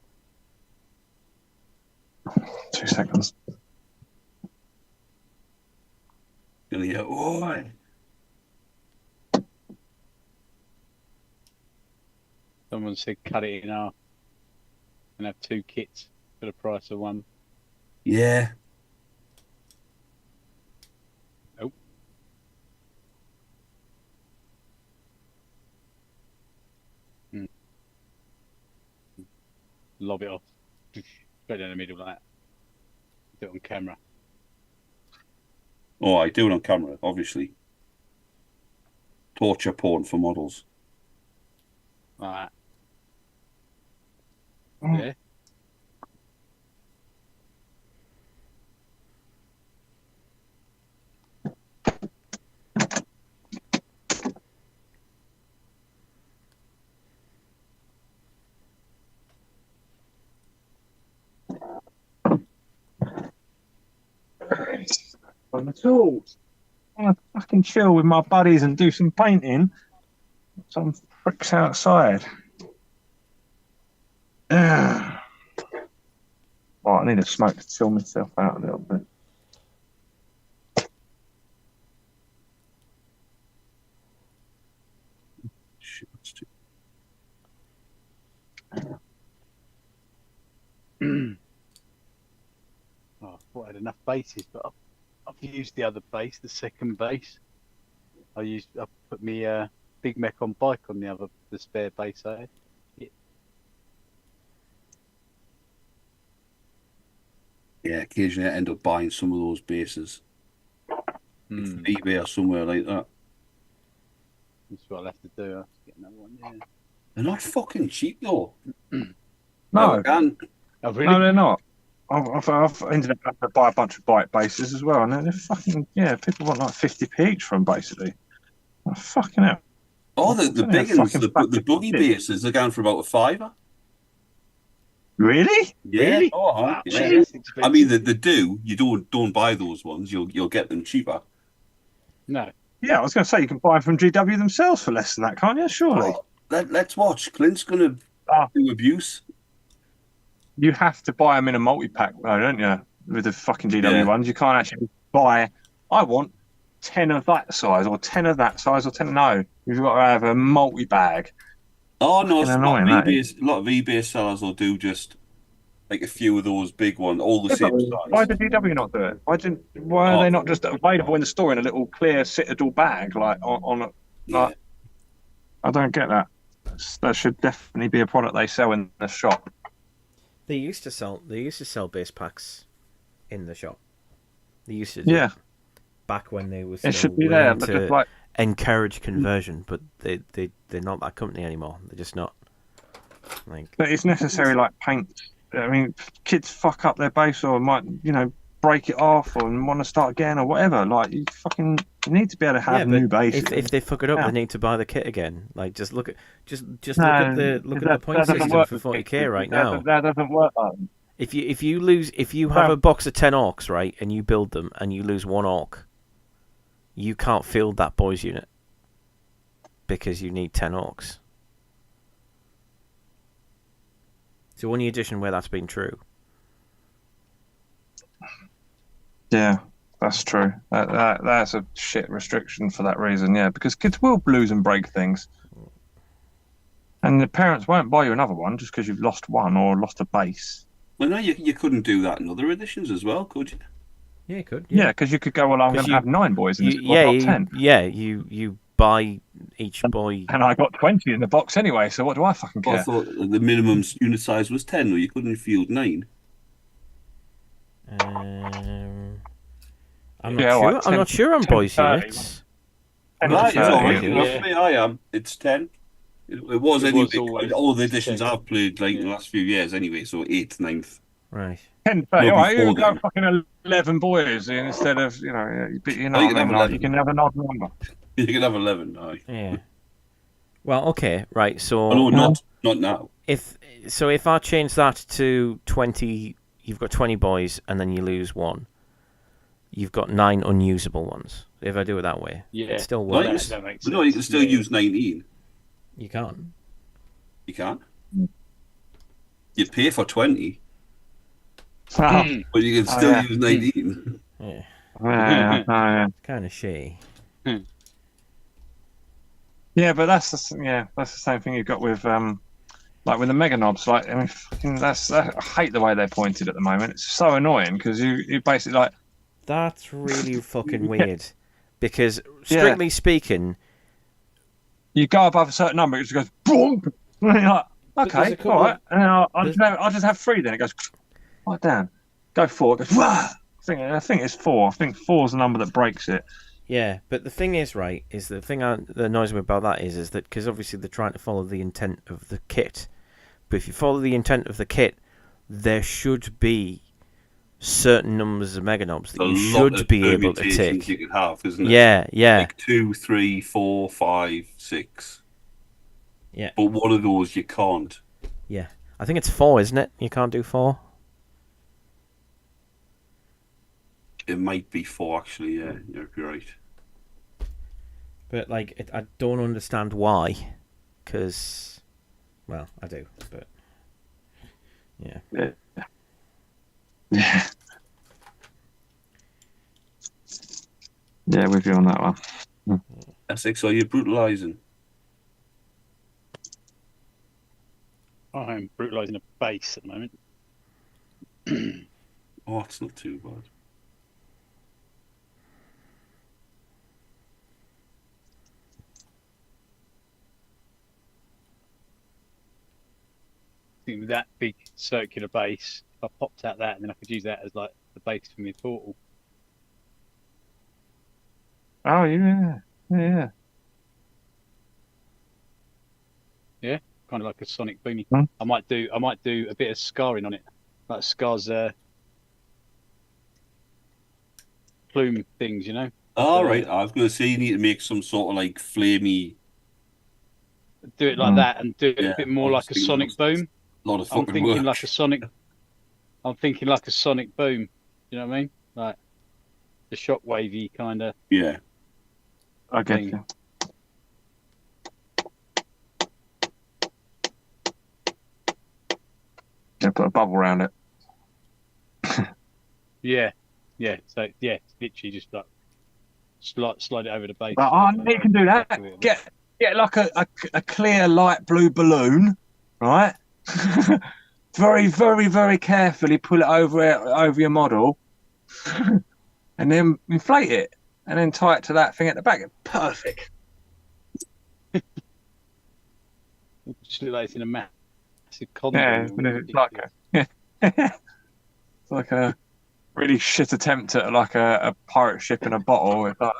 2 seconds. Gonna get, oh. Someone said cut it in half and have 2 kits for the price of one. Yeah. Oh. Lob it off. Straight down the middle like that. Do it on camera. Oh, I do it on camera, obviously. Torture porn for models. Like that. Yeah. on at all. I want to fucking chill with my buddies and do some painting. Some pricks outside. Right, I need a smoke to chill myself out a little bit. Shit, that's too... Oh, I thought I had enough bases, but I've used the other base, the second base. I put me big mech on bike on the spare base I had. Yeah, occasionally I end up buying some of those bases. It's eBay or somewhere like that. That's what I'll have to do. I'll have to get another one, yeah. They're not fucking cheap though. No, Again. Oh, really? no, they're not. I've ended up having to buy a bunch of bike bases as well, and they're fucking people want like 50p each from basically. Oh, fucking hell. Oh, the big ones, the buggy bases, they're going for about $5. Really? Yeah. Really? Oh, Wow, yeah. that's expensive. I mean, they do. You don't buy those ones. You'll get them cheaper. No. Yeah, I was going to say you can buy them from GW themselves for less than that, can't you? Surely. Oh, let's watch. Clint's gonna do abuse. You have to buy them in a multi-pack, though, don't you? With the fucking GW ones, you can't actually buy. I want 10 of that size, or 10 of that size, or 10. No, you've got to have a multi-bag. Oh no, Fucking annoying, a lot of eBay sellers will do just like a few of those big ones, all the same size. Why did GW not do it? Why are they not just available in the store in a little clear Citadel bag, like on a? Like, I don't get that. That should definitely be a product they sell in the shop. They used to sell base packs in the shop. They used to do Yeah. Back when they were It should be there, but just like encourage conversion, but they're not that company anymore. They're just not. Like, but it's necessary, like paint. I mean, kids fuck up their base or might, break it off or want to start again or whatever. Like, you need to be able to have new bases. If they fuck it up, they need to buy the kit again. Like, just look at the point system for 40k right now. That doesn't work. If you have a box of 10 orcs, right, and you build them and you lose one orc, you can't field that boys unit because you need 10 orcs. It's the only edition where that's been true. Yeah, that's true. That's a shit restriction for that reason. Yeah, because kids will lose and break things, and the parents won't buy you another one just because you've lost one or lost a base. Well, no, you couldn't do that in other editions as well, could you? Yeah, you could. Yeah, because you could go, well, I'm going to have 9 boys in this box, not 10. Yeah, you buy each boy. And I got 20 in the box anyway, so what do I fucking care? I thought the minimum unit size was 10, or you couldn't field 9. I'm not sure on boys units. I am. It's 10. It was anyway. All the editions 10. I've played in the last few years anyway, so 8th, 9th. Right. 10, all right, you got fucking 11 boys instead of, you can have an odd number. You can have 11, no. Yeah. Well, okay, right, so... Oh, no, not now. If I change that to 20, you've got 20 boys, and then you lose one, you've got 9 unusable ones. If I do it that way, it still works. That makes sense. No, you can still use 19. You can't. You can't? You pay for 20. But you can still use 19. Yeah. Yeah. Kind of shitty. Yeah, but that's the same thing you've got with like with the mega knobs. Like, I mean, fucking I hate the way they're pointed at the moment. It's so annoying because you basically like. That's really fucking weird, because strictly speaking, you go above a certain number, it just goes boom. And you're like, okay, all right, and then I'll just have 3. Then it goes right down. Go 4. It goes. Wah! I think it's 4. I think 4's the number that breaks it. Yeah, but the thing is, right, is the thing that annoys me about that is that because obviously they're trying to follow the intent of the kit, but if you follow the intent of the kit, there should be certain numbers of mega knobs that you should be able to take. You could have, isn't it? Yeah. Like 2, 3, 4, 5, 6. Yeah. But one of those you can't. Yeah. I think it's 4, isn't it? You can't do 4. It might be 4 actually. Yeah, you're right. But like, I don't understand why. Because, well, I do, but yeah. Yeah. Yeah, with you on that one. Essex, are you brutalising? I'm brutalising a base at the moment. Oh, it's not too bad. With that big circular base, if I popped out that, and then I could use that as like the base for my portal. Oh yeah, yeah. Yeah, kind of like a sonic boomy. Hmm. I might do a bit of scarring on it, like Scar's plume things, you know. All right, I was going to say you need to make some sort of like flamey. Do it like that, and do it Yeah, a bit more I was like a thinking sonic boom. A lot of I'm fucking thinking work. like a sonic. I'm thinking like a sonic boom. You know what I mean? Like the shockwavy kind of. Yeah. I get thing. you. Yeah, put a bubble around it. Yeah, yeah. So yeah, it's literally just like slide it over the base. But you can do that. Get like a clear light blue balloon, right? Very, very, very carefully pull it over your model, and then inflate it, and then tie it to that thing at the back. Perfect. Just look like it's in a massive Yeah, condom. it's like a really shit attempt at like a pirate ship in a bottle. It's like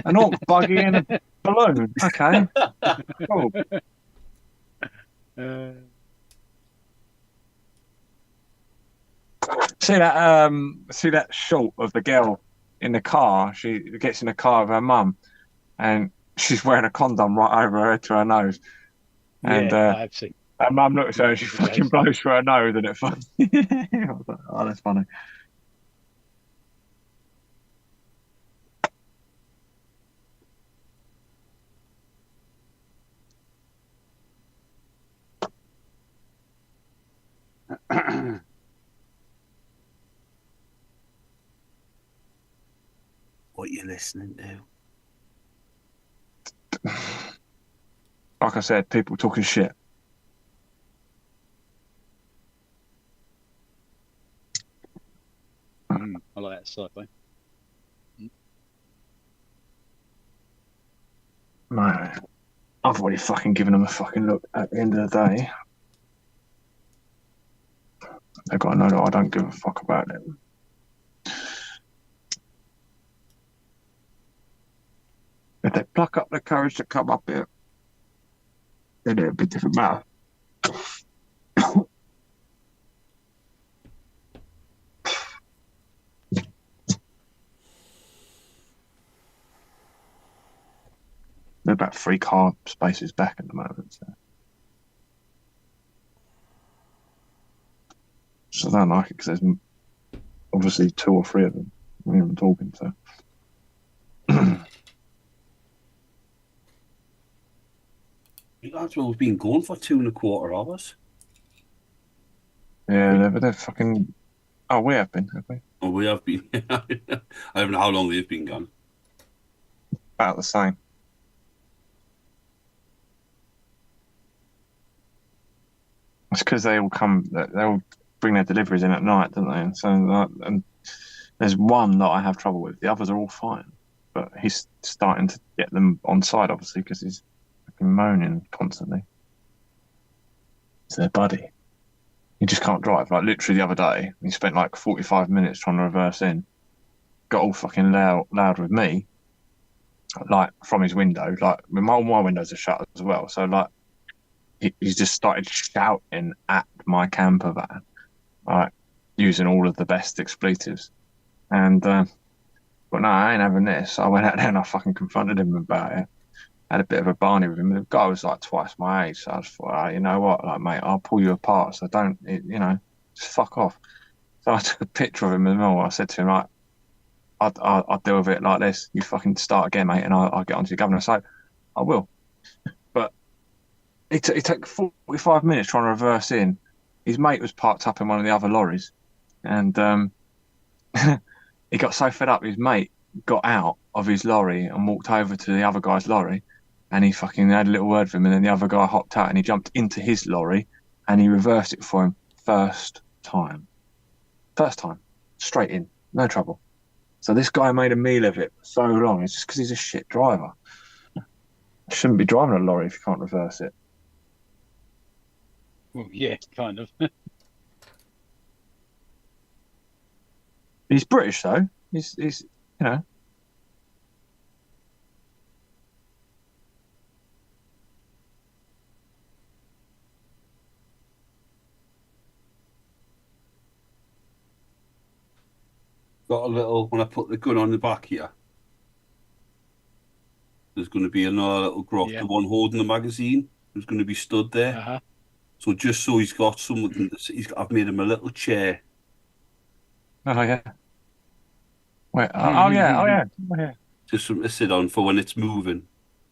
an orc buggy in a balloon. Okay, cool. See that shot of the girl in the car. She gets in the car with her mum, and she's wearing a condom right over her head to her nose. And I have seen. her mum looks at her, she fucking blows through her nose, and it fucking. I was like, oh, that's funny. What you listening to? Like I said, people talking shit. I like that sci-fi. Man, I've already fucking given them a fucking look at the end of the day. They've got to know that I don't give a fuck about them. If they pluck up the courage to come up here, then it'll be a different matter. They're about 3 car spaces back at the moment. So I don't like it because there's obviously 2 or 3 of them. I'm even talking to. That's well, we've been going for 2.25 hours. Yeah, they're fucking. Oh, we have been, have we? Oh, we have been. I don't know how long they've been gone. About the same. It's because they all bring their deliveries in at night, don't they? And so, and there's one that I have trouble with. The others are all fine, but he's starting to get them on side, obviously, because he's fucking moaning constantly. It's their buddy. He just can't drive. Like literally the other day, he spent like 45 minutes trying to reverse in. Got all fucking loud with me, like from his window. Like all my windows are shut as well, so like. He's just started shouting at my camper van, like using all of the best expletives. And but no, I ain't having this. I went out there and I fucking confronted him about it. Had a bit of a barney with him. The guy was like twice my age, so I just thought, you know what, like mate, I'll pull you apart. So just fuck off. So I took a picture of him as well. I said to him, like, I'll deal with it like this. You fucking start again, mate, and I'll get onto the governor. So I will. But it took 45 minutes trying to reverse in. His mate was parked up in one of the other lorries, and he got so fed up. His mate got out of his lorry and walked over to the other guy's lorry, and he fucking had a little word with him. And then the other guy hopped out and he jumped into his lorry, and he reversed it for him first time, straight in, no trouble. So this guy made a meal of it for so long. It's just because he's a shit driver. Shouldn't be driving a lorry if you can't reverse it. Well, yeah, kind of. He's British though. He's you know. Got a little, when I put the gun on the back here, there's going to be another little grot, the one holding the magazine, who's going to be stood there. Uh-huh. So just so he's got something, I've made him a little chair. Oh yeah. Wait. Oh yeah. Just something to sit on for when it's moving.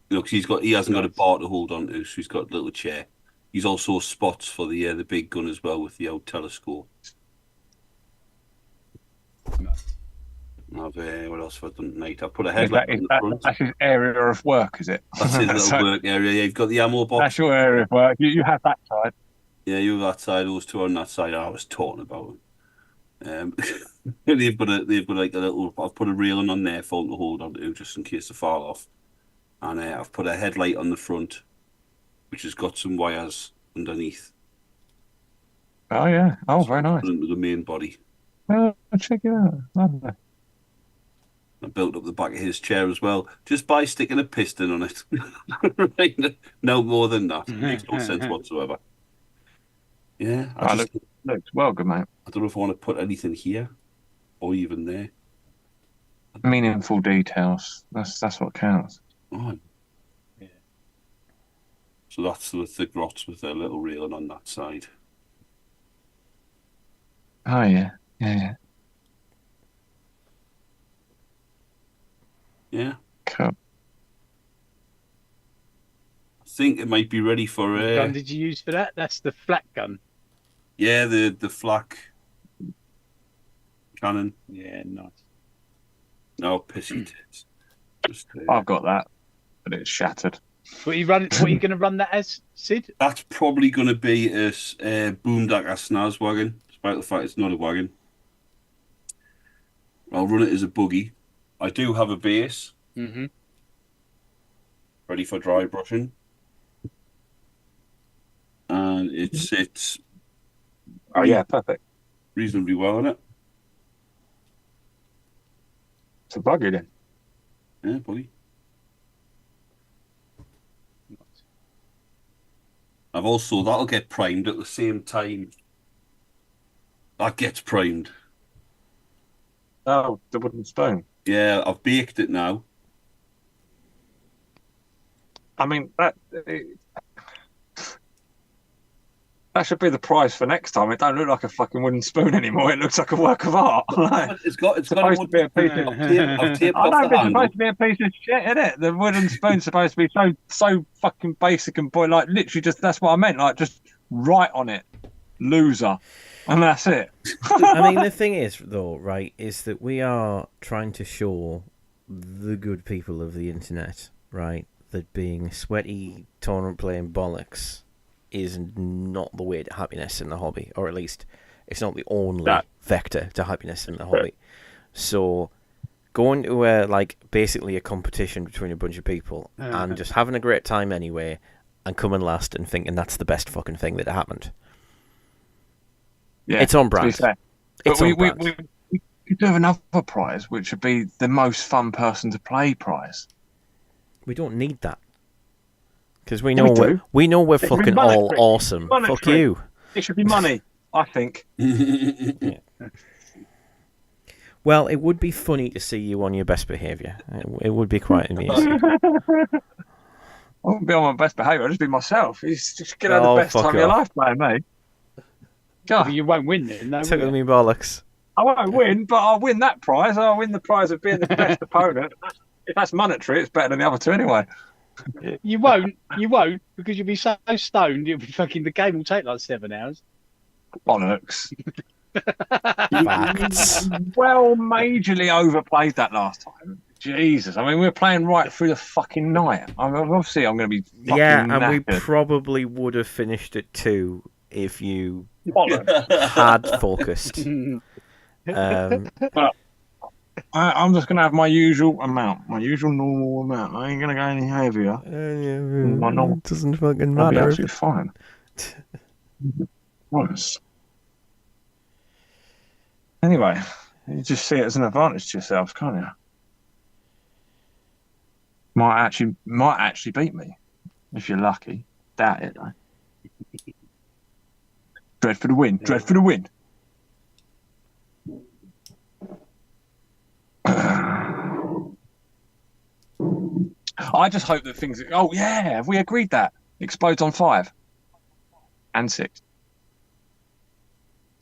You know, because he hasn't got a bar to hold on to, so he's got a little chair. He's also spots for the big gun as well with the old telescope. What else have I done tonight? I've put a headlight on the front. That's his area of work, is it? That's his little work area. Yeah, you've got the ammo box. That's your area of work. You have that side. Yeah, you have that side. Those two on that side. I was talking about them. they've got like a little. I've put a railing on there for them to hold on to just in case they fall off. And I've put a headlight on the front, which has got some wires underneath. Oh yeah. Oh, very nice. Into the main body. Oh, check it out. Lovely. I built up the back of his chair as well, just by sticking a piston on it. Right? No more than that. It makes no sense whatsoever. Yeah, looks well good, mate. I don't know if I want to put anything here or even there. Meaningful details. That's what counts. Oh. Yeah. So that's the grots with their little railing on that side. Oh yeah. Yeah. Yeah. Cool. I think it might be ready for. What gun did you use for that? That's the flak gun. Yeah, the flak cannon. Yeah, nice. No, pissy tits. I've got that, but it's shattered. What are you going to run that as, Sid? That's probably going to be a Boomdacker Snaz wagon, despite the fact it's not a wagon. I'll run it as a buggy. I do have a base. Mm-hmm. Ready for dry brushing. And it sits... Oh, yeah, perfect. Reasonably well on it. It's a buggy then. Yeah, buggy. I've also... That'll get primed at the same time. That gets primed. Oh, the wooden spoon. Yeah, I've baked it now. I mean, that should be the prize for next time. It don't look like a fucking wooden spoon anymore. It looks like a work of art. It's supposed to be a piece of. I've taped I off know, the it's handle. supposed to be a piece of shit, isn't it? The wooden spoon's supposed to be so fucking basic and boy, like literally just that's what I meant. Like just write on it, loser, and that's it. I mean, the thing is, though, right, is that we are trying to show the good people of the internet, right, that being sweaty, tournament playing bollocks is not the way to happiness in the hobby, or at least it's not the only vector to happiness in the hobby. So going to basically a competition between a bunch of people and just having a great time anyway and coming last and thinking that's the best fucking thing that happened. Yeah, it's on brand. But we could do another prize, which would be the most fun person to play prize. We don't need that. Because we know we're fucking all awesome. Fuck you. It should be money, I think. Yeah. Well, it would be funny to see you on your best behaviour. It would be quite amusing. I wouldn't be on my best behaviour. I'd just be myself. Just get out the best time of your life, playing me. God, you won't win then. No, Tickle me bollocks. I won't win, but I'll win that prize. I'll win the prize of being the best opponent. If that's monetary, it's better than the other two anyway. You won't, because you'll be so stoned. You'll be fucking. The game will take like 7 hours. Bollocks. Facts. Well, majorly overplayed that last time. Jesus, I mean, we were playing right through the fucking night. Obviously, I'm going to be fucking and we knackered. probably would have finished at 2 if you Bollocks. had focused. I'm just going to have my usual amount, my usual normal amount. I ain't going to go any heavier. It doesn't fucking I'll be matter. absolutely fine. Honest. Anyway, you just see it as an advantage to yourselves, can't you? Might actually beat me if you're lucky. Doubt it though. Dread for the win. Dread for the win. I just hope that things. Oh yeah, have we agreed that explodes on 5 and 6?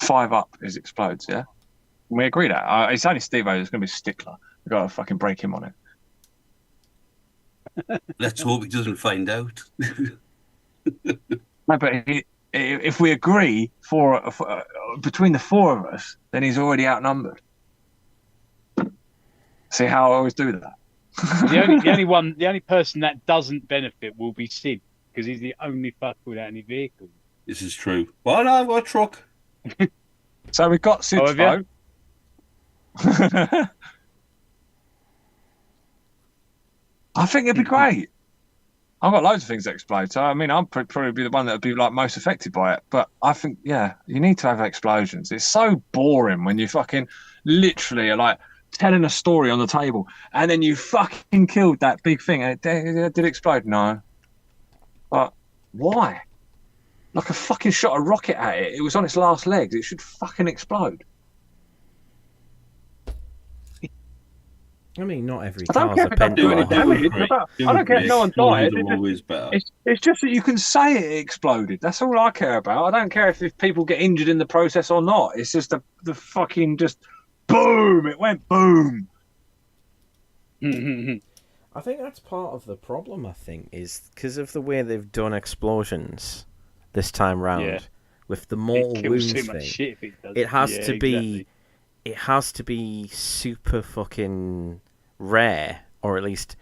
5 up is explodes. Yeah, we agree that. It's only Steve-O who's going to be a stickler. We've got to fucking break him on it. Let's hope he doesn't find out. No, but if we agree for between the 4 of us, then he's already outnumbered. See how I always do that? The only person that doesn't benefit will be Sid, because he's the only fucker without any vehicle. This is true. Well, no, I've got a truck. So we've got Sid's vote. I think it'd be great. I've got loads of things that explode, so I mean, I'll probably be the one that would be like most affected by it. But I think, yeah, you need to have explosions. It's so boring when you fucking literally are like telling a story on the table, and then you fucking killed that big thing. And did it explode? No. But why? Like a fucking shot a rocket at it. It was on its last legs. It should fucking explode. I mean, not every I don't car's care a if it doesn't do any Pentagon. damage. I don't care if no one died. Always better. It's just that you can say it exploded. That's all I care about. I don't care if people get injured in the process or not. It's just the fucking just boom. It went boom. I think that's part of the problem, I think, is because of the way they've done explosions this time round with the mortal wounds thing. It has to be... It has to be super fucking rare, or at least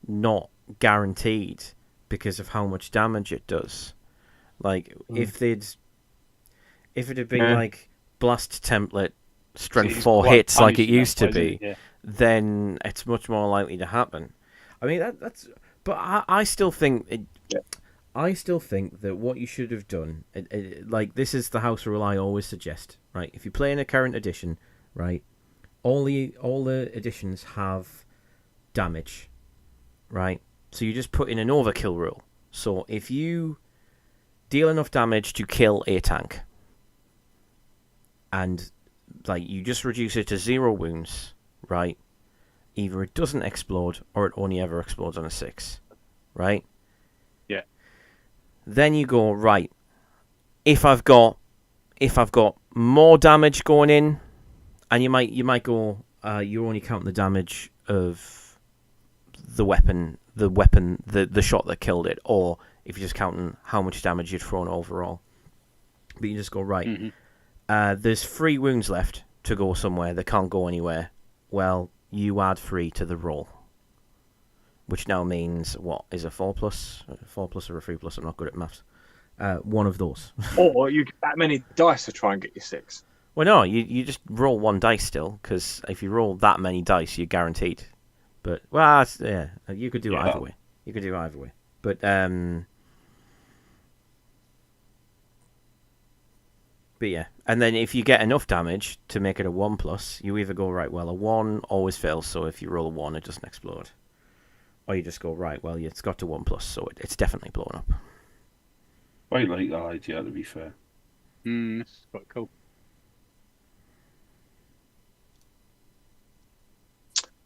not guaranteed, because of how much damage it does. Like, if it had been like blast template, strength 4 hits like it used to be, then it's much more likely to happen. I mean, that's. But I still think. I still think that what you should have done, like, this is the house rule I always suggest, right? If you play in a current edition, right, all the editions have damage, right? So you just put in an overkill rule. So if you deal enough damage to kill a tank, and like you just reduce it to 0 wounds, right? Either it doesn't explode or it only ever explodes on a 6, right? Yeah. Then you go, right, if I've got more damage going in, and you might go, you're only counting the damage of the weapon, the shot that killed it, or if you're just counting how much damage you'd thrown overall. But you just go, right, there's 3 wounds left to go somewhere that can't go anywhere. Well, you add 3 to the roll, which now means, what, is a 4+? A 4+ or a 3+? I'm not good at maths. One of those. Or you get that many dice to try and get your 6. Well, no, you just roll 1 dice still, because if you roll that many dice, you're guaranteed. But, well, yeah, you could do it either way. You could do it either way. But yeah, and then if you get enough damage to make it a 1+, you either go, right, well, a 1 always fails, so if you roll a 1, it doesn't explode. Or you just go, right, well, it's got to 1+, so it's definitely blown up. I like that idea, to be fair. It's quite cool.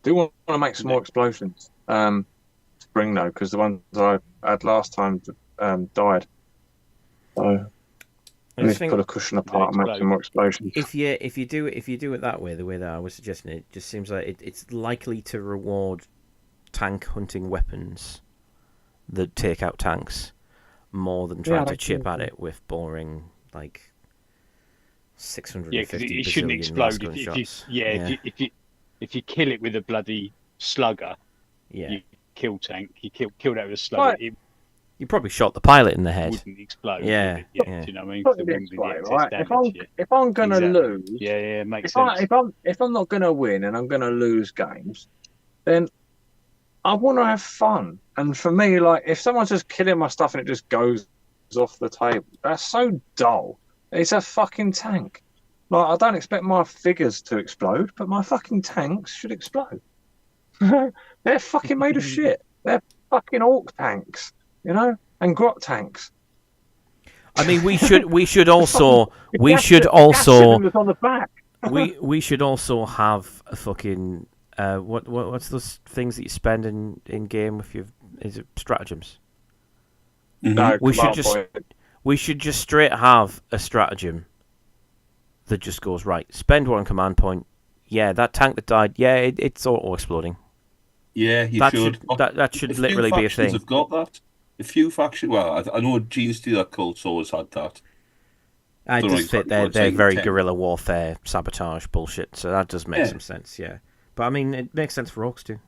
Do want to make some more explosions. Spring though, because the ones I had last time died. So I need to pull a cushion apart and make some more explosions. If you do it that way, the way that I was suggesting, it just seems like it's likely to reward tank hunting weapons that take out tanks more than trying to chip at it with boring like 650 it shouldn't explode if you kill it with a bloody slugger. Yeah, you kill tank. You kill that with a slugger. Right. You probably shot the pilot in the head. Wouldn't explode. Yeah. Do you know what I mean? It wouldn't be the excess damage. If I'm gonna lose, makes sense. If I'm not gonna win and I'm gonna lose games, then I want to have fun. And for me, like if someone's just killing my stuff and it just goes off the table, that's so dull. It's a fucking tank. Like I don't expect my figures to explode, but my fucking tanks should explode. They're fucking made of shit. They're fucking orc tanks. You know, and grot tanks. I mean, we should also on the back. we should also have a fucking what's those things that you spend in game with your is it stratagems? Mm-hmm. No, we should just straight have a stratagem that just goes right. Spend one command point. Yeah, that tank that died. Yeah, it's auto exploding. Yeah, should. That should literally be a thing. Have got that. A few factions. Well, I know Gene Stealer Cult's always had that. I just fit they're very guerrilla warfare sabotage bullshit, so that does make some sense. Yeah, but I mean, it makes sense for orcs too.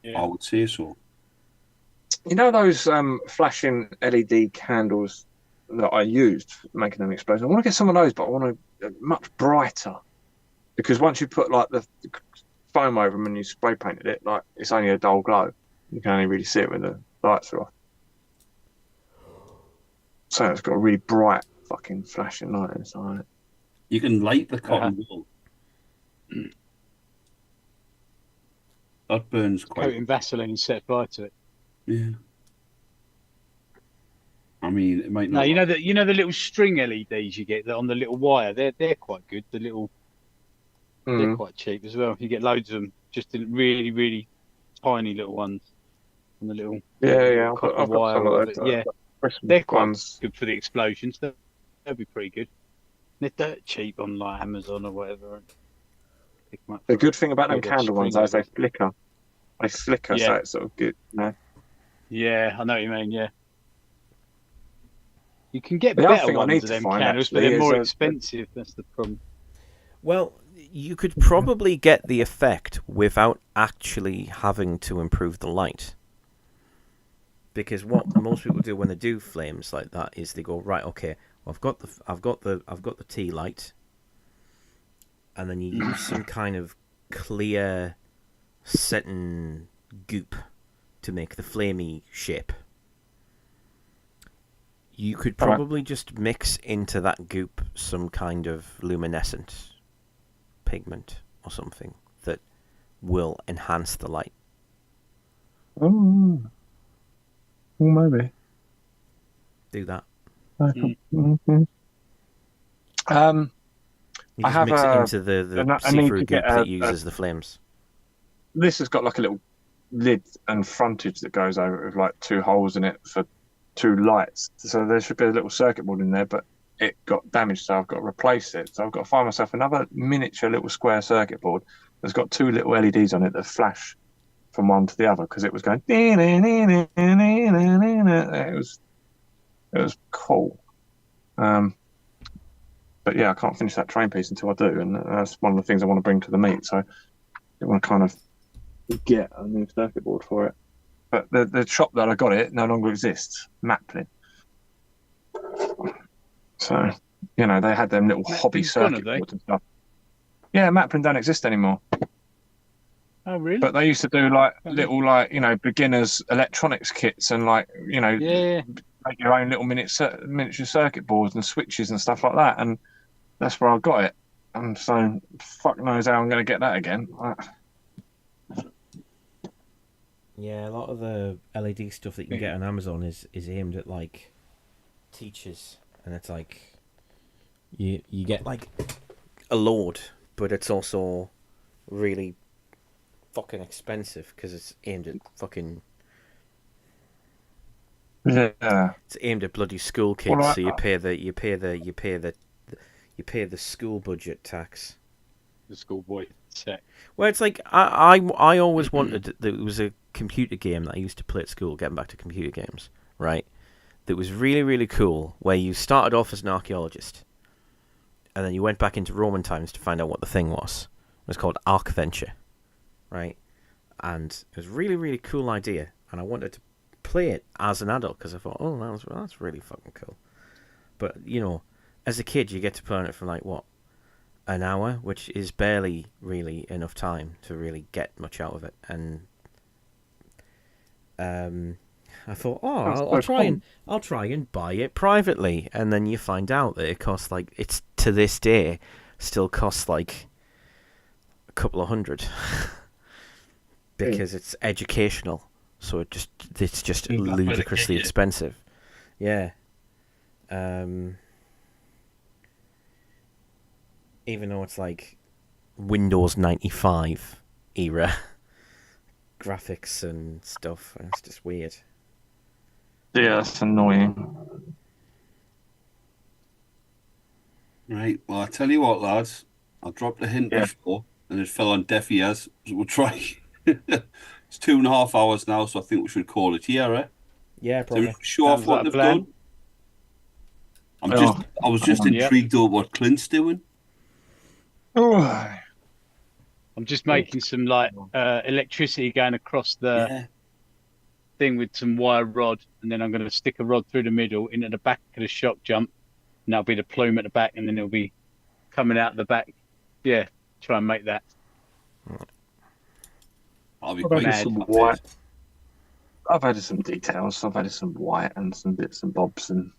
Yeah. I would say so. You know those flashing LED candles that I used for making them explode? I want to get some of those, but I want to much brighter because once you put like the foam over them and you spray painted it, like it's only a dull glow. You can only really see it when the lights are off. So it's got a really bright fucking flashing light inside it. You can light the cotton wool. That burns quite. Coat in Vaseline and set fire to it. Yeah. I mean, it might not. No, you know the little string LEDs you get that on the little wire. They're quite good. The little, they're quite cheap as well. You get loads of them, just in really really tiny little ones. On the little I've got some of those. They're quite good for the explosions. They'll be pretty good. They're dirt cheap on like Amazon or whatever. The good thing about them candle ones is they flicker. They flicker, so it's sort of good. You know? Yeah, I know what you mean. Yeah, you can get better ones of them candles, but they're more expensive. That's the problem. Well, you could probably get the effect without actually having to improve the light. Because what most people do when they do flames like that is they go, right, okay, well, I've got the tea light, and then you use some kind of clear setting goop to make the flamey shape. You could probably just mix into that goop some kind of luminescent pigment or something that will enhance the light. Oh. Well, maybe. Do that. Mm-hmm. You just mix it into the see-through goop that uses the flames. This has got like a little lid and frontage that goes over it with like two holes in it for two lights. So there should be a little circuit board in there, but it got damaged, so I've got to replace it. So I've got to find myself another miniature little square circuit board that's got two little LEDs on it that flash from one to the other because it was going. It was cool. But yeah, I can't finish that train piece until I do, and that's one of the things I want to bring to the meet. So I want to kind of get a new circuit board for it. But the shop that I got it no longer exists. Maplin. So they had them little hobby circuit boards and stuff. Yeah, Maplin don't exist anymore. Oh really? But they used to do like little beginners electronics kits and make your own little miniature circuit boards and switches and stuff like that, and that's where I got it. And so fuck knows how I'm going to get that again. Yeah, a lot of the LED stuff that you can get on Amazon is aimed at like teachers, and it's like you get like a load, but it's also really fucking expensive because it's aimed at fucking Yeah. It's aimed at bloody school kids, Well, so you pay the school budget tax. The schoolboy set. Well, it's like I always wanted. There was a computer game that I used to play at school. Getting back to computer games, right? That was really really cool. Where you started off as an archaeologist, and then you went back into Roman times to find out what the thing was. It was called Ark Venture, right? And it was a really really cool idea, and I wanted to play it as an adult because I thought, oh, that's really fucking cool. But you know, as a kid, you get to play on it for like what, an hour, which is barely really enough time to really get much out of it. And I thought, I'll try and buy it privately, and then you find out that it costs like it's to this day still costs like a couple of $100 because it's educational. So it's just ludicrously expensive. Yeah. Even though it's like Windows 95 era graphics and stuff, it's just weird. Yeah, that's annoying. Right. Well, I tell you what, lads. I dropped a hint before, and it fell on deaf ears. So we'll try. It's 2.5 hours now, so I think we should call it here, right? Yeah, probably. So show off what they've done. I was just intrigued about what Clint's doing. Oh. I'm just making some like electricity going across the thing with some wire rod, and then I'm going to stick a rod through the middle into the back of the shock jump, and that'll be the plume at the back, and then it'll be coming out the back. Yeah, try and make that. I'll be I've added some details. I've added some white and some bits and bobs and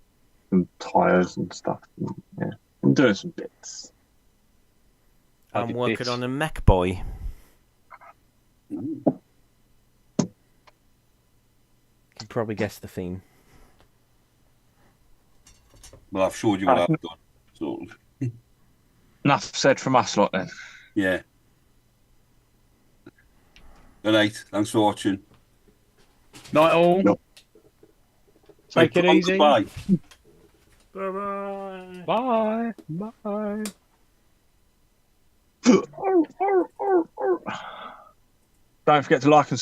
some tyres and stuff. Yeah, I'm doing some bits. I'm working on a mech boy. Ooh. You can probably guess the theme. Well, I've showed you what I've done. So Enough said from us lot then. yeah. Good night. Thanks for watching. Night all. Yep. Take it easy. Bye. Bye-bye. Bye. Bye. Don't forget to like and